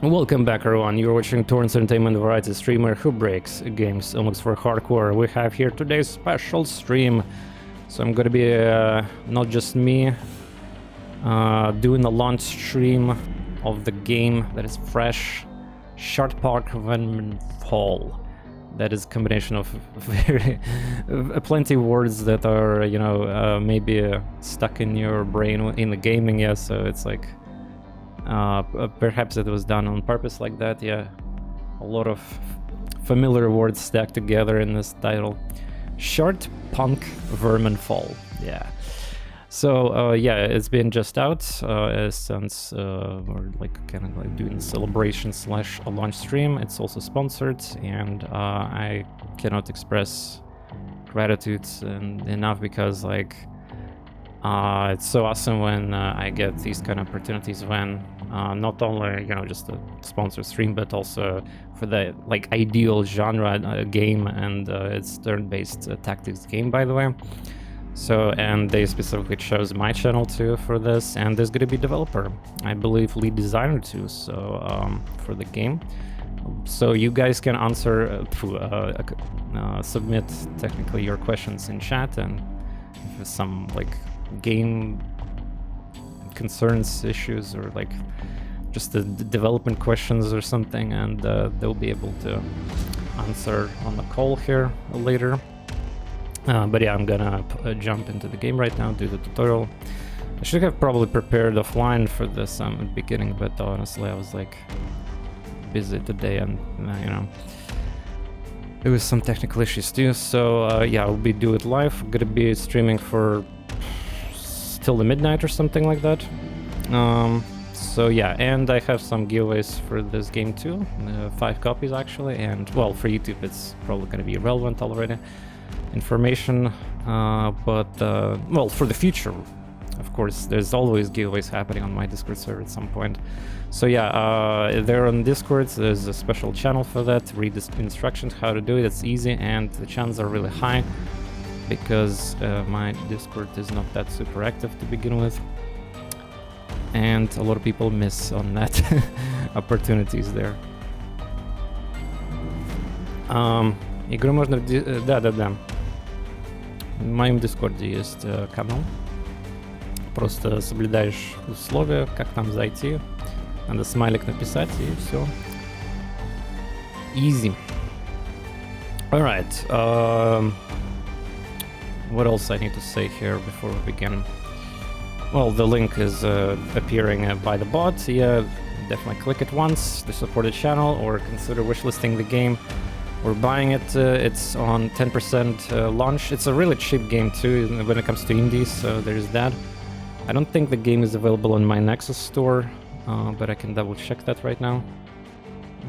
Welcome back, everyone. You're watching TorNis Entertainment, variety streamer who breaks games and looks for hardcore. We have here today's special stream. So I'm gonna be not just me doing a launch stream of the game that is fresh, Shardpunk Verminfall. That is a combination of very plenty of words that are, you know, maybe stuck in your brain in the gaming. Yeah, so it's like. Perhaps it was done on purpose like that, yeah. A lot of familiar words stacked together in this title. Shardpunk Verminfall, yeah. So, yeah, it's been just out since we're like kind of like doing a celebration slash a launch stream. It's also sponsored, and I cannot express gratitude enough because like it's so awesome when I get these kind of opportunities when not only, you know, just a sponsored stream, but also for the like ideal genre game, and it's turn-based tactics game, by the way. So, and they specifically chose my channel too for this, and there's gonna be developer, I believe lead designer too, so for the game. So you guys can answer submit technically your questions in chat, and if some like game concerns, issues, or like just the development questions or something, and they'll be able to answer on the call here later. But yeah, I'm gonna jump into the game right now, do the tutorial. I should have probably prepared offline for this at the beginning, but honestly I was like busy today, and you know, there was some technical issues too. So yeah, I'll be doing it live. I'm gonna be streaming for till the midnight or something like that. So yeah, and I have some giveaways for this game too, 5 copies actually, and well, for YouTube it's probably going to be irrelevant already information, but well, for the future, of course, there's always giveaways happening on my Discord server at some point. So yeah, they're on Discord, there's a special channel for that. Read the instructions how to do it, it's easy, and the chances are really high because my Discord is not that super active to begin with, and a lot of people miss on that opportunities there. Игру можно... Да. В моем Дискорде есть канал. Просто соблюдаешь условия, как там зайти. Надо смайлик написать, и все. Easy. Alright. What else I need to say here before we begin? Well, the link is appearing by the bot. Yeah, definitely click it once to support the channel, or consider wishlisting the game or buying it. It's on 10% launch. It's a really cheap game too when it comes to indies, so there's that. I don't think the game is available on my Nexus store, but I can double check that right now.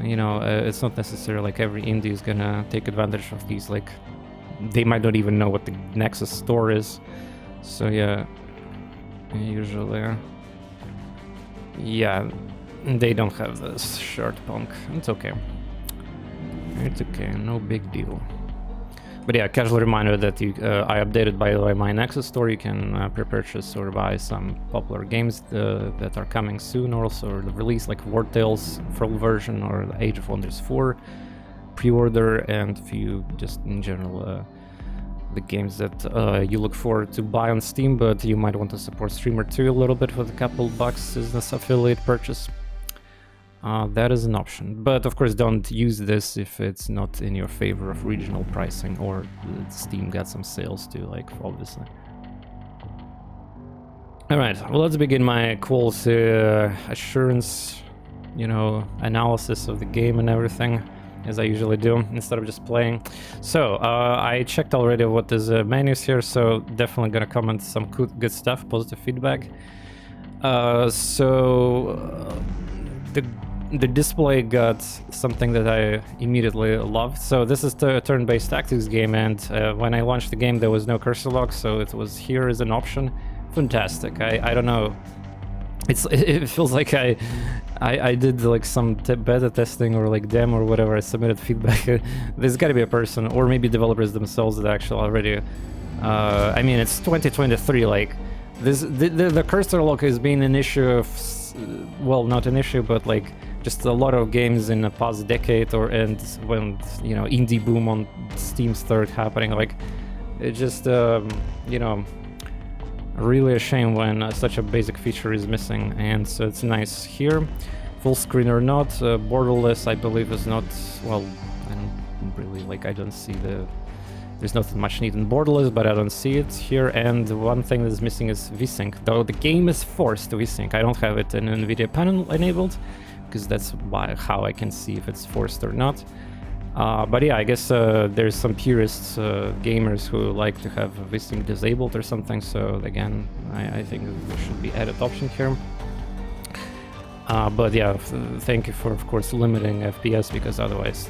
You know, it's not necessarily like every indie is gonna take advantage of these, like, they might not even know what the Nexus store is. So yeah, usually, yeah, they don't have this Shardpunk. It's okay. It's okay, no big deal. But yeah, casual reminder that I updated, by the way, my Nexus store. You can pre-purchase or buy some popular games that are coming soon, also or the release, like War Tales full version or the Age of Wonders 4 pre-order, and a few just in general the games that you look forward to buy on Steam, but you might want to support streamer too a little bit with a couple bucks as an affiliate purchase. That is an option, but of course don't use this if it's not in your favor of regional pricing, or Steam got some sales too, like, obviously. Alright, well, let's begin my quality assurance, you know, analysis of the game and everything, as I usually do, instead of just playing. So, I checked already what is menus here, so definitely gonna comment some good stuff, positive feedback. The display got something that I immediately loved. So this is the turn-based tactics game, and when I launched the game there was no cursor lock, so it was here as an option. Fantastic. I don't know. It feels like I did like some beta testing or like demo or whatever. I submitted feedback. There's got to be a person, or maybe developers themselves, that actually already. I mean, it's 2023. Like the cursor lock has been an issue of, well, not an issue, but like just a lot of games in the past decade, or and when you know indie boom on Steam started happening, like it just you know, really a shame when such a basic feature is missing. And so it's nice here, full screen or not. Borderless, I believe, is not, well, I don't really like, I don't see there's not much need in borderless, but I don't see it here. And one thing that's missing is VSync, though the game is forced to VSync. I don't have it in NVIDIA panel enabled, because that's how I can see if it's forced or not. But yeah, I guess there's some purists, gamers who like to have VSync disabled or something, so again, I think there should be added option here. But yeah, thank you for, of course, limiting FPS, because otherwise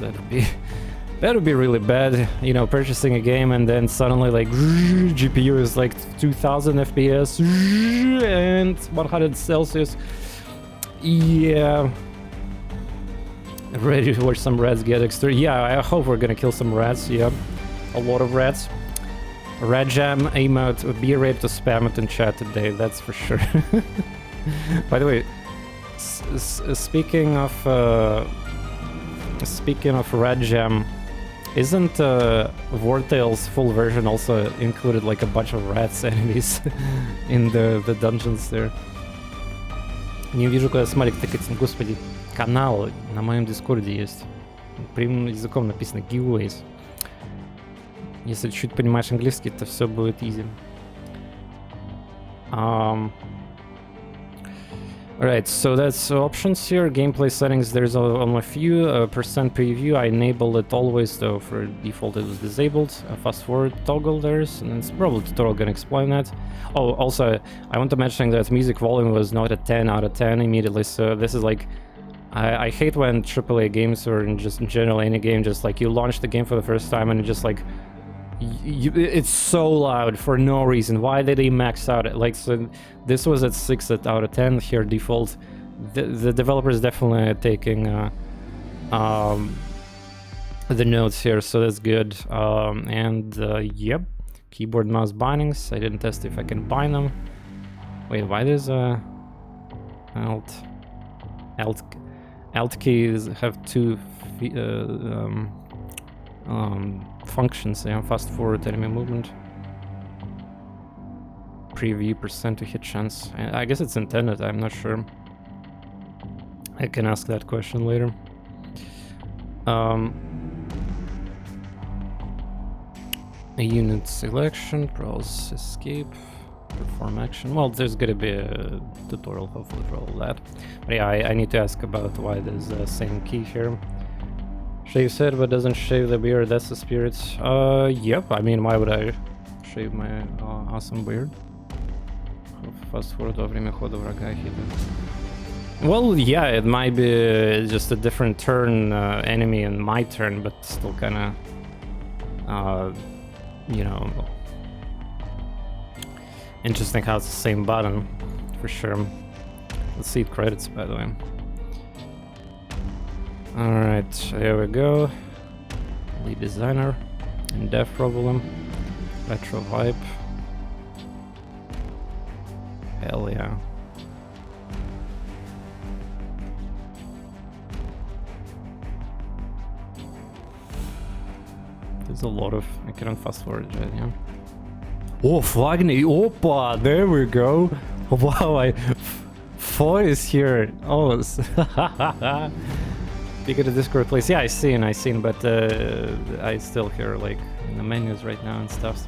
that would be really bad, you know, purchasing a game and then suddenly like GPU is like 2000 FPS and 100 Celsius. Yeah. Ready to watch some rats get extra. Yeah, I hope we're gonna kill some rats. Yeah, a lot of rats. Rat jam, emote, be ready to spam it in chat today, that's for sure. By the way, speaking of rat jam, isn't Wartail's full version also included like a bunch of rats enemies in the dungeons there? Не вижу, когда смотри, тыкается. Господи, канал на моем дискорде есть. Прямым языком написано giveaways. Если чуть понимаешь английский, то все будет easy. Alright, so that's options here. Gameplay settings, there's only a few. Percent preview, I enable it always, though for default it was disabled. Fast forward toggle there's, and it's probably tutorial gonna explain that. Oh, also, I want to mention that music volume was not a 10 out of 10 immediately, so this is like... I hate when AAA games, or just in general any game, just like you launch the game for the first time and it just like... it's so loud for no reason. Why did they max out it? Like, so this was at 6 out of 10 here default. The developer is definitely taking the notes here, so that's good. Yep, keyboard mouse bindings. I didn't test if I can bind them. Wait, why does alt keys have two functions? Yeah, fast forward enemy movement, preview, percent to hit chance. I guess it's intended, I'm not sure. I can ask that question later. A unit selection, browse, escape, perform action. Well, there's gonna be a tutorial hopefully for all that. But yeah, I need to ask about why there's the same key here. Shave head but doesn't shave the beard, that's the spirit. Yep, I mean, why would I shave my awesome beard? Fast forward во время хода врага hidden. Well, yeah, it might be just a different turn enemy in my turn, but still kinda, you know, interesting how it's the same button, for sure. Let's see credits, by the way. Alright, here we go. Lead designer, and dev problem, retro vibe. Hell yeah. There's a lot of... I cannot fast forward it, yeah. Oh, Flagny! Opa! There we go! Wow, Foy is here! Oh, Speak of the Discord place. Yeah, I seen, but I still hear like in the menus right now and stuff.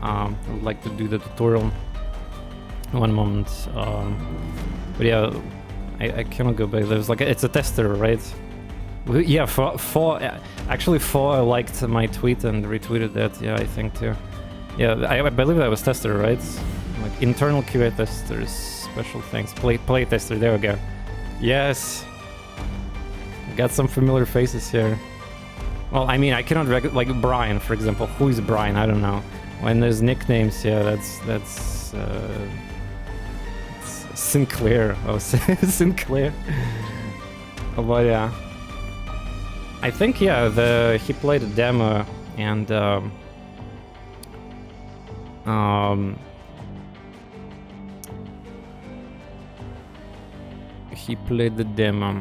I would like to do the tutorial one moment. But yeah, I cannot go back. There's like it's a tester, right? Yeah, actually Foy liked my tweet and retweeted that. Yeah, I think too. Yeah, I believe that was tester, right? Like internal QA testers, special things. Play tester. There we go. Yes. Got some familiar faces here. Well, I mean, I cannot like Brian, for example. Who is Brian? I don't know. When there's nicknames, yeah, that's Sinclair. Oh, Sinclair. Oh, but yeah, I think he played a demo and he played the demo.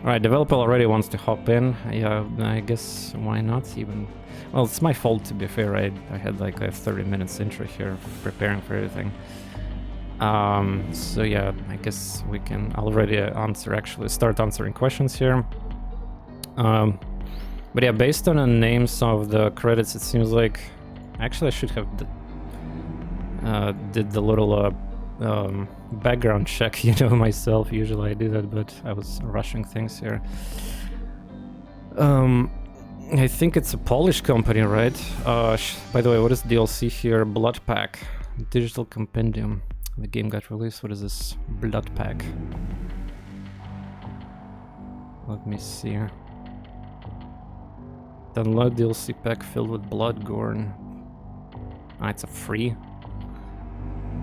Alright, developer already wants to hop in. Yeah, I guess why not even... Well, it's my fault to be fair, I had like a 30 minutes intro here preparing for everything. So yeah, I guess we can already start answering questions here. But yeah, based on the names of the credits, it seems like... Actually, I should have did the little background check, you know, myself. Usually I do that, but I was rushing things here. I think it's a Polish company, right? By the way, what is DLC here? Blood Pack. Digital Compendium. The game got released. What is this? Blood Pack. Let me see. Download DLC pack filled with blood, gore. It's a free.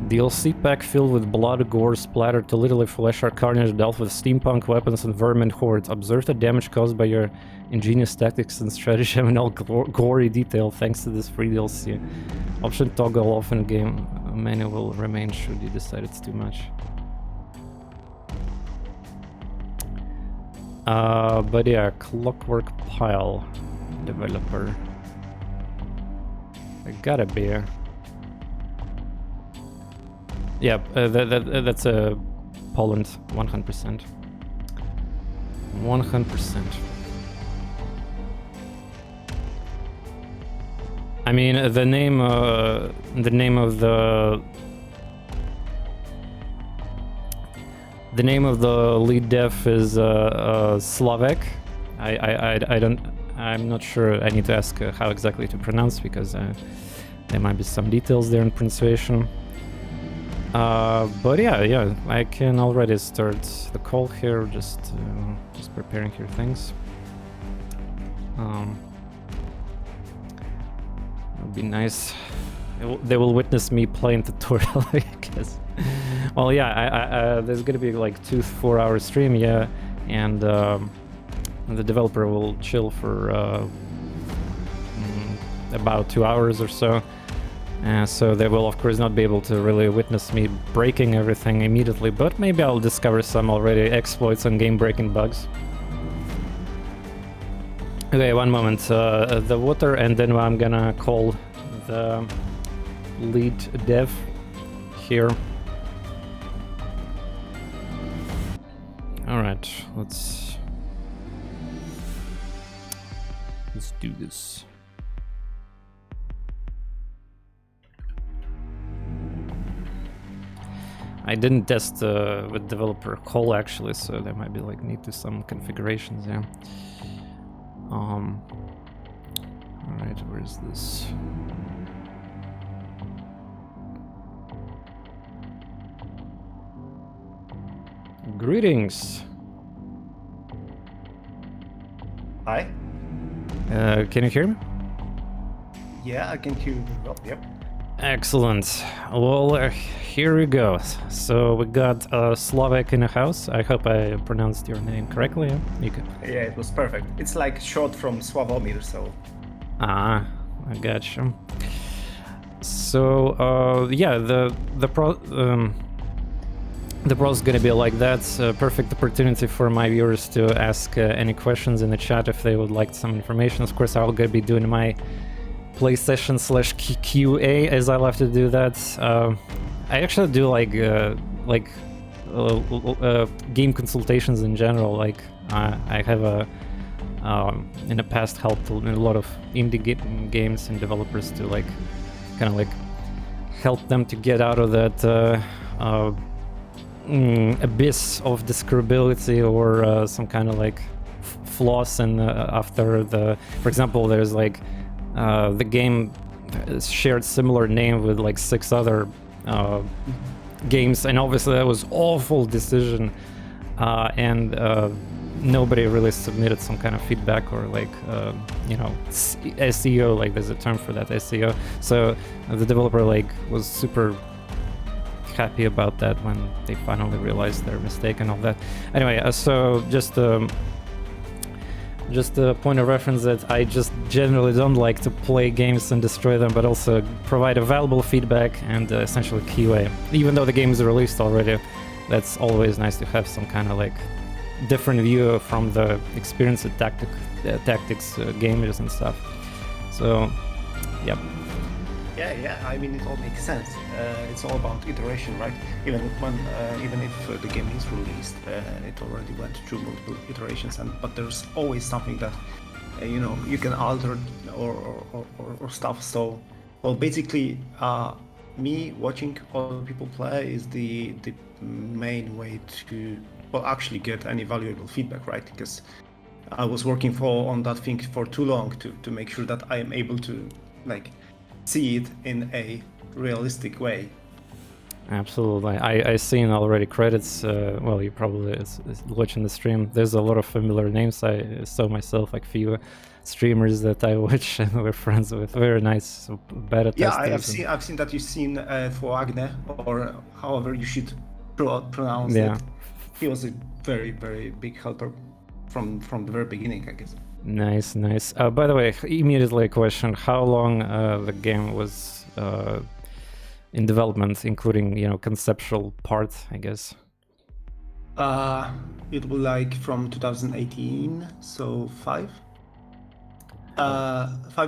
DLC pack filled with blood, gore, splatter to literally flesh our carnage dealt with steampunk weapons and vermin hordes. Observe the damage caused by your ingenious tactics and strategy in all gory detail thanks to this free DLC. Option toggle off in game menu will remain should you decide it's too much. But yeah, Clockwork Pile developer. It gotta be. Yeah, that's a Poland, 100%. 100%. I mean, the name of the lead dev is Slovak. I'm not sure. I need to ask how exactly to pronounce because there might be some details there in pronunciation. But yeah, I can already start the call here. Just preparing here things. It'll be nice. They will witness me playing tutorial, I guess. Well, yeah, there's gonna be like 2-4 hour stream, yeah, and the developer will chill for about 2 hours or so. So they will of course not be able to really witness me breaking everything immediately, but maybe I'll discover some already exploits and game-breaking bugs. Okay, one moment. The water, and then I'm gonna call the lead dev here. Alright, let's do this. I didn't test with developer call actually, so there might be like need to some configurations, yeah. Alright, where is this? Greetings. Hi. Can you hear me? Yeah, I can hear you well. Yep. Excellent. Well, here we go. So we got Slovak in the house. I hope I pronounced your name correctly. Yeah, you can... Yeah, it was perfect. It's like short from Sławomir, so. Ah, I gotcha. So yeah, the pro is gonna be like that. Perfect opportunity for my viewers to ask any questions in the chat if they would like some information. Of course, I'll gonna be doing my play session / QA as I love to do that. I actually do like game consultations in general. Like I have in the past helped in a lot of indie games and developers to like kind of like help them to get out of that abyss of discoverability or some kind of like flaws. And after for example, there's like the game shared similar name with like 6 other games, and obviously that was awful decision, and nobody really submitted some kind of feedback or like you know, SEO, like there's a term for that, SEO. So the developer like was super happy about that when they finally realized their mistake and all that. Anyway, so just a point of reference that I just generally don't like to play games and destroy them, but also provide a valuable feedback and essentially QA. Even though the game is released already, that's always nice to have some kind of like different view from the experienced tactics gamers and stuff. So, yep. Yeah. I mean, it all makes sense. It's all about iteration, right? Even if the game is released, it already went through multiple iterations, but there's always something that you can alter or stuff. So, well, basically, me watching other people play is the main way to actually get any valuable feedback, right? Because I was working on that thing for too long to make sure that I am able to see it in a realistic way. Absolutely. I seen already credits. Well, you probably is watching the stream. There's a lot of familiar names. I saw myself like few streamers that I watch and we're friends with. Very nice beta testers. I've seen that you've seen for Agne, or however you should pronounce it. He was a very, very big helper from the very beginning, I guess. Nice. By the way, immediately a question: how long the game was in development, including conceptual part, I guess? It was from 2018, so 5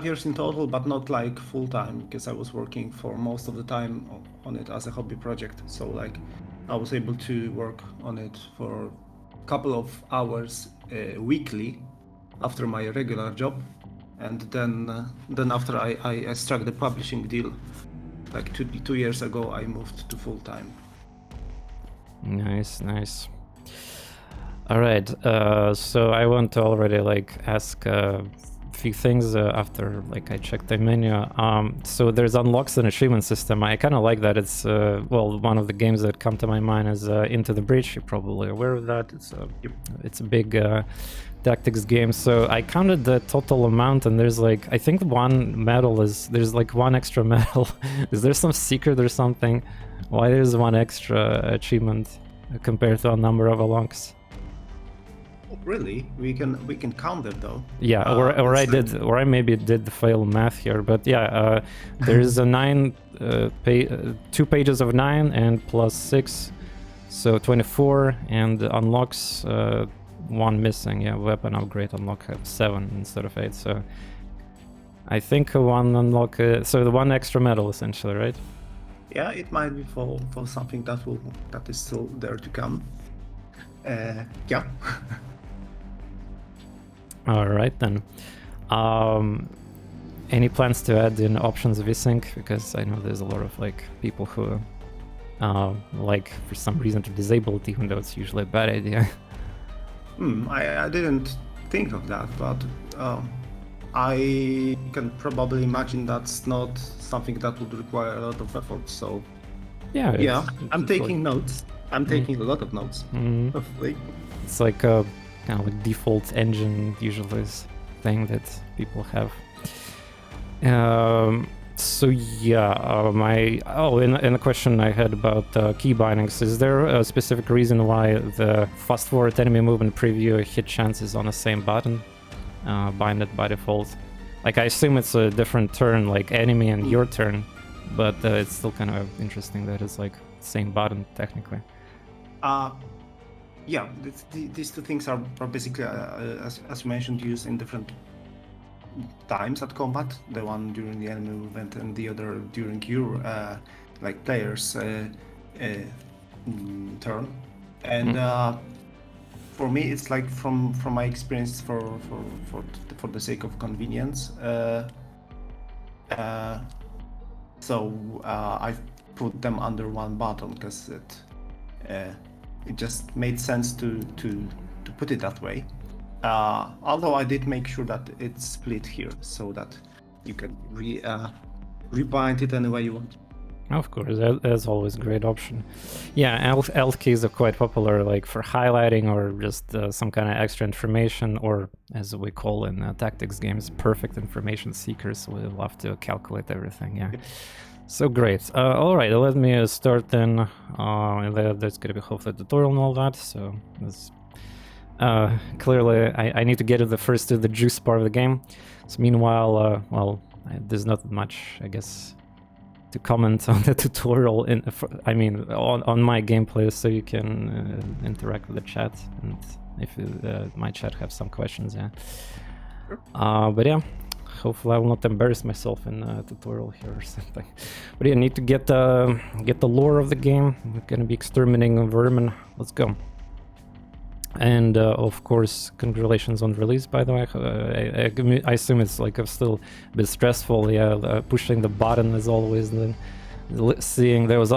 years in total, but not full time, because I was working for most of the time on it as a hobby project. So I was able to work on it for a couple of hours weekly after my regular job, and then after I struck the publishing deal, 2 years ago, I moved to full time. Nice. All right. So I want to already ask a few things after I checked the menu. So there's unlocks and achievement system. I kind of like that. It's one of the games that come to my mind is Into the Breach. You're probably aware of that. It's a big tactics game. So I counted the total amount, and there's I think one medal there's one extra medal. Is there some secret or something? Why there's one extra achievement compared to a number of unlocks? Really? We can count it though. Yeah, or I maybe did fail math here, but yeah, there's a 2 pages of 9 and plus 6, so 24, and unlocks 1 missing. Yeah, weapon upgrade unlock 7 instead of 8. So I think one unlock, so the 1 extra medal essentially, right? Yeah, it might be for something that is still there to come. Yeah. All right then. Any plans to add in options vsync? Because I know there's a lot of people who for some reason to disable it, even though it's usually a bad idea. I didn't think of that, but I can probably imagine that's not something that would require a lot of effort. So yeah, I'm taking notes. I'm taking a lot of notes. Hopefully, it's like a kind of default engine usually thing that people have. So yeah, in a question I had about key bindings, is there a specific reason why the fast forward enemy movement preview hit chance is on the same button, binded by default? I assume it's a different turn, enemy and your turn, but it's still kind of interesting that it's same button technically. Yeah, these two things are basically, as you mentioned, used in different times at combat. The one during the enemy movement and the other during your player's turn. And for me, it's from my experience, for the sake of convenience. So I've put them under one button because it just made sense to put it that way. Although I did make sure that it's split here so that you can rebind it any way you want. Of course, that's always a great option. Yeah, alt keys are quite popular, for highlighting or just some kind of extra information, or as we call in tactics games, perfect information seekers. We love to calculate everything. Yeah. So great. All right, let me start then. There's going to be hopefully a tutorial and all that. So this, clearly, I need to get to the juice part of the game. So meanwhile, there's not much, I guess, to comment on the tutorial I mean on my gameplay, so you can interact with the chat, and if my chat have some questions, yeah. But yeah, hopefully I will not embarrass myself in a tutorial here or something. But yeah, need to get the lore of the game. We're gonna be exterminating vermin. Let's go. And of course, congratulations on release, by the way. I assume it's like still a bit stressful, yeah, pushing the button as always, and then seeing there was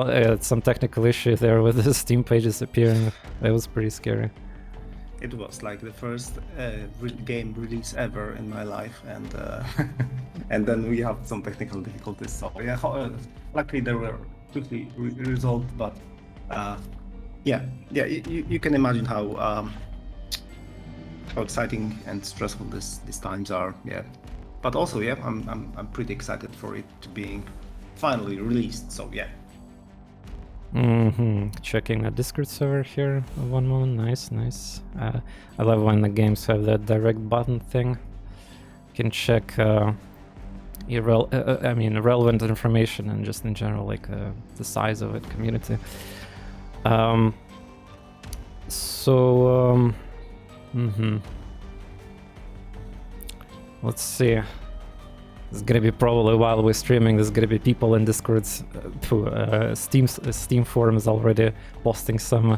some technical issue there with the Steam pages appearing. That was pretty scary. It was like the first game release ever in my life, and and then we have some technical difficulties. So yeah, luckily they were quickly resolved, but yeah, you can imagine how exciting and stressful these times are. Yeah, but also yeah, I'm pretty excited for it to being finally released. So yeah. Checking a Discord server here. One moment. Nice. I love when the games have that direct button thing. You can check relevant information and just in general, like the size of it, community. Let's see. There's gonna be probably while we're streaming, there's gonna be people in Discord's Steam forums already posting some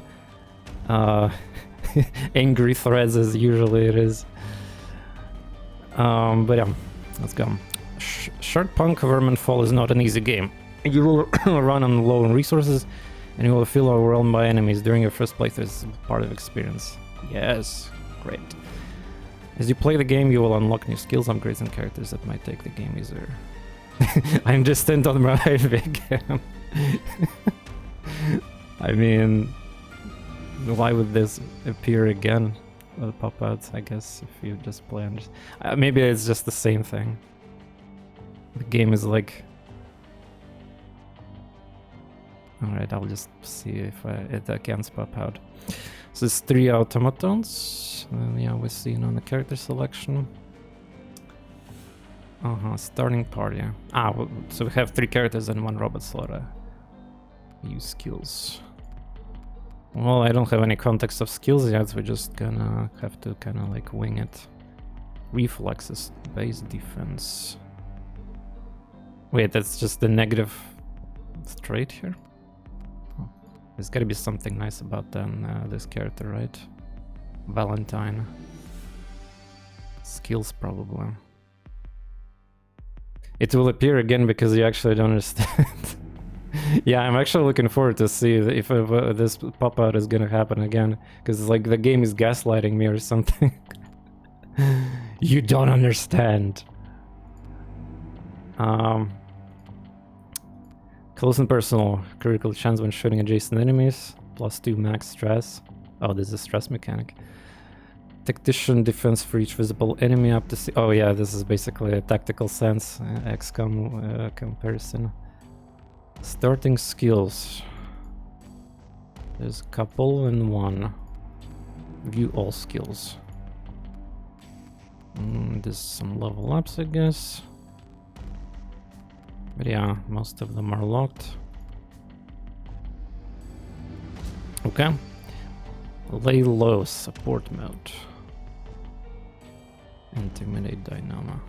angry threads, as usually it is. But yeah, let's go. Shardpunk Verminfall is not an easy game. You will run on low on resources, and you will feel overwhelmed by enemies during your first playthrough. It's part of experience. Yes, great. As you play the game, you will unlock new skills, upgrades, and characters that might take the game easier. I'm just in on my big game. I mean, why would this appear again? Or pop out, I guess, if you just play and maybe it's just the same thing. The game is like... Alright, I'll just see if it again pop out. So it's 3 automatons. Yeah, we're seeing on the character selection. Starting party. So we have 3 characters and 1 robot slot. Use skills. Well, I don't have any context of skills yet, so we're just gonna have to kind of like wing it. Reflexes, base defense. Wait, that's just the negative trait here? There's gotta be something nice about this character, right? Valentine. Skills, probably. It will appear again because you actually don't understand. Yeah, I'm actually looking forward to see if this pop-out is gonna happen again. Because like the game is gaslighting me or something. You don't understand. Close and personal, critical chance when shooting adjacent enemies, +2 max stress. Oh, this is a stress mechanic. Tactician defense for each visible enemy up to oh yeah, this is basically a tactical sense, XCOM comparison. Starting skills. There's a couple and 1. View all skills. There's some level ups, I guess. But yeah, most of them are locked. Okay. Lay low, support mode. Intimidate dynamo.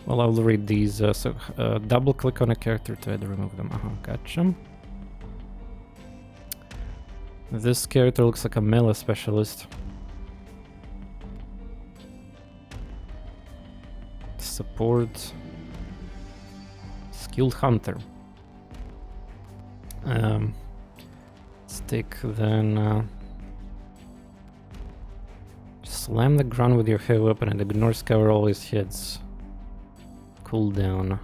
Well, I'll read these. Double click on a character to either remove them. Gotcha. This character looks like a melee specialist. Support. Skilled hunter. Let's take then. Slam the ground with your heavy weapon and ignore cover all his hits. Cooldown.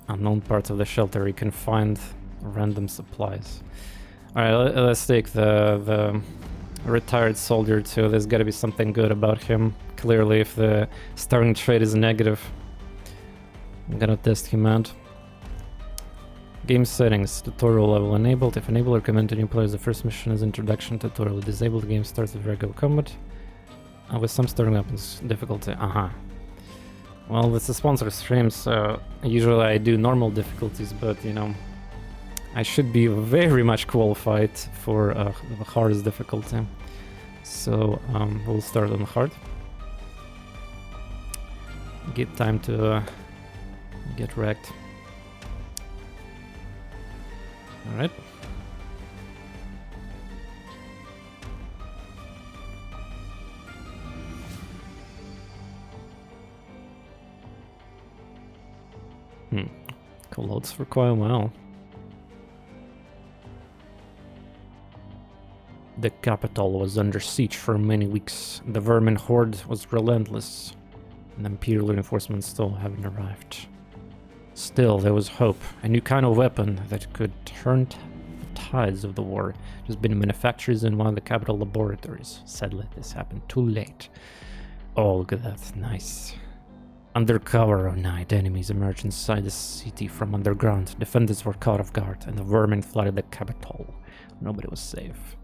Unknown parts of the shelter. You can find random supplies. Alright, let's take the retired soldier too. There's gotta be something good about him. Clearly, if the starting trait is negative. I'm gonna test him out. Game settings. Tutorial level enabled. If enabled, recommend to new players the first mission is introduction tutorial. Disabled, the game starts with regular combat. With some starting weapons difficulty. Well, it's a sponsored stream, so usually I do normal difficulties, but you know, I should be very much qualified for the hardest difficulty. So we'll start on hard. Get time to get wrecked. All right. Loads for quite a while. The capital was under siege for many weeks. The vermin horde was relentless, and Imperial reinforcements still haven't arrived. Still, there was hope. A new kind of weapon that could turn the tides of the war has been manufactured in one of the capital laboratories. Sadly, this happened too late. Oh, look at that. Nice. Under cover of night, enemies emerged inside the city from underground. Defenders were caught off guard, and the vermin flooded the capital. Nobody was safe.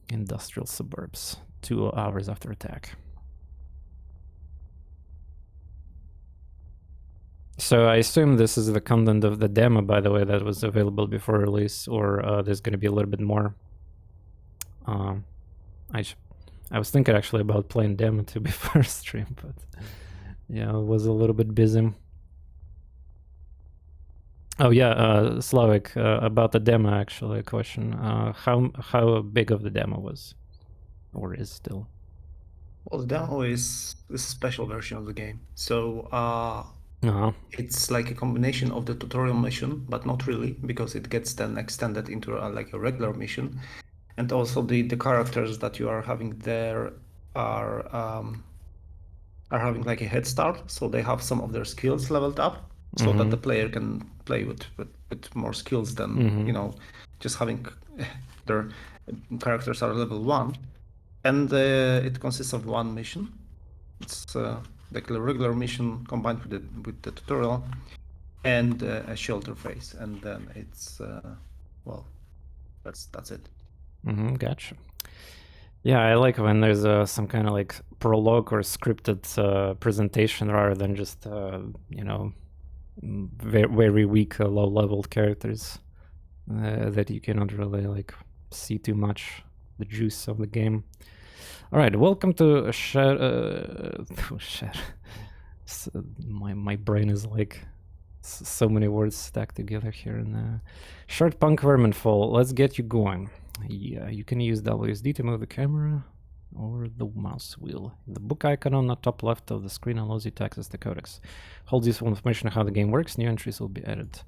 Industrial suburbs, 2 hours after attack. So I assume this is the content of the demo, by the way, that was available before release, or there's going to be a little bit more. I was thinking actually about playing demo too before stream, but yeah, I was a little bit busy. Oh yeah, Slavik, about the demo actually, a question. How big of the demo was, or is still? Well, the demo is a special version of the game. So it's like a combination of the tutorial mission, but not really, because it gets then extended into like a regular mission. And also the characters that you are having there are having like a head start, so they have some of their skills leveled up, so that the player can play with more skills than you know, just having their characters are level 1. And it consists of one mission. It's like a regular mission combined with the tutorial and a shelter phase, and then it's well, that's it. Gotcha. Yeah, I like when there's some kind of like prologue or scripted presentation rather than just you know, very weak low-level characters that you cannot really like see too much the juice of the game. All right, welcome to my brain is like so many words stacked together here. And Shardpunk Verminfall, let's get you going. Yeah, you can use WSD to move the camera or the mouse wheel. The book icon on the top left of the screen allows you to access the codex. Hold useful information on how the game works. New entries will be added.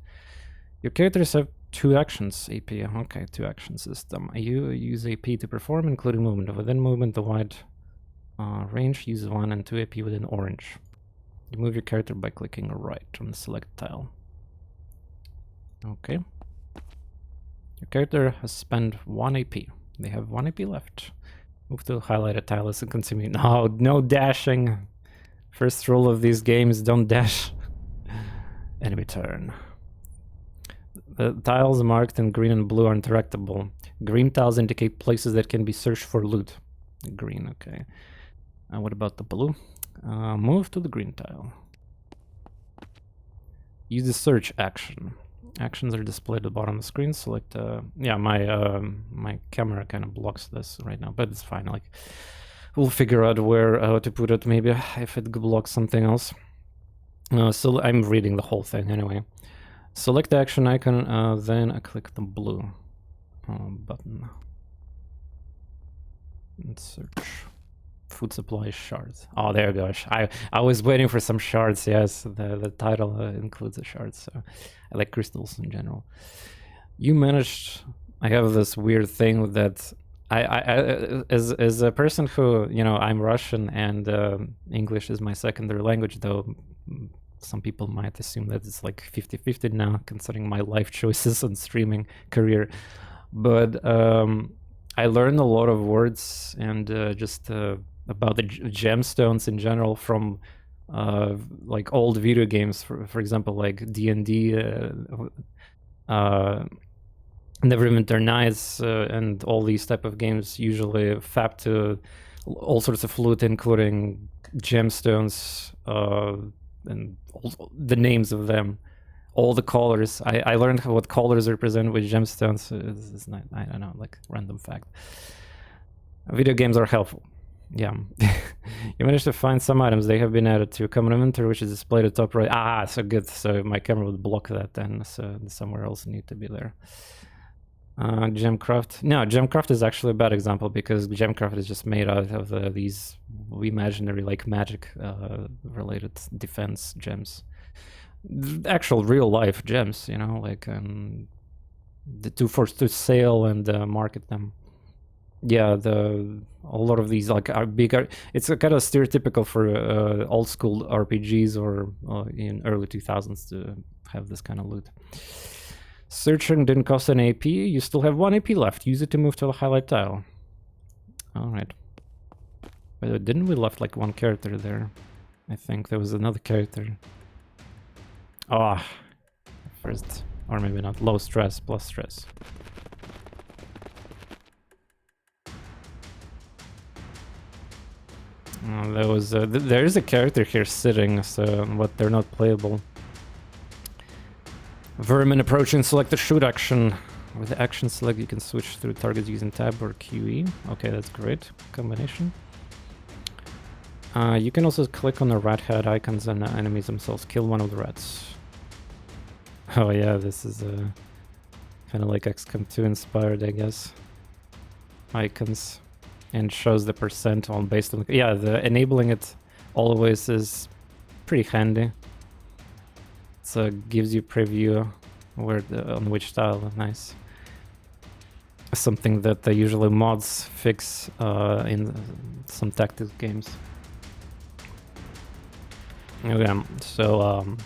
Your characters have 2 actions, AP. Okay, 2 action system. You use AP to perform, including movement. Within movement, the wide range uses 1 and 2 AP within orange. You move your character by clicking right on the select tile. Okay. Your character has spent 1 AP. They have 1 AP left. Move to the highlighted tile and continue. No dashing. First rule of these games, don't dash. Enemy turn. The tiles marked in green and blue are interactable. Green tiles indicate places that can be searched for loot. Green, okay. What about the blue? Move to the green tile. Use the search action. Actions are displayed at the bottom of the screen. Select, yeah, my camera kind of blocks this right now, but it's fine. Like, we'll figure out where to put it, maybe, if it blocks something else. So I'm reading the whole thing anyway. Select the action icon, then I click the blue button. And search. Food supply shards. Oh, there you go. I was waiting for some shards. Yes, the title includes the shards. So I like crystals in general. You managed. I have this weird thing that I as a person who, you know, I'm Russian and English is my secondary language, though. Some people might assume that it's like 50-50 now, considering my life choices and streaming career. But I learned a lot of words and just about the gemstones in general from like old video games, for example, like D&D, Neverwinter Nights, and all these type of games usually fap to all sorts of loot, including gemstones and all the names of them, all the colors. I learned what colors represent with gemstones. It's not, I don't know, like random fact. Video games are helpful. Yeah. You managed to find some items. They have been added to common inventory, which is displayed at top right. Ah, so good. So my camera would block that then. So somewhere else need to be there. Gemcraft. No, Gemcraft is actually a bad example because Gemcraft is just made out of these imaginary, like magic related defense gems. Actual real life gems, you know, like to sell and market them. Yeah, a lot of these like are bigger. It's kind of stereotypical for old school RPGs or in early 2000s to have this kind of loot. Searching didn't cost an AP. You still have 1 AP left. Use it to move to the highlight tile. All right. But didn't we left like one character there? I think there was another character. Ah, first, or maybe not. Low stress plus stress. There was there is a character here sitting, so but they're not playable. Vermin approaching, select the shoot action. With the action select, you can switch through targets using tab or QE. Okay, that's great combination. You can also click on the rat head icons and enemies themselves. Kill one of the rats. Oh yeah, this is kind of like XCOM 2 inspired, I guess. Icons. And shows the percent on based on... Yeah, the enabling it always is pretty handy. So gives you preview where on which tile. Nice. Something that usually mods fix in some tactics games. Okay, so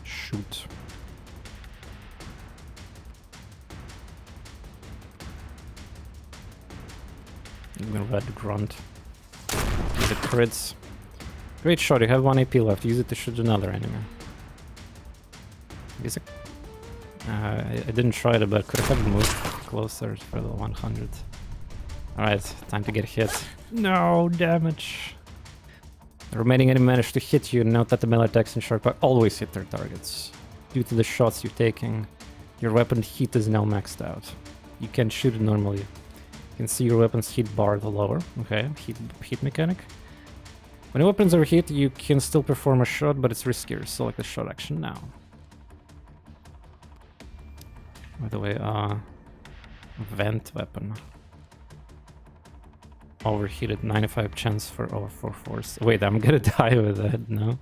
shoot. Red grunt. The crits. Great shot, you have 1 AP left. Use it to shoot another enemy. Is it? I didn't try it, but could have moved closer for the 100. Alright, time to get hit. No damage. The remaining enemy managed to hit you. Note that the melee attacks in Shardpunk always hit their targets. Due to the shots you're taking, your weapon heat is now maxed out. You can't shoot it normally. You can see your weapon's heat bar the lower. Okay, heat mechanic. When your weapons are hit, you can still perform a shot, but it's riskier. Select the shot action now. By the way, vent weapon. Overheated, 95 chance for force. Wait, I'm gonna die with that, no?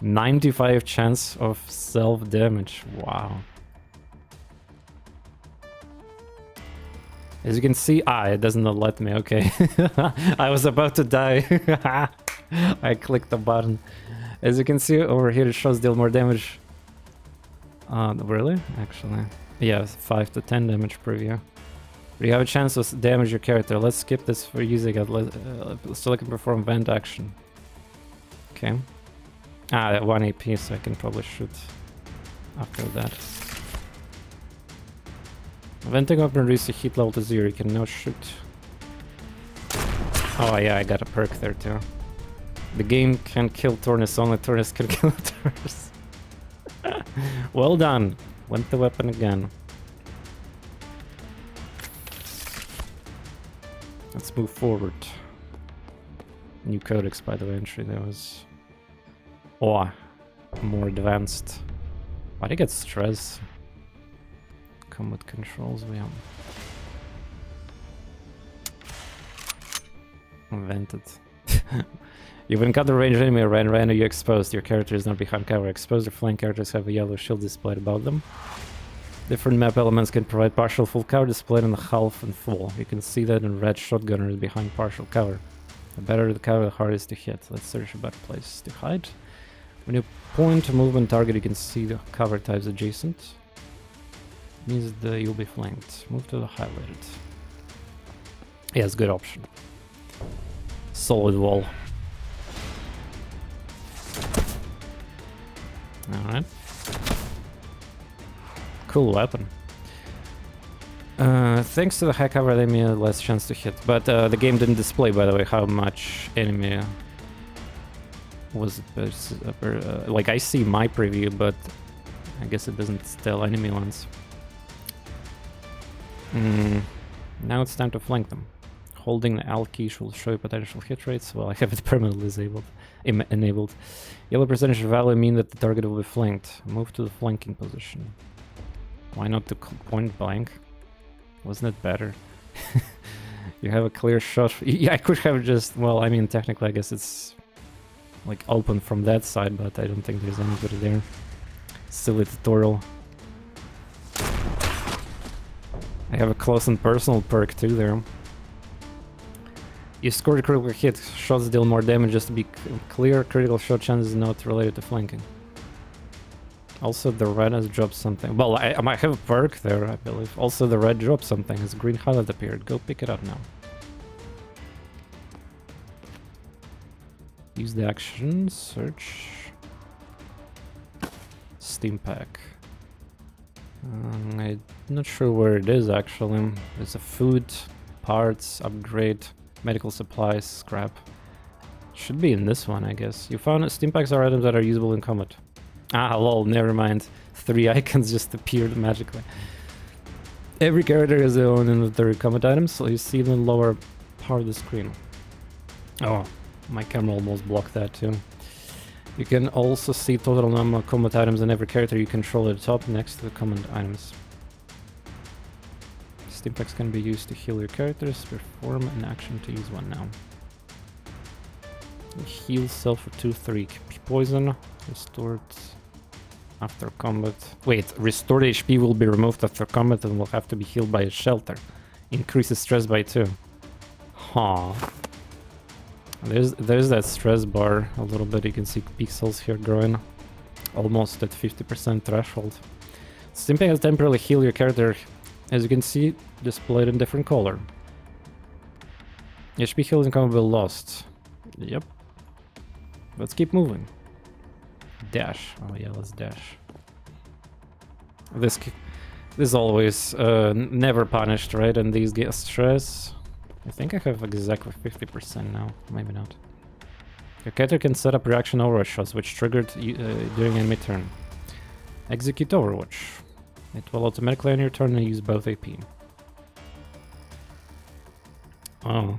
95 chance of self-damage, wow. As you can see, it doesn't let me, okay. I was about to die. I clicked the button. As you can see over here, it shows deal more damage. Really? Actually. Yeah, 5 to 10 damage preview. But you have a chance to damage your character. Let's skip this for using it. So I can perform vent action. Okay. 1 AP, so I can probably shoot after that. Venting weapon reduces the heat level to 0. You can now shoot. Oh yeah, I got a perk there too. The game can kill TorNis, only TorNis can kill TorNis. Well done. Went the weapon again. Let's move forward. New codex, by the way, entry. There was... Oh, more advanced. Why did I get stress? Combat controls, we have... Invented. You've encountered a ranged enemy around random, you exposed. Your character is not behind cover. Exposed or flank characters have a yellow shield displayed above them. Different map elements can provide partial full cover displayed in the half and full. You can see that in red shotgunner is behind partial cover. The better the cover, the harder it is to hit. Let's search a better place to hide. When you point to move on target, you can see the cover types adjacent. It means that you'll be flanked. Move to the highlighted. Yeah, it's a good option. Solid wall. Alright. Cool weapon. Thanks to the high cover, they made less chance to hit. But the game didn't display, by the way, how much enemy was like I see my preview, but I guess it doesn't tell enemy ones. Now it's time to flank them. Holding the Alt key will show you potential hit rates. Well, I have it permanently enabled. Yellow percentage value mean that the target will be flanked. Move to the flanking position. Why not to point blank? Wasn't it better? You have a clear shot. Yeah, I could have just... Well, I mean, technically, I guess it's like open from that side, but I don't think there's anybody there. Silly tutorial. I have a close and personal perk too there. You scored a critical hit, shots deal more damage. Just to be clear, critical shot chance is not related to flanking. Also, the red has dropped something. Well, I might have a perk there, I believe. Also, the red dropped something as a green highlight appeared. Go pick it up now. Use the action, search. Steam pack. I'm not sure where it is actually. There's a food, parts, upgrade, medical supplies, scrap. Should be in this one, I guess. You found Steam packs are items that are usable in combat. Ah, lol, never mind. 3 icons just appeared magically. Every character has their own inventory combat items, so you see them in the lower part of the screen. Oh, my camera almost blocked that too. You can also see total number of combat items in every character you control at the top next to the combat items. Steam packs can be used to heal your characters. Perform an action to use one now. Heal self for 2-3. Poison. Restored after combat. Wait, restored HP will be removed after combat and will have to be healed by a shelter. Increases stress by 2. Huh. There's that stress bar a little bit. You can see pixels here growing. Almost at 50% threshold. Steam pack has temporarily heal your character. As you can see, displayed in different color. HP healed in combat will be lost. Yep. Let's keep moving. Dash. Oh yeah, let's dash. This is always never punished, right? And these get stress. I think I have exactly 50% now. Maybe not. Your character can set up reaction overwatch shots, which triggered during enemy turn. Execute overwatch. It will automatically on your turn and use both AP. Oh,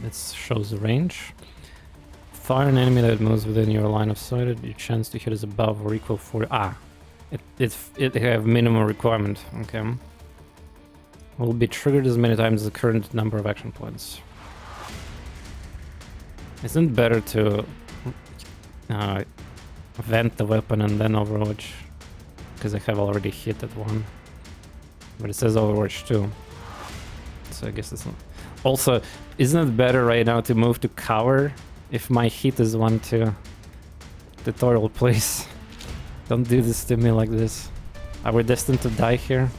it shows the range. Fire an enemy that moves within your line of sight. Your chance to hit is above or equal for... Ah! It have minimum requirement. Okay. Will be triggered as many times as the current number of action points. Isn't it better to vent the weapon and then overwatch? Because I have already hit that one. But it says overwatch too. So I guess it's not... Also, isn't it better right now to move to cover if my hit is 1-2? Tutorial, please. Don't do this to me like this. Are we destined to die here?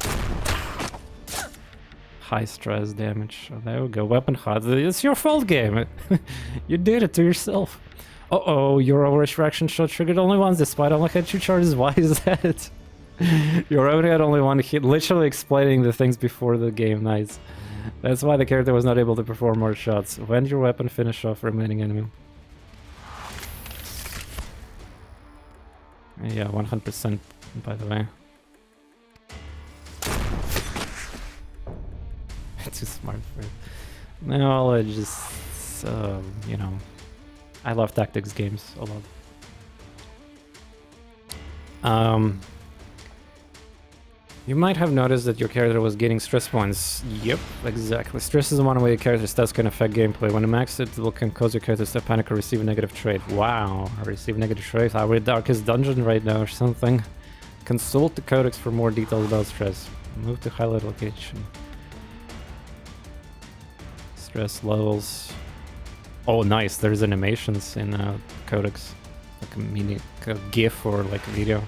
High stress damage. Oh, there we go. Weapon hot. It's your fault, game. You did it to yourself. Uh-oh, your overwatch reaction shot triggered only once despite only had 2 charges. Why is that? Your only had only 1 hit. Literally explaining the things before the game. Nice. That's why the character was not able to perform more shots. When your weapon finish off remaining enemy. Yeah, 100% by the way. Too smart for it. No, I just, you know, I love tactics games a lot. You might have noticed that your character was getting stress points. Yep, exactly. Stress is one way your character stats can affect gameplay. When you max it, can cause your character to panic or receive a negative trait. Wow, I receive negative trait. I read Darkest Dungeon right now or something. Consult the codex for more details about stress. Move to highlight location. Stress levels. Oh, nice. There's animations in codex, like a mini GIF or like a video.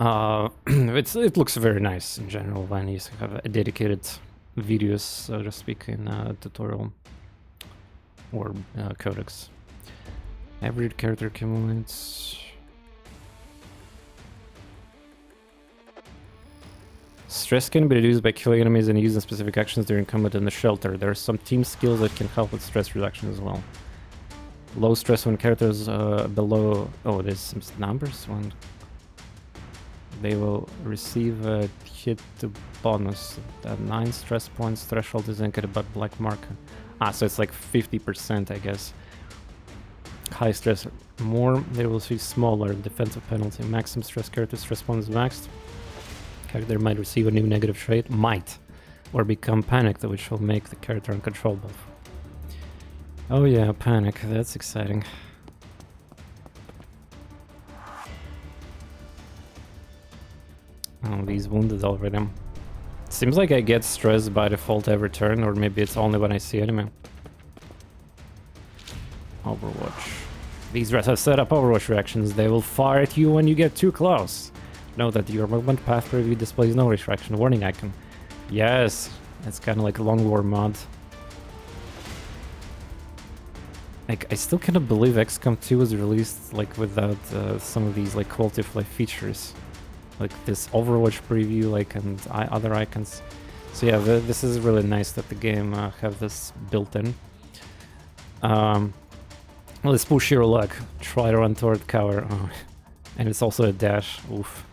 It looks very nice in general when you have a dedicated videos, so to speak, in tutorial or codex. Every character accumulates. Stress can be reduced by killing enemies and using specific actions during combat in the shelter. There are some team skills that can help with stress reduction as well. Low stress when characters below... Oh, there's some numbers. When they will receive a hit to bonus. At 9 stress points, threshold is anchored by black marker. Ah, so it's like 50%, I guess. High stress, more, they will see smaller defensive penalty. Maximum stress character stress point is maxed. Character might receive a new negative trait, might, or become panicked, which will make the character uncontrollable. Oh yeah, panic, that's exciting. Oh, he's wounded already. Seems like I get stressed by default every turn, or maybe it's only when I see enemy. Overwatch. These rats have set up Overwatch reactions. They will fire at you when you get too close. Note that your movement path preview displays no retraction warning icon. Yes, it's kind of like a Long War mod. Like, I still cannot believe XCOM 2 was released like without some of these like quality of life features, like this Overwatch preview, like, and other icons. So yeah, this is really nice that the game have this built in. Let's push your luck. Try to run toward cover. Oh. And it's also a dash. Oof.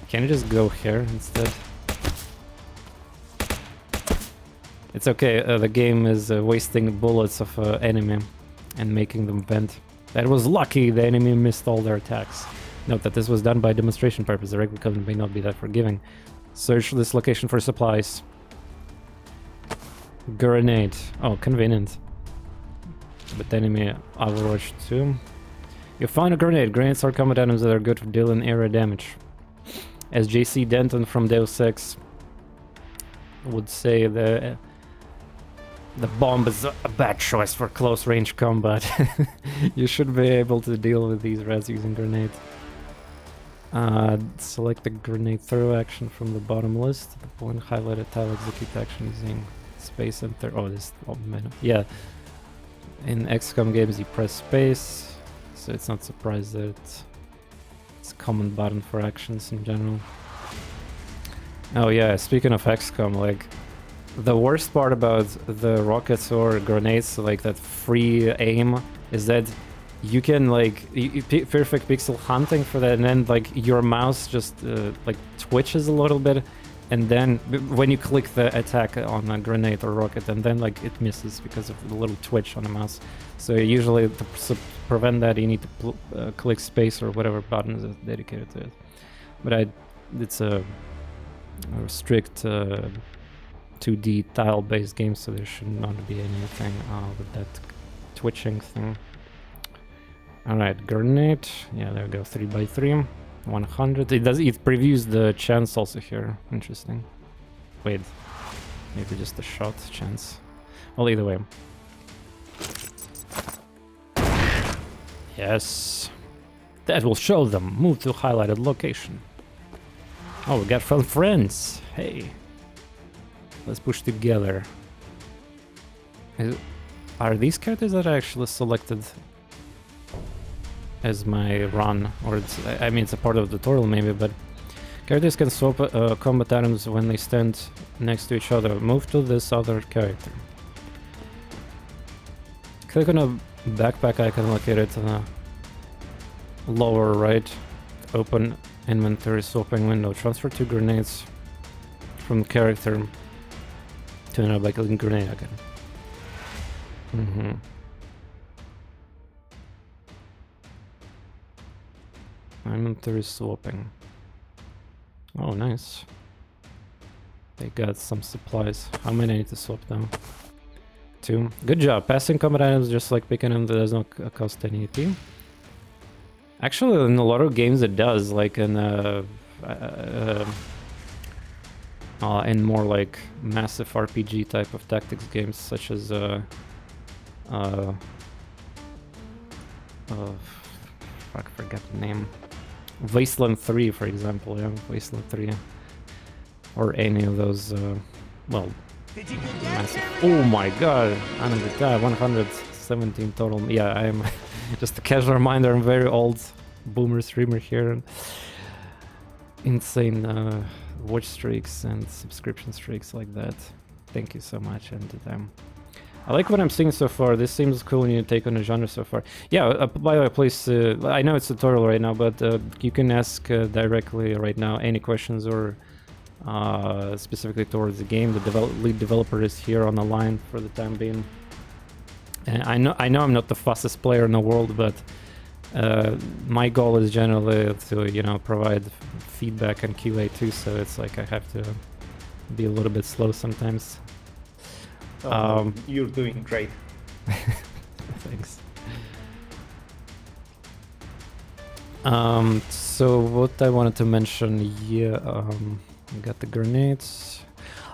Can you just go here instead? It's okay, the game is wasting bullets of enemy and making them bend. That was lucky, the enemy missed all their attacks. Note that this was done by demonstration purpose, the regular covenant may not be that forgiving. Search this location for supplies. Grenade. Oh, convenient. But enemy Overwatch 2. You found a grenade. Grenades are combat items that are good for dealing area damage. As JC Denton from Deus Ex would say, the bomb is a bad choice for close range combat. You should be able to deal with these rats using grenades. Select the grenade throw action from the bottom list. The point highlighted tile execute action using space and oh, this menu. Yeah. In XCOM games you press space, so it's not surprised that it's a common button for actions in general. Oh yeah, speaking of XCOM, like, the worst part about the rockets or grenades, like that free aim, is that you can like perfect pixel hunting for that, and then like your mouse just like twitches a little bit, and then when you click the attack on a grenade or rocket, and then like it misses because of the little twitch on the mouse. So usually to prevent that, you need to click space or whatever button is dedicated to it. But it's a strict 2D tile-based game, so there should not be anything with that twitching thing. Alright, grenade. Yeah, there we go. 3x3. 100. It previews the chance also here. Interesting. Wait. Maybe just a shot chance. Well, either way. Yes. That will show them. Move to highlighted location. Oh, we got some friends. Hey. Let's push together. Are these characters that I actually selected as my run? Or I mean, it's a part of the tutorial maybe, but characters can swap combat items when they stand next to each other. Move to this other character. Click on a backpack icon located to the lower right. Open inventory swapping window. Transfer 2 grenades from the character to another by clicking grenade icon. Inventory swapping. Oh, nice. They got some supplies. How many I need to swap now? 2. Good job. Passing combat items just like picking them, that does not cost any AP. Actually, in a lot of games it does, like in more like massive RPG type of tactics games, such as I forget the name. Wasteland 3, for example, yeah, Wasteland 3. Or any of those, well, massive. Oh my god, I'm gonna die, 117 total. Yeah, I am just a casual reminder, I'm very old boomer streamer here. Insane watch streaks and subscription streaks like that. Thank you so much, and I like what I'm seeing so far. This seems cool when you take on a genre so far. Yeah, by the way, please, I know it's a tutorial right now, but you can ask directly right now any questions or specifically towards the game. The lead developer is here on the line for the time being. And I know I'm not the fastest player in the world, but my goal is generally to, you know, provide feedback and QA too, so it's like I have to be a little bit slow sometimes. You're doing great. Thanks. So what I wanted to mention, yeah, we got the grenades.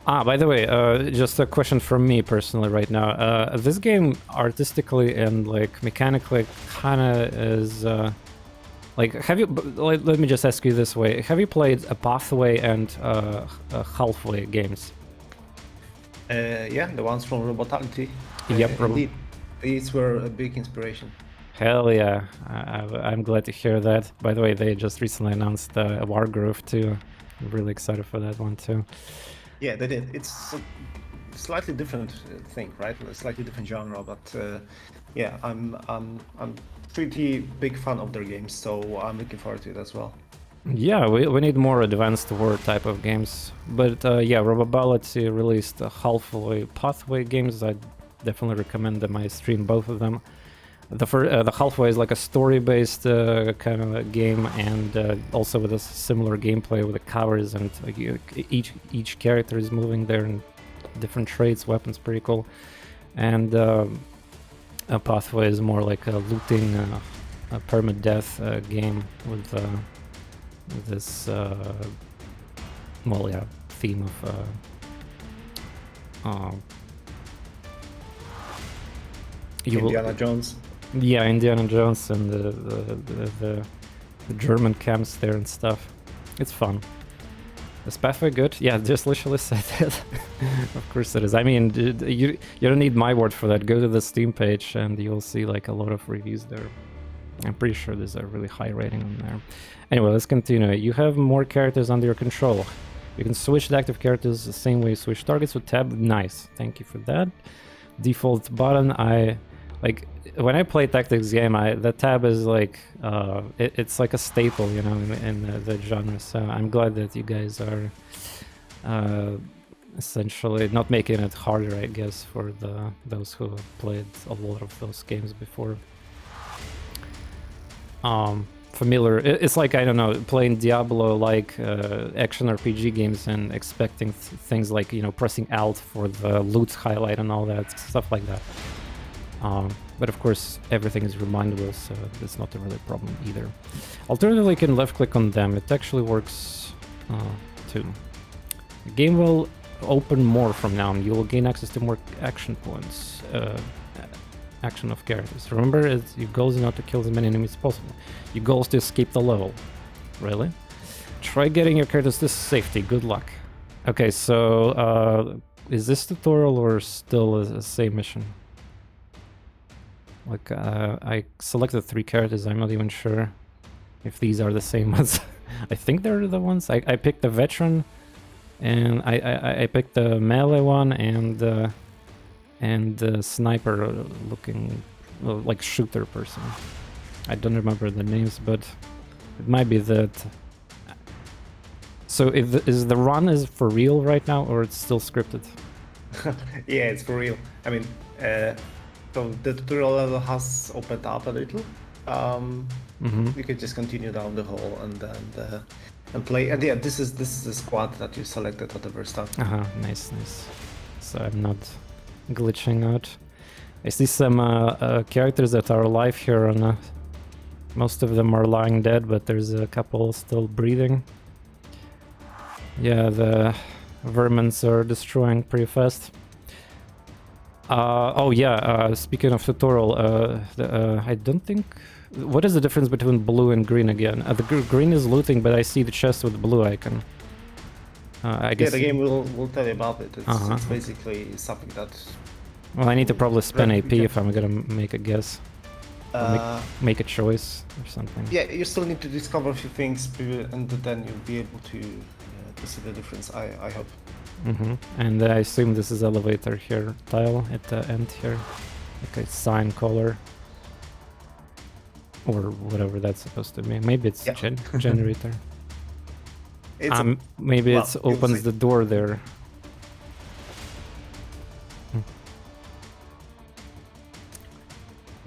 By the way, just a question from me personally right now. This game artistically and like mechanically kinda is like, have you, let me just ask you this way, have you played a Pathway and Halfway games? Yeah, the ones from Robotality. Yep. Indeed. These were a big inspiration. Hell yeah, I'm glad to hear that. By the way, they just recently announced Wargroove too. I'm really excited for that one too. Yeah, they did. It's a slightly different thing, right? A slightly different genre, but yeah, I'm pretty big fan of their games, so I'm looking forward to it as well. Yeah, we need more advanced war type of games. But yeah, Robobality released Halfway Pathway games. I definitely recommend them. I stream both of them. The Halfway is like a story-based kind of game, and also with a similar gameplay with the covers, and each character is moving there and different traits, weapons, pretty cool. And a Pathway is more like a looting, a permadeath game with this well, yeah, theme of Indiana Jones. Yeah, Indiana Jones and the German camps there and stuff. It's fun. Is Pathway good? Yeah, just literally said that. Of course it is. I mean, you don't need my word for that. Go to the Steam page and you'll see like a lot of reviews there. I'm pretty sure there's a really high rating on there. Anyway, let's continue. You have more characters under your control. You can switch the active characters the same way you switch targets with tab. Nice. Thank you for that. Default button. Like, when I play tactics game, the tab is like, it's like a staple, you know, in the genre. So I'm glad that you guys are essentially not making it harder, I guess, for those who have played a lot of those games before. Familiar. It's like, I don't know, playing Diablo-like action RPG games and expecting things like, you know, pressing Alt for the loot highlight and all that, stuff like that. But of course, everything is remindable, so it's not a really problem either. Alternatively, you can left-click on them. It actually works too. The game will open more from now on. You will gain access to more action points. Action of characters. Remember, your goal is not to kill as many enemies as possible. Your goal is to escape the level. Really? Try getting your characters to safety. Good luck. Okay, so is this tutorial or still the same mission? Like, I selected 3 characters. I'm not even sure if these are the same ones. I think they're the ones. I picked the veteran, and I picked the melee one, and the sniper looking, like, shooter person. I don't remember the names, but it might be that. So is the run is for real right now, or it's still scripted? Yeah, it's for real. I mean, so the tutorial level has opened up a little. You could just continue down the hall and play. And yeah, this is the squad that you selected at the very start. Nice. So I'm not glitching out. I see some characters that are alive here, and most of them are lying dead, but there's a couple still breathing. Yeah, the vermins are destroying pretty fast. Oh yeah, speaking of tutorial, I don't think... What is the difference between blue and green again? The green is looting, but I see the chest with the blue icon. I guess... Yeah, the game will tell you about it. It's basically something that... Well, I need to probably spend AP if I'm gonna make a guess. Make a choice or something. Yeah, you still need to discover a few things, and then you'll be able to to see the difference. I hope. And I assume this is elevator here tile at the end here, like a sign color or whatever that's supposed to be. Maybe it's generator. It's maybe well, it opens the door there.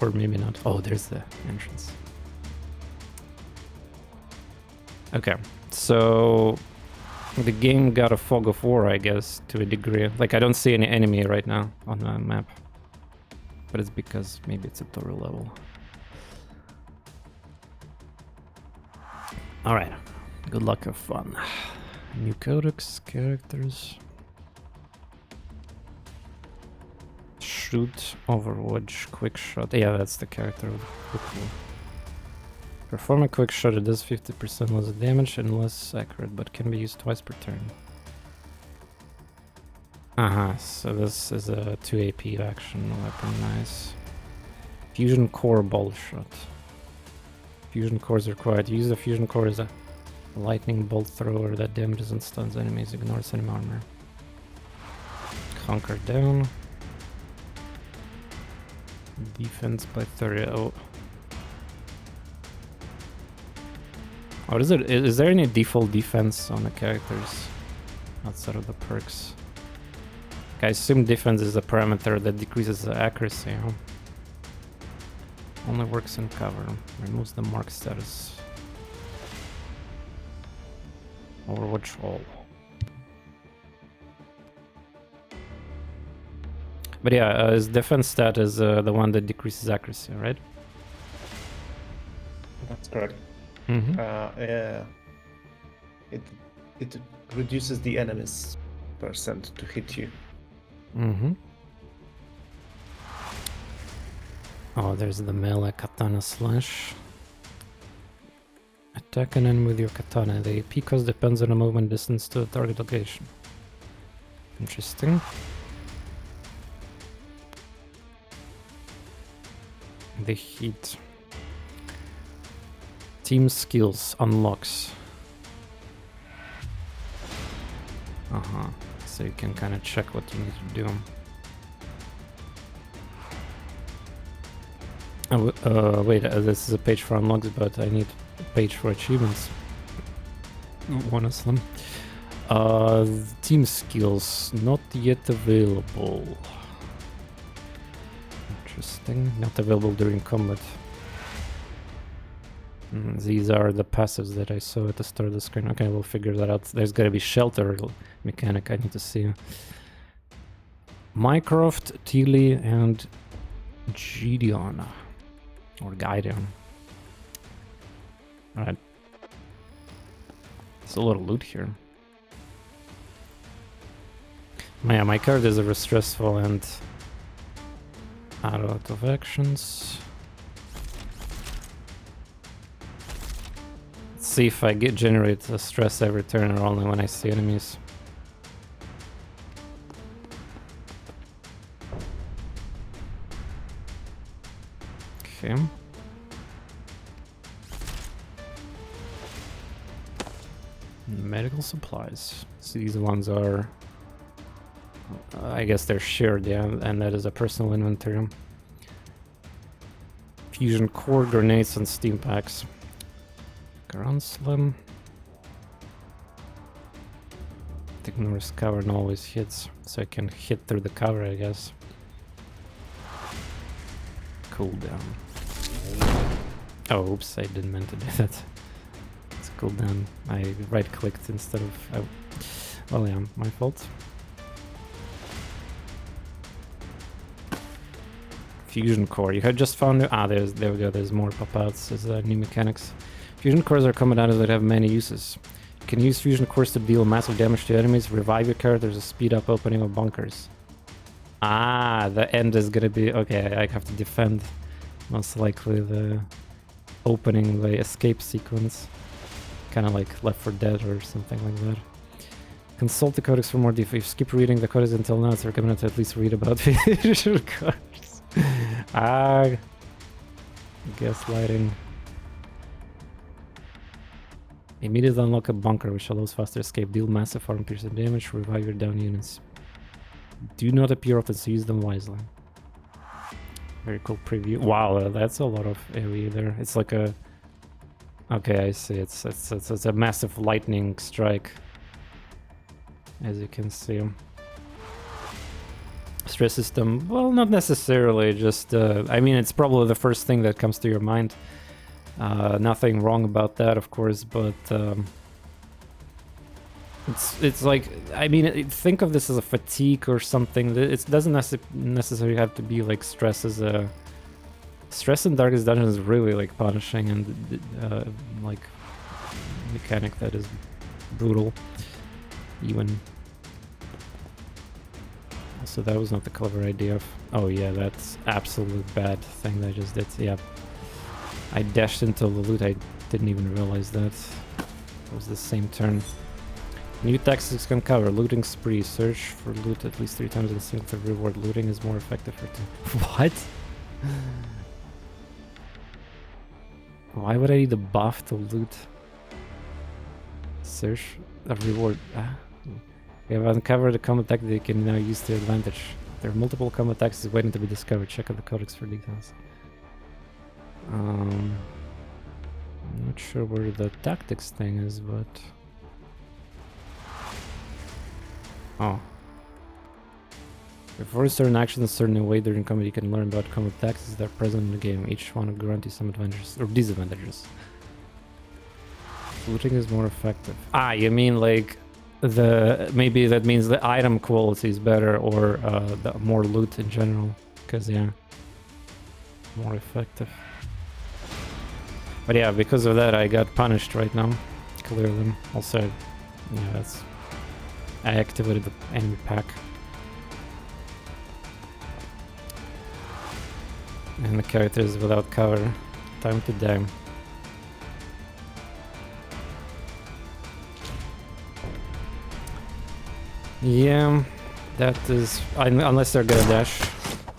Or maybe not. Oh, there's the entrance. Okay, so the game got a fog of war, I guess, to a degree. Like, I don't see any enemy right now on the map. But it's because maybe it's a tutorial level. Alright, good luck, have fun. New codex, characters. Shoot, overwatch, quick shot. Yeah, that's the character. Cool. Perform a quick shot, it does 50% less damage and less accurate, but can be used twice per turn. So this is a 2 AP action weapon, nice. Fusion core ball shot. Fusion core is required. Use the fusion core as a lightning bolt thrower that damages and stuns enemies, ignores enemy armor. Conquer down. Defense by 30. Oh. What is it? Is there any default defense on the characters outside of the perks? I assume defense is a parameter that decreases the accuracy, huh? Only works in cover. Removes the mark status. Overwatch all. But yeah, his defense stat is the one that decreases accuracy, right? That's correct. It reduces the enemy's percent to hit you. Oh, there's the melee katana slash. Attack an enemy with your katana. The AP cost depends on the movement distance to the target location. Interesting. The heat. Team skills unlocks. So you can kind of check what you need to do. Wait, this is a page for unlocks, but I need a page for achievements. One of them. Team skills not yet available. Interesting. Not available during combat. These are the passives that I saw at the start of the screen. Okay, we'll figure that out. There's gotta be shelter mechanic I need to see. Mycroft, Tilly, and Gideon. Or Gideon. Alright. There's a lot of loot here. Yeah, my characters are stressful and out of actions. Let's see if I generate a stress every turn or only when I see enemies. Okay. Medical supplies. So these ones are, I guess they're shared, yeah, and that is a personal inventory. Fusion core, grenades, and steam packs. Ground slim. Ignores cover and always hits, so I can hit through the cover, I guess. Cooldown. Oh, oops, I didn't mean to do that. It's cooldown. I right-clicked instead of... Oh. Well, yeah, my fault. Fusion core. You had just found... there we go. There's more pop-outs. There's new mechanics. Fusion cores are common items that have many uses. You can use fusion cores to deal massive damage to enemies, revive your characters, or speed up opening of bunkers. The end is gonna be... Okay, I have to defend. Most likely the opening, the escape sequence. Kind of like Left 4 Dead or something like that. Consult the codex for more details. If you skip reading the codex until now, it's recommended to at least read about visual cards. Gaslighting. Immediately unlock a bunker, which allows faster escape. Deal massive arm piercing damage. Revive your down units. Do not appear often, so use them wisely. Very cool preview. Wow, that's a lot of AoE there. It's like a... Okay, I see. It's a massive lightning strike, as you can see. Stress system, well, not necessarily, just... I mean, it's probably the first thing that comes to your mind. Nothing wrong about that, of course, but... It's like, I mean, think of this as a fatigue or something. It doesn't necessarily have to be like stress as a... Stress in Darkest Dungeon is really like punishing and like mechanic that is brutal. Even... So that was not the clever idea of... Oh yeah, that's absolute bad thing that I just did. Yeah. I dashed into the loot, I didn't even realize that. It was the same turn. New tactics can cover looting spree. Search for loot at least 3 times and single to reward. Looting is more effective for What? Why would I need a buff to loot? Search a reward. We have uncovered a combat tactic that you can now use to your advantage. There are multiple combat tactics waiting to be discovered. Check out the codex for details. I'm not sure where the tactics thing is, but... Oh. Before certain actions, certain way during combat, you can learn about combat tactics that are present in the game. Each one will grant you some advantages or disadvantages. Looting is more effective. Ah, you mean like the... Maybe that means the item quality is better, or the more loot in general. Because, yeah, more effective. But yeah, because of that I got punished right now, clearly. Also, yeah, that's... I activated the enemy pack. And the character is without cover. Time to die. Yeah, that is... unless they're gonna dash.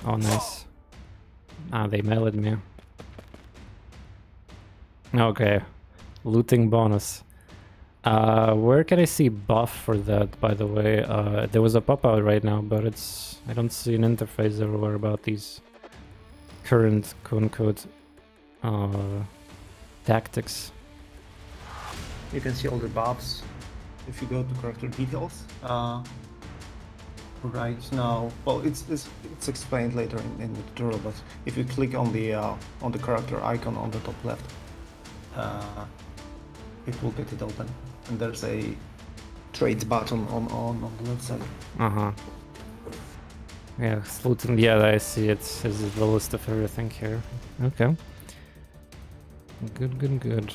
Oh, nice. Ah, they melee me. Okay, looting bonus. Where can I see buff for that, by the way? There was a pop-out right now, but it's... I don't see an interface everywhere about these current quote-unquote tactics. You can see all the buffs if you go to character details. Right now, well, it's explained later in the tutorial, but if you click on the character icon on the top left, it will get it open, and there's a trades button on the left side. Yeah, looting. Yeah, I see it. This is the list of everything here. Okay. Good.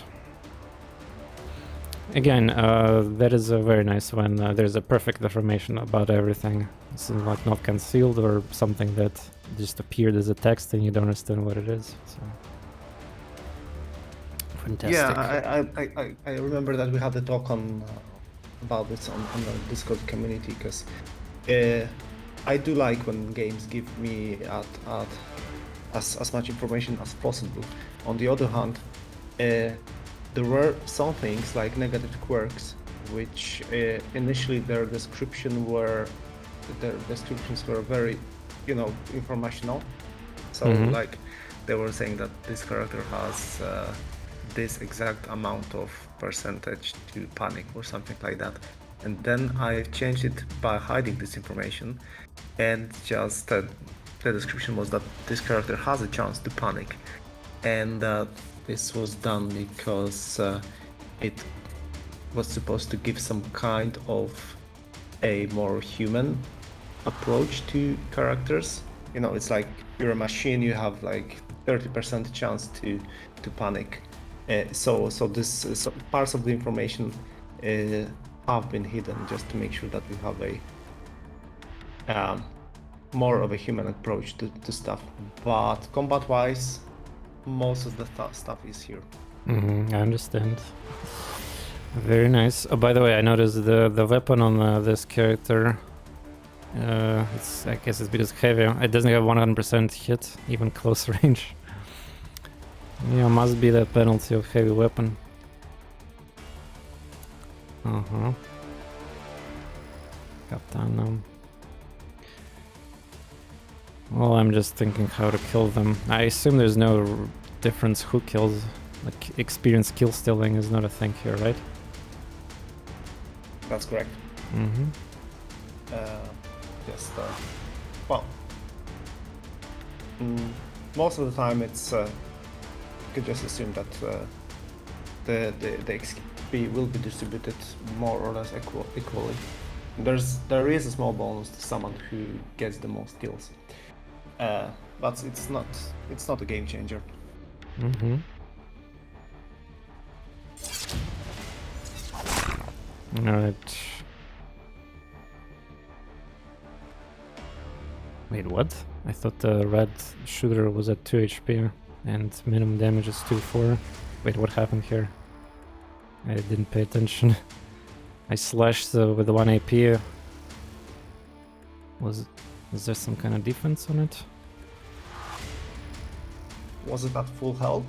Again, that is very nice when there's a perfect information about everything. It's like not concealed or something that just appeared as a text and you don't understand what it is. So. Fantastic. Yeah, I remember that we had the talk on about this on the Discord community, because I do like when games give me as much information as possible. On the other hand, there were some things like negative quirks, which initially their descriptions were very, informational. So like they were saying that this character has this exact amount of percentage to panic or something like that. And then I changed it by hiding this information, and just the description was that this character has a chance to panic, and this was done because it was supposed to give some kind of a more human approach to characters. It's like you're a machine, you have like 30% chance to panic. So parts of the information have been hidden just to make sure that we have a more of a human approach to stuff. But combat-wise, most of the stuff is here. I understand. Very nice. Oh, by the way, I noticed the weapon on this character. I guess it's because heavy. It doesn't have 100% hit, even close range. Yeah, must be the penalty of heavy weapon. Uh-huh. Katana. Well, I'm just thinking how to kill them. I assume there's no difference who kills. Like, experience kill stealing is not a thing here, right? That's correct. Mm-hmm. Just, well, most of the time it's, you could just assume that the XP will be distributed more or less equally. There is a small bonus to someone who gets the most kills, but it's not a game changer. Mm-hmm. Alright. Wait, what? I thought the red shooter was at 2 HP and minimum damage is 2-4. Wait, what happened here? I didn't pay attention. I slashed with 1 AP. Was there some kind of defense on it? Was it at full health?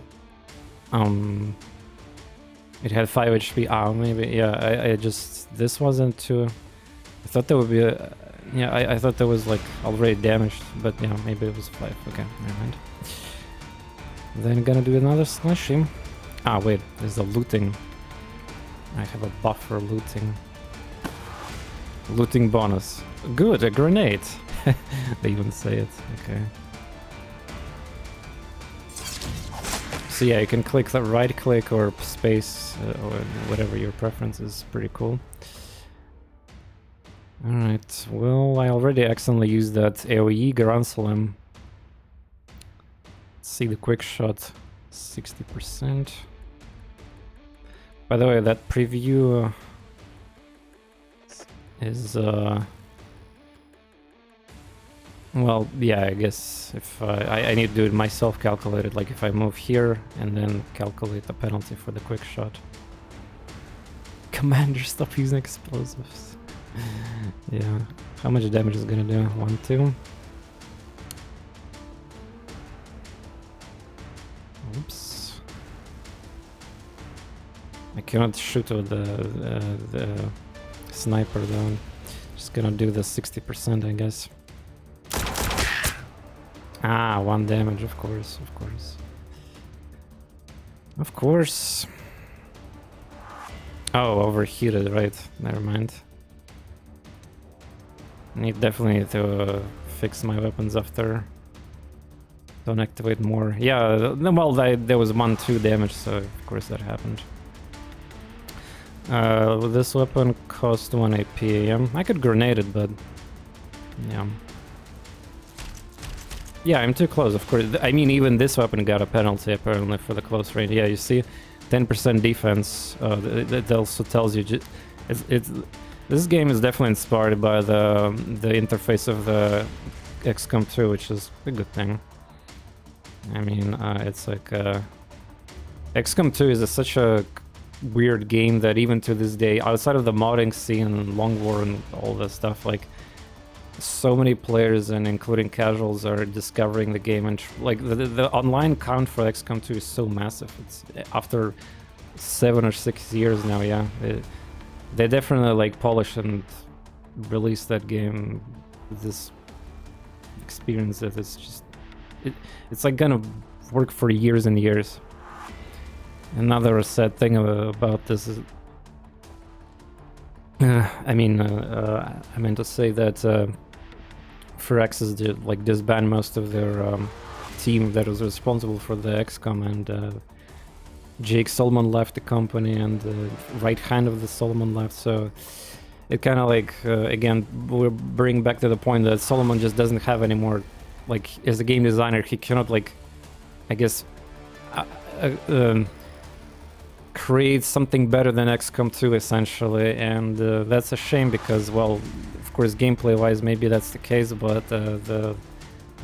It had 5 HP. Ah, maybe. Yeah, I just... This wasn't too... I thought there would be a... Yeah, I thought that was like already damaged, but yeah, maybe it was 5. Okay, never mind. Then gonna do another slashing. Ah, wait, there's the looting. I have a buff for looting. Looting bonus. Good, a grenade. They even say it. Okay. So yeah, you can click the right click or space or whatever your preference is. Pretty cool. Alright, well, I already accidentally used that AoE Garansalam. Let's see the quick shot. 60%. By the way, that preview is well, yeah, I guess if I need to do it myself, calculate it, like if I move here and then calculate the penalty for the quick shot. Commander, stop using explosives. Yeah, how much damage is gonna do? 1, 2. Oops. I cannot shoot with the sniper though. Just gonna do the 60%, I guess. Ah, 1 damage, of course, of course. Of course. Oh, overheated, right. Never mind. Need definitely to fix my weapons after. Don't activate more. Yeah, well, there was 1-2 damage, so of course that happened. This weapon cost 1 AP. I could grenade it, but yeah. Yeah, I'm too close, of course. I mean, even this weapon got a penalty apparently for the close range. Yeah, you see, 10% defense. That also tells you this game is definitely inspired by the interface of the XCOM 2, which is a good thing. I mean, it's like XCOM 2 is such a weird game that even to this day, outside of the modding scene, Long War, and all that stuff, like so many players and including casuals are discovering the game, and like the online count for XCOM 2 is so massive. It's after 7 or 6 years now. Yeah, they definitely like polish and release that game with this experience that it's just it's like gonna work for years and years. Another sad thing about this is I meant to say that Firaxis did like disband most of their team that was responsible for the XCOM, and Jake Solomon left the company, and the right hand of the Solomon left, so it kind of like again we're bringing back to the point that Solomon just doesn't have any more, like, as a game designer he cannot, like, I guess create something better than XCOM 2 essentially, and that's a shame because, well, of course gameplay wise maybe that's the case, but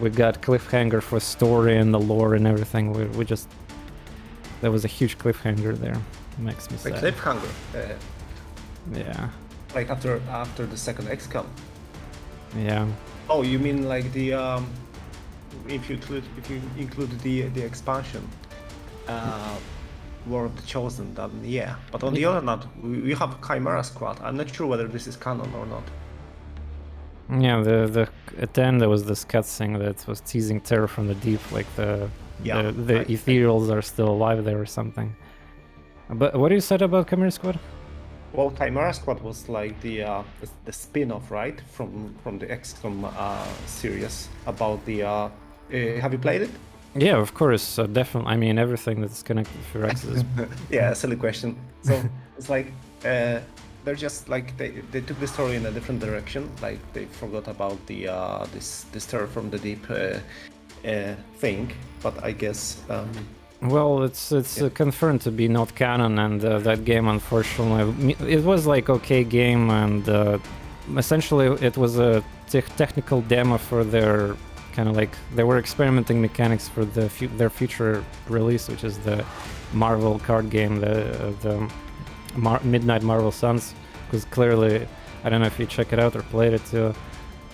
we got cliffhanger for story and the lore and everything. We just, there was a huge cliffhanger there. It makes me sad. Like cliffhanger. Yeah. Like after the second XCOM. Yeah. Oh, you mean like the if you include the expansion? were the chosen, then yeah. But on the other hand, we have Chimera Squad. I'm not sure whether this is canon or not. Yeah, the at the end there was this cutscene that was teasing terror from the deep, like the ethereals are still alive there or something. But what you said about Chimera Squad? Well, Chimera Squad was like the spin-off, right, from the XCOM series about the. Have you played it? Yeah, of course, definitely. I mean, everything that's connected to Firaxis is... Yeah, silly question. So it's like they're just like they took the story in a different direction. Like they forgot about the this terror from the deep thing. But I guess. Well, it's confirmed to be not canon, and that game, unfortunately, it was like okay game, and essentially it was a technical demo for their kind of like they were experimenting mechanics for their future release, which is the Marvel card game, the Midnight Marvel Suns, because clearly, I don't know if you check it out or played it too.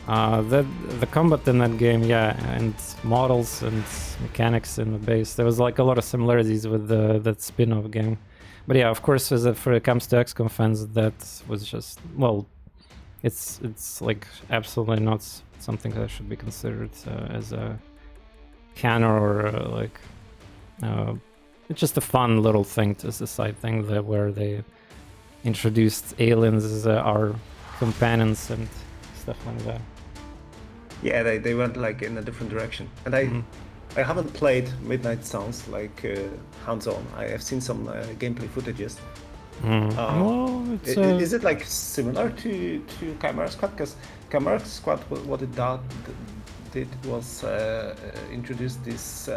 The combat in that game, yeah, and models and mechanics in the base, there was like a lot of similarities with that spin-off game. But yeah, of course, when it comes to XCOM fans, that was just, well, it's like absolutely not something that should be considered as a canon or it's just a fun little thing, as a side thing where they introduced aliens as our companions and stuff like that. Yeah, they went like in a different direction, and I haven't played Midnight Suns like hands-on. I have seen some gameplay footages. Well, is it like similar to Chimera Squad? Because Chimera Squad, what it did was introduce this,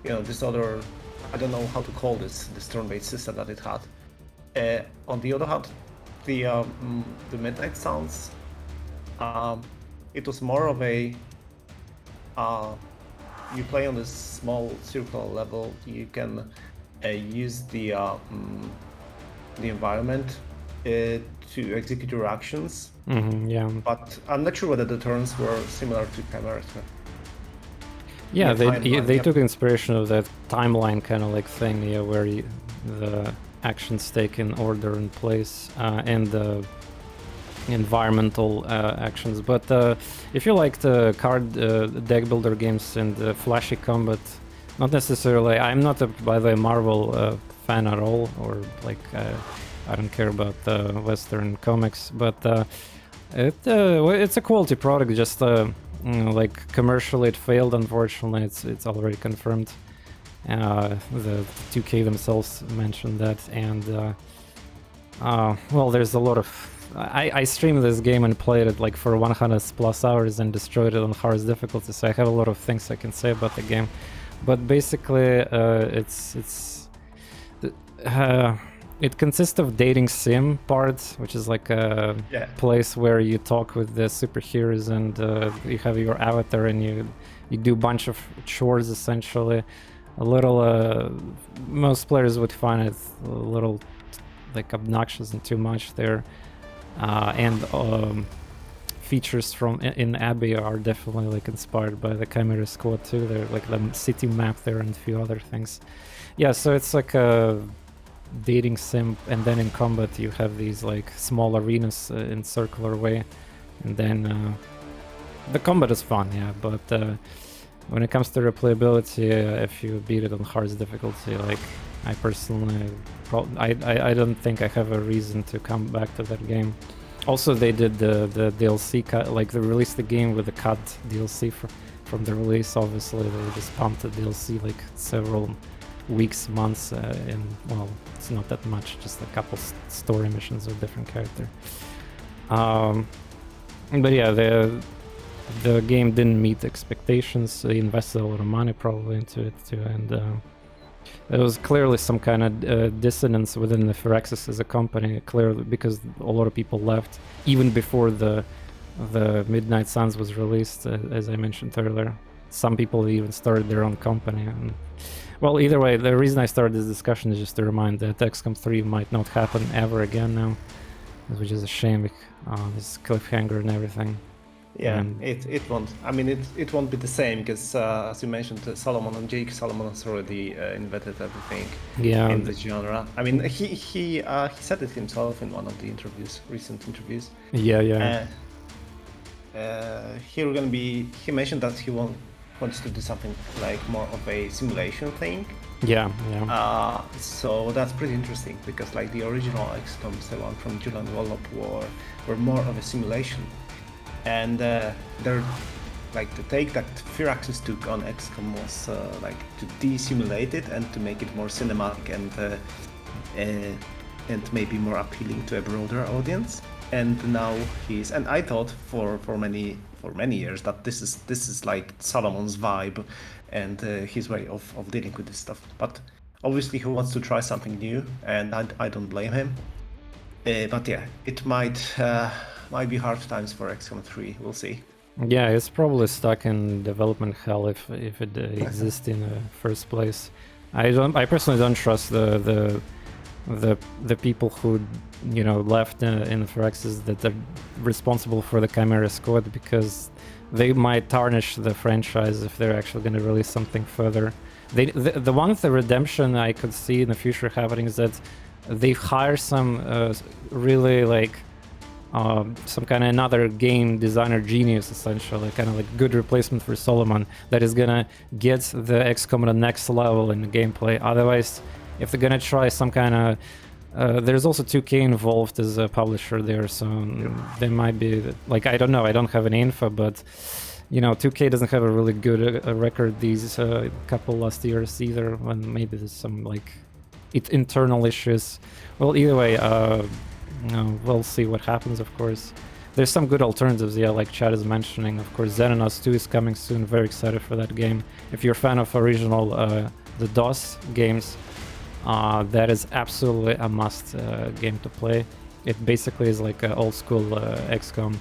this other, I don't know how to call this turn-based system that it had. On the other hand, the Midnight Suns, it was more of a you play on this small circle level. You can use the environment to execute your actions. Yeah. But I'm not sure whether the turns were similar to Chimera. Yeah, they took inspiration of that timeline kind of like thing, yeah, where the actions take in order and place, and the environmental actions. But if you like the card deck builder games and flashy combat, not necessarily. I'm not by the way Marvel fan at all, or like I don't care about Western comics, but it's a quality product. Just like commercially, it failed. Unfortunately, it's already confirmed. The 2K themselves mentioned that, and well, there's a lot of. I streamed this game and played it like for 100+ hours and destroyed it on hardest difficulty, so I have a lot of things I can say about the game. But basically, it consists of dating sim part, which is like a place where you talk with the superheroes and you have your avatar and you do a bunch of chores essentially. A little, most players would find it a little like obnoxious and too much there. And features from in Abbey are definitely like inspired by the Chimera Squad too. They're like the city map there and a few other things. Yeah, so it's like a dating sim, and then in combat you have these like small arenas in circular way, and then the combat is fun, yeah. But when it comes to replayability, if you beat it on hardest difficulty, like I personally, I don't think I have a reason to come back to that game. Also, they did the DLC cut, like they released the game with the cut DLC from the release. Obviously, they just pumped the DLC like several weeks, months, and well, it's not that much, just a couple story missions with different character. But yeah, the game didn't meet expectations. They invested a lot of money probably into it too, and there was clearly some kind of dissonance within the Firaxis as a company, clearly, because a lot of people left even before the Midnight Suns was released, as I mentioned earlier. Some people even started their own company. And, well, either way, the reason I started this discussion is just to remind that XCOM 3 might not happen ever again now, which is a shame, this cliffhanger and everything. Yeah, And it won't. I mean, it won't be the same because, as you mentioned, Solomon and Jake Solomon has already invented everything yeah, in the genre. I mean, he said it himself in one of the recent interviews. yeah. He mentioned that he wants to do something like more of a simulation thing. Yeah. So that's pretty interesting because like the original XCOMs, the one from Julian Wallop, were more of a simulation. And they're like the take that Firaxis took on XCOM was like to de-simulate it and to make it more cinematic and maybe more appealing to a broader audience. And now and I thought for many years that this is like Solomon's vibe and his way of dealing with this stuff. But obviously he wants to try something new, and I don't blame him. But yeah, it might be hard times for XCOM 3. We'll see. Yeah, it's probably stuck in development hell if it exists in the first place. I personally don't trust the people who left in Firaxis that are responsible for the Chimera Squad, because they might tarnish the franchise if they're actually going to release something further. The one with the redemption I could see in the future happening is that they hire some really like some kind of another game designer genius, essentially, kind of like good replacement for Solomon that is gonna get the XCOM to the next level in the gameplay. Otherwise, if they're gonna try some kind of there's also 2K involved as a publisher there, so they might be like, I don't know, I don't have any info, but 2K doesn't have a really good record these couple last years either, when maybe there's some like internal issues. Well, either way, we'll see what happens, of course. There's some good alternatives, yeah, like Chad is mentioning. Of course, Xenos 2 is coming soon. Very excited for that game. If you're a fan of original the DOS games, that is absolutely a must game to play. It basically is like an old school XCOM,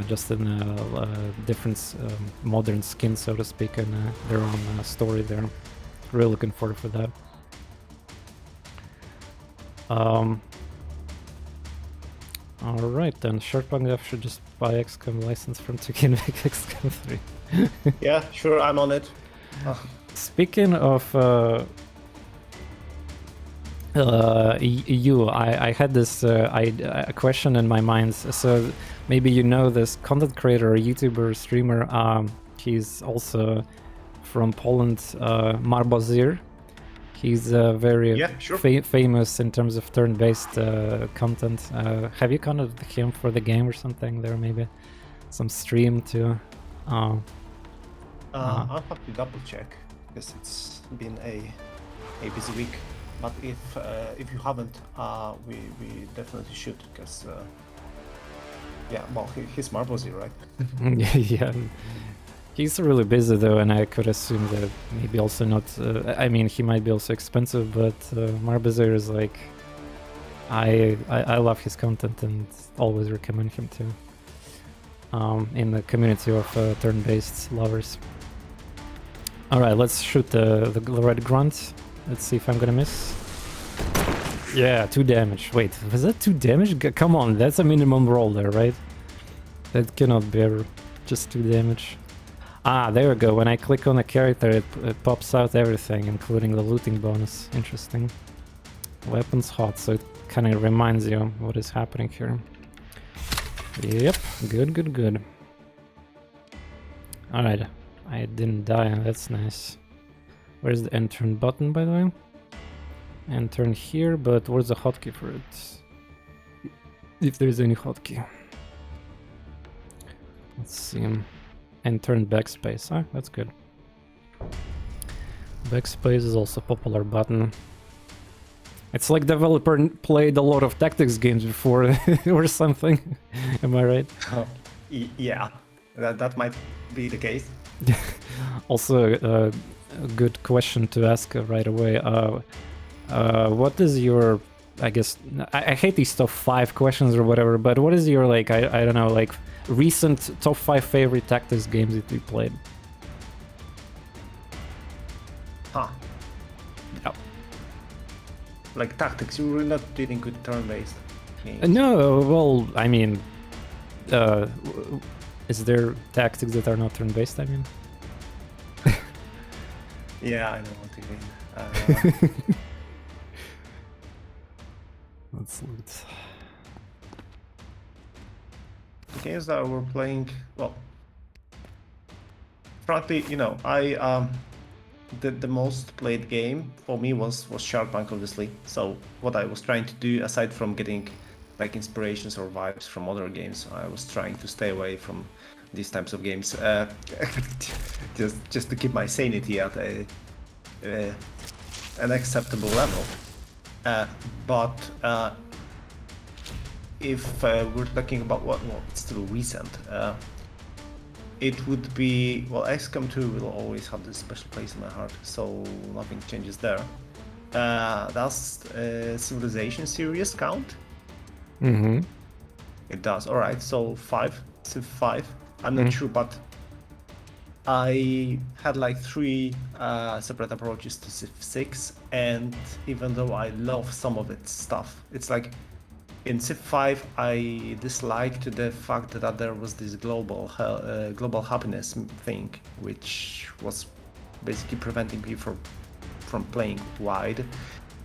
just in a different modern skin, so to speak, and their own story there. Really looking forward for that. Alright then, Shardpunk should just buy XCOM license from 2K and make XCOM 3. Yeah, sure, I'm on it. Speaking of I had this a question in my mind. So maybe this content creator, YouTuber, streamer. He's also from Poland, Marbozir. He's very famous in terms of turn-based content. Have you contacted him for the game or something? There maybe some stream too. I'll have to double check because it's been a busy week. But if you haven't, we definitely should, because he's Marbozir, right? Yeah. He's really busy though, and I could assume that maybe also not. I mean, he might be also expensive, but Marbozir is like, I love his content and always recommend him too. In the community of turn-based lovers. All right, let's shoot the red grunt. Let's see if I'm gonna miss. Yeah, 2 damage. Wait, was that 2 damage? Come on, that's a minimum roll there, right? That cannot be ever just 2 damage. Ah, there we go. When I click on a character, it pops out everything, including the looting bonus. Interesting. Weapons hot, so it kind of reminds you what is happening here. Yep, good. Alright, I didn't die, that's nice. Where's the end turn button, by the way? End turn here, but where's the hotkey for it? If there's any hotkey. Let's see. And turn backspace, huh? That's good. Backspace is also a popular button. It's like developer played a lot of tactics games before or something. Am I right? Yeah, that might be the case. Also, a good question to ask right away. What is your, I guess, I hate these top 5 questions or whatever, but what is your, like, I don't know, like, recent top 5 favorite tactics games that you played? Huh. Yep. Like tactics, you were not dealing with turn-based games. No, well, I mean, Is there tactics that are not turn-based, I mean? Yeah, I know what you mean. Let's loot. The games that we're playing, well, frankly, the most played game for me was Shardpunk, obviously. So what I was trying to do, aside from getting like inspirations or vibes from other games, I was trying to stay away from these types of games, just to keep my sanity at an acceptable level. But if we're talking about well, it's still recent. It would be, well, XCOM 2 will always have this special place in my heart, so nothing changes there. Does Civilization series count? Mm-hmm. It does. All right, so 5, Civ 5. I'm not sure, but I had like 3 separate approaches to Civ 6, and even though I love some of its stuff, it's like in Civ 5 I disliked the fact that there was this global happiness thing, which was basically preventing me from playing wide.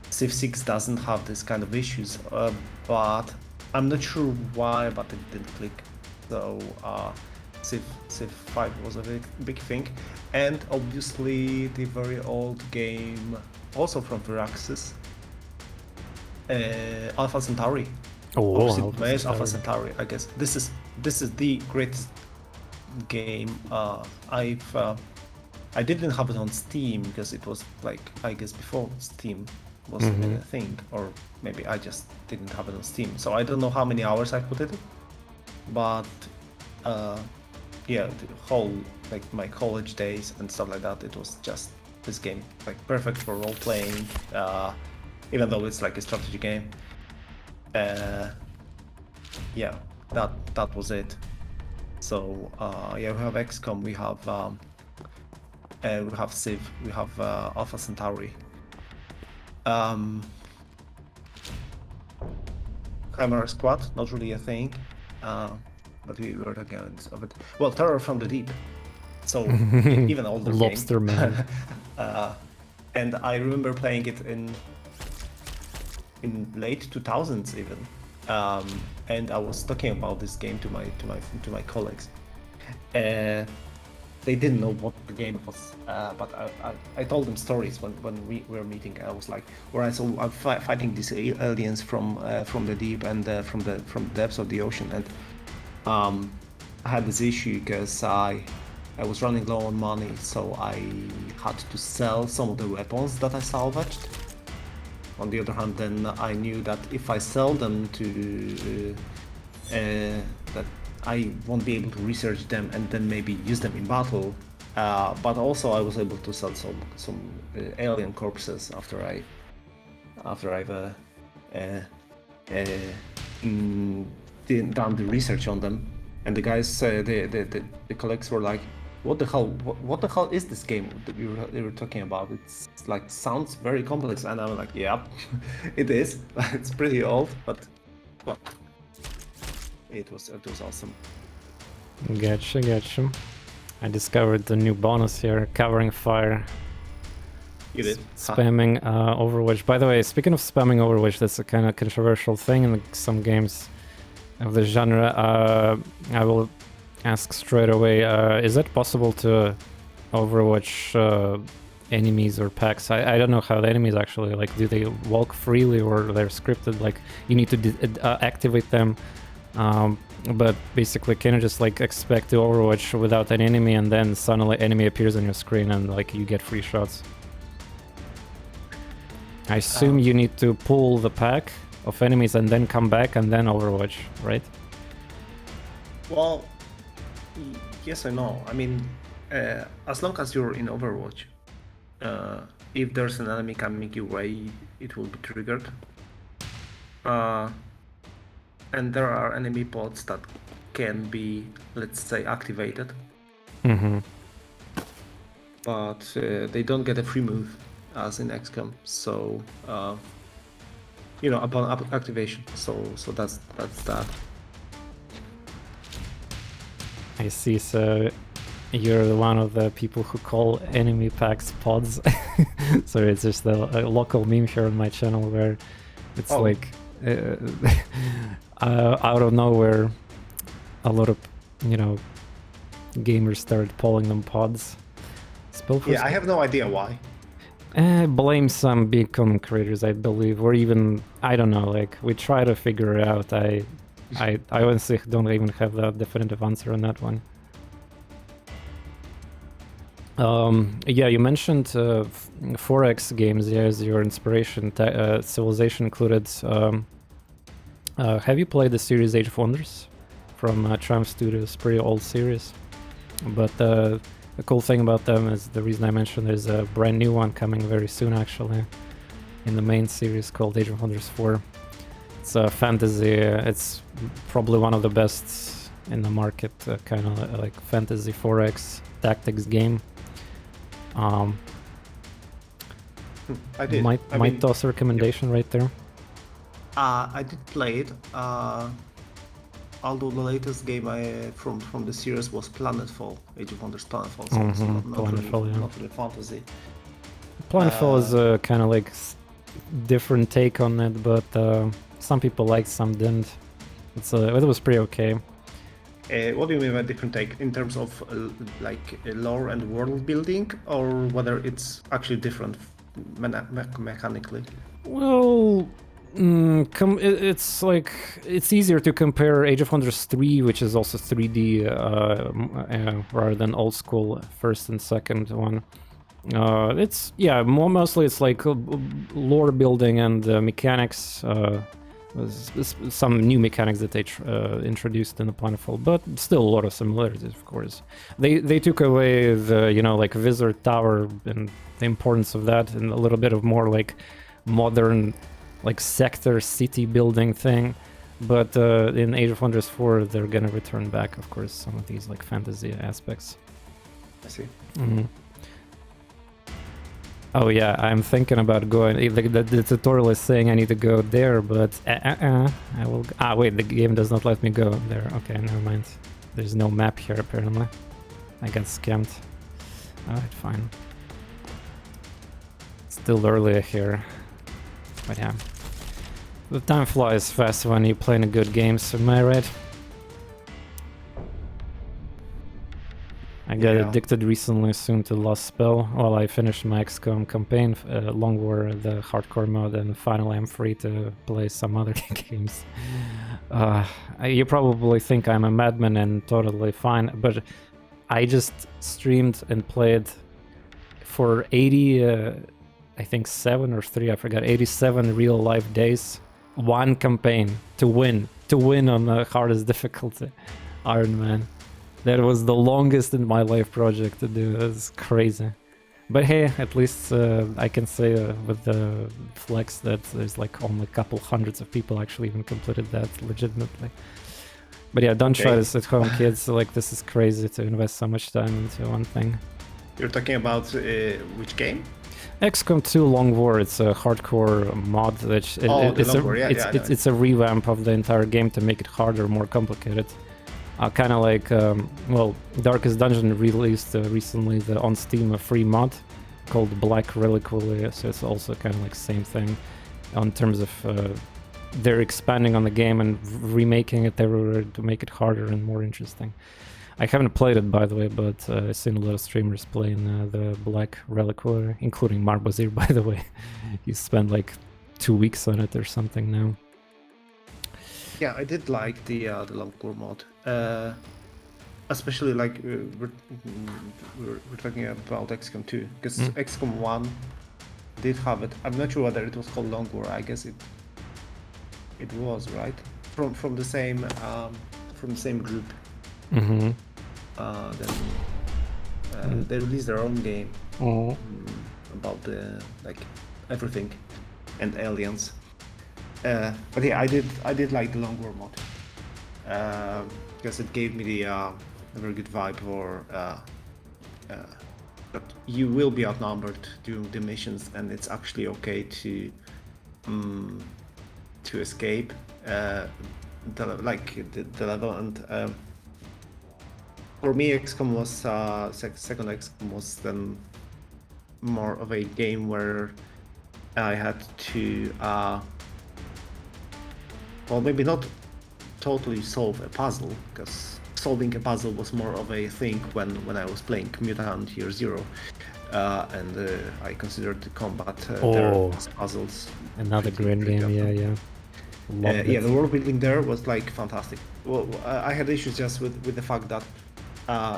Civ 6 doesn't have this kind of issues, but I'm not sure why, but it didn't click. So Civ 5 was a big thing, and obviously the very old game, also from Firaxis, Alpha Centauri. Oh, Alpha Centauri. I guess this is the greatest game. I didn't have it on Steam because it was like, I guess, before Steam was a thing, or maybe I just didn't have it on Steam. So I don't know how many hours I put it, but yeah, the whole, like, my college days and stuff like that, it was just this game, like, perfect for role playing, even though it's like a strategy game. Yeah, that was it. So yeah, we have XCOM, we have Civ, we have Alpha Centauri. Chimera Squad, not really a thing, but we were against of it. Well, Terror from the Deep, so even older Lobster game. Man. And I remember playing it in late 2000s even, and I was talking about this game to my colleagues. They didn't know what the game was, but I told them stories when we were meeting. I was like, alright, so I'm fighting these aliens from the deep and from the depths of the ocean, and I had this issue because I was running low on money, so I had to sell some of the weapons that I salvaged. On the other hand, then I knew that if I sell them to that I won't be able to research them and then maybe use them in battle. But also I was able to sell some alien corpses after I've done the research on them. And the guys, the colleagues were like, "What the hell? What the hell is this game that they were talking about? It's like sounds very complex." And I'm like, "Yeah, it is. It's pretty old, but well, it was awesome." Gotcha. I discovered the new bonus here, covering fire. You did? Spamming Overwatch. By the way, speaking of spamming Overwatch, that's a kind of controversial thing in some games of the genre. I will ask straight away, is it possible to Overwatch enemies or packs? I don't know how the enemies actually, like, do they walk freely or they're scripted, like you need to activate them? But basically, can you just like expect to Overwatch without an enemy and then suddenly enemy appears on your screen and like you get free shots? I assume you need to pull the pack of enemies and then come back and then Overwatch, right? Well, yes and no. I mean, as long as you're in Overwatch, if there's an enemy coming your way, it will be triggered. And there are enemy pods that can be, let's say, activated. But they don't get a free move as in XCOM. So, upon activation. So that's that. I see. So you're one of the people who call enemy packs pods. So it's just a local meme here on my channel where it's like out of nowhere, a lot of gamers started calling them pods. Yeah, I have no idea why. Blame some big content creators, I believe, or even I don't know. Like we try to figure it out. I honestly don't even have that definitive answer on that one. Yeah, you mentioned 4X games, yeah, as your inspiration. Civilization included. Have you played the series Age of Wonders from Triumph Studios? Pretty old series, but the cool thing about them is the reason I mentioned there's a brand new one coming very soon, actually, in the main series called Age of Wonders 4. It's a fantasy. It's probably one of the best in the market, kind of like fantasy 4X tactics game. I did. Might toss a recommendation right there. I did play it. Although the latest game from the series was Planetfall, Age of Wonders Planetfall, so it's not really fantasy. Planetfall is a kind of like different take on it, but some people liked, some didn't. It was pretty okay. What do you mean by different take? In terms of like lore and world building, or whether it's actually different mechanically? Well, it's like it's easier to compare Age of Wonders 3, which is also 3D, rather than old school first and second one. It's mostly it's like lore building and mechanics. Some new mechanics that they introduced in the Planetfall, but still a lot of similarities, of course. They took away the like Wizard Tower and the importance of that, and a little bit of more like modern like sector city building thing. But in Age of Wonders 4 they're gonna return back, of course, some of these like fantasy aspects. I see. Mm-hmm. Oh yeah, I'm thinking about going. The tutorial is saying I need to go there, but I will. Wait, the game does not let me go there. Okay, never mind. There's no map here apparently. I got scammed. Alright, fine. Still early here, but yeah. The time flies fast when you're playing a good game, so am I right? I got addicted recently soon to Lost Spell. Well, I finished my XCOM campaign, Long War, the hardcore mode, and finally I'm free to play some other games. You probably think I'm a madman and totally fine, but I just streamed and played for 80, I think 7 or 3, I forgot, 87 real life days, one campaign to win on the hardest difficulty, Iron Man. That was the longest in my life project to do. It was crazy. But hey, at least I can say with the flex that there's like only a couple hundreds of people actually even completed that legitimately. But yeah, don't try this at home, kids. Like, this is crazy to invest so much time into one thing. You're talking about which game? XCOM 2 Long War. It's a hardcore mod. It's a revamp of the entire game to make it harder, more complicated. Kind of like, Darkest Dungeon released recently on Steam a free mod called Black Reliquary, so it's also kind of like same thing in terms of they're expanding on the game and remaking it everywhere to make it harder and more interesting. I haven't played it, by the way, but I've seen a lot of streamers playing the Black Reliquary, including Marbozir, by the way. He spent like 2 weeks on it or something now. Yeah, I did like the Long War mod, especially like we're talking about XCOM 2, because XCOM 1 did have it. I'm not sure whether it was called Long War. I guess it was, right, from the same group. Mm-hmm. Then they released their own game about the everything and aliens. But yeah, I did like the Long War mod because it gave me a very good vibe for that you will be outnumbered during the missions, and it's actually okay to escape the level, and For me, XCOM was second XCOM was then more of a game where I had to, well, maybe not totally solve a puzzle, because solving a puzzle was more of a thing when I was playing Mutant Year Zero, and I considered the combat there as puzzles. Another great game, yeah. Yeah, the world building there was like fantastic. Well, I had issues just with the fact that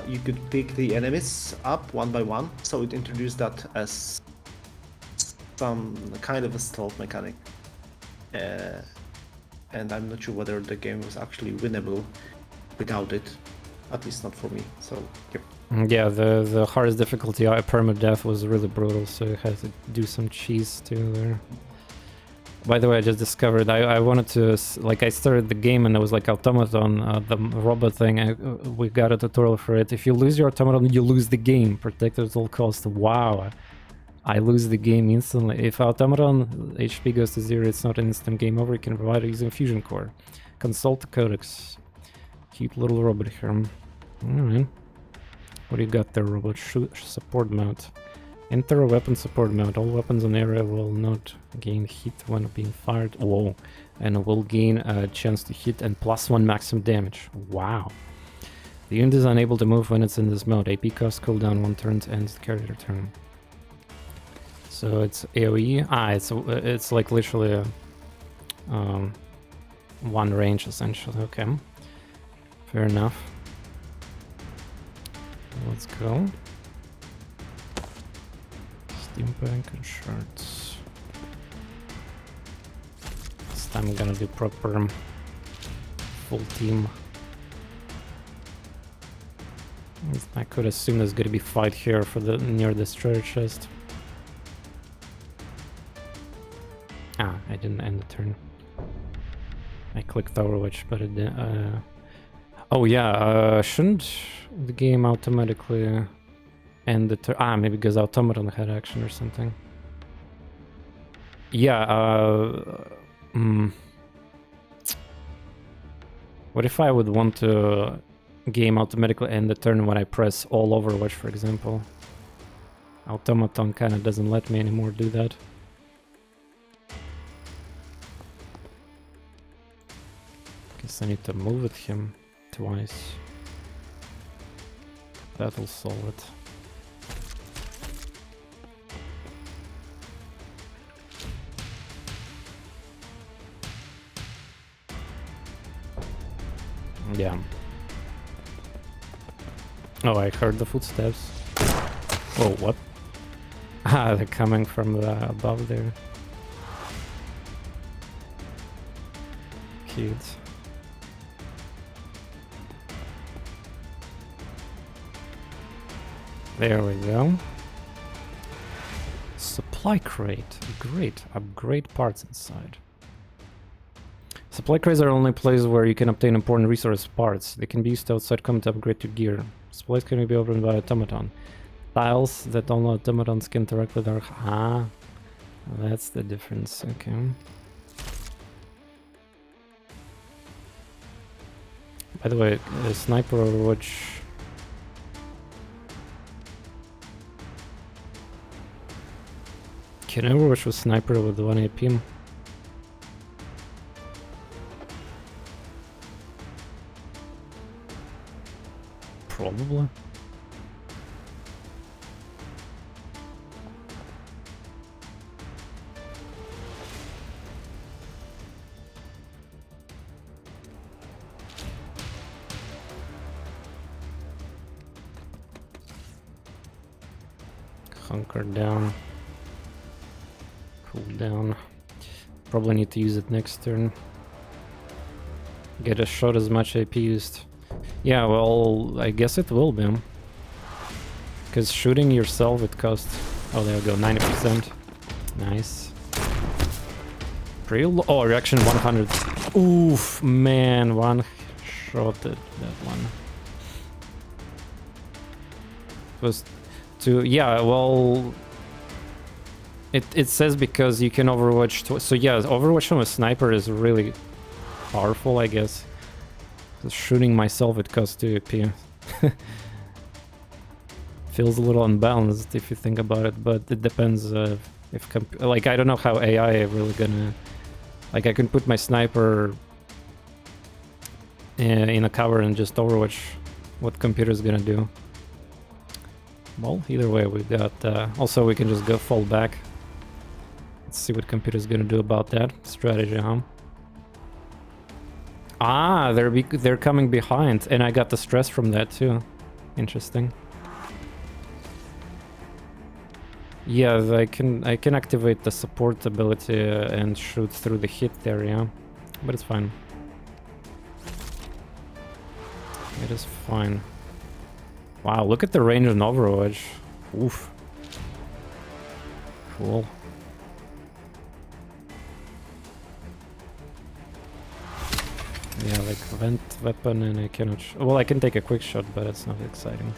you could pick the enemies up one by one, so it introduced that as some kind of a stealth mechanic. And I'm not sure whether the game was actually winnable without it, at least not for me. So, yep. Yeah, the hardest difficulty, permadeath, was really brutal, so you had to do some cheese too there. By the way, I just discovered I wanted to, like, I started the game and it was like automaton, the robot thing. We got a tutorial for it. If you lose your automaton, you lose the game. Protect at all costs. Wow, I lose the game instantly. If automaton HP goes to 0, it's not an instant game over. You can provide it using Fusion Core. Consult the codex. Cute little robot here. Alright. What do you got there, robot? Support mount. Enter a weapon support mount. All weapons in the area will not gain hit when being fired. Whoa. And will gain a chance to hit and +1 maximum damage. Wow. The unit is unable to move when it's in this mode. AP cost cooldown 1 turn to end the character turn. So it's AoE. It's like literally a, one range essentially. Okay. Fair enough. Let's go. Steampunk and shards. This time I'm gonna do proper full team. I could assume there's gonna be fight here for the near this treasure chest. I didn't end the turn. I clicked Overwatch, but it didn't. Oh yeah, shouldn't the game automatically end the turn? Maybe because automaton had action or something. Yeah, What if I would want to game automatically end the turn when I press all Overwatch, for example? Automaton kind of doesn't let me anymore do that. Guess I need to move with him twice. That'll solve it. Yeah. Oh, I heard the footsteps. Oh, what? They're coming from the above there. Cute. There we go. Supply crate. Great. Upgrade parts inside. Supply crates are only places where you can obtain important resource parts. They can be used outside combat to upgrade your gear. Supplies can be opened by automaton. Tiles that only automatons can interact with are... that's the difference. Okay. By the way, the sniper Overwatch... Can Overwatch with sniper with 1 AP? Probably. Hunker down. Cool down. Probably need to use it next turn. Get a shot as much AP used. Yeah, well, I guess it will be. Because shooting yourself, it costs... Oh, there we go, 90%. Nice. Pretty low. Oh, reaction 100. Oof, man, one shot at that one. It was to... Yeah, well... It says because you can Overwatch... So yeah, Overwatch from a sniper is really powerful, I guess. Shooting myself, it costs 2 AP. Feels a little unbalanced if you think about it, but it depends if like I don't know how AI really gonna, like I can put my sniper in a cover and just overwatch what computer's gonna do. Well, either way we got also we can just go fall back. Let's see what computer's gonna do about that strategy, huh? Ah, they're coming behind, and I got the stress from that too. Interesting. Yeah, I can activate the support ability and shoot through the hit there, yeah. But it's fine. It is fine. Wow, look at the range on Overwatch. Oof. Cool. Yeah, like vent weapon, and I cannot... well, I can take a quick shot, but it's not exciting.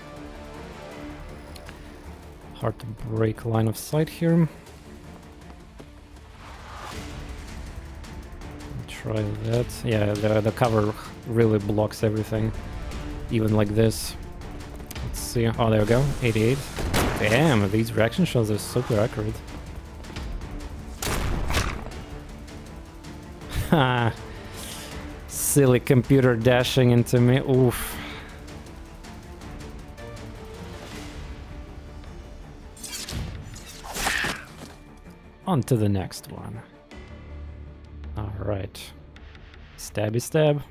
Hard to break line of sight here. Try that. Yeah, the cover really blocks everything. Even like this. Let's see. Oh, there we go. 88. Damn, these reaction shots are super accurate. Ha! Silly computer dashing into me. Oof. On to the next one. Alright. Stabby stab.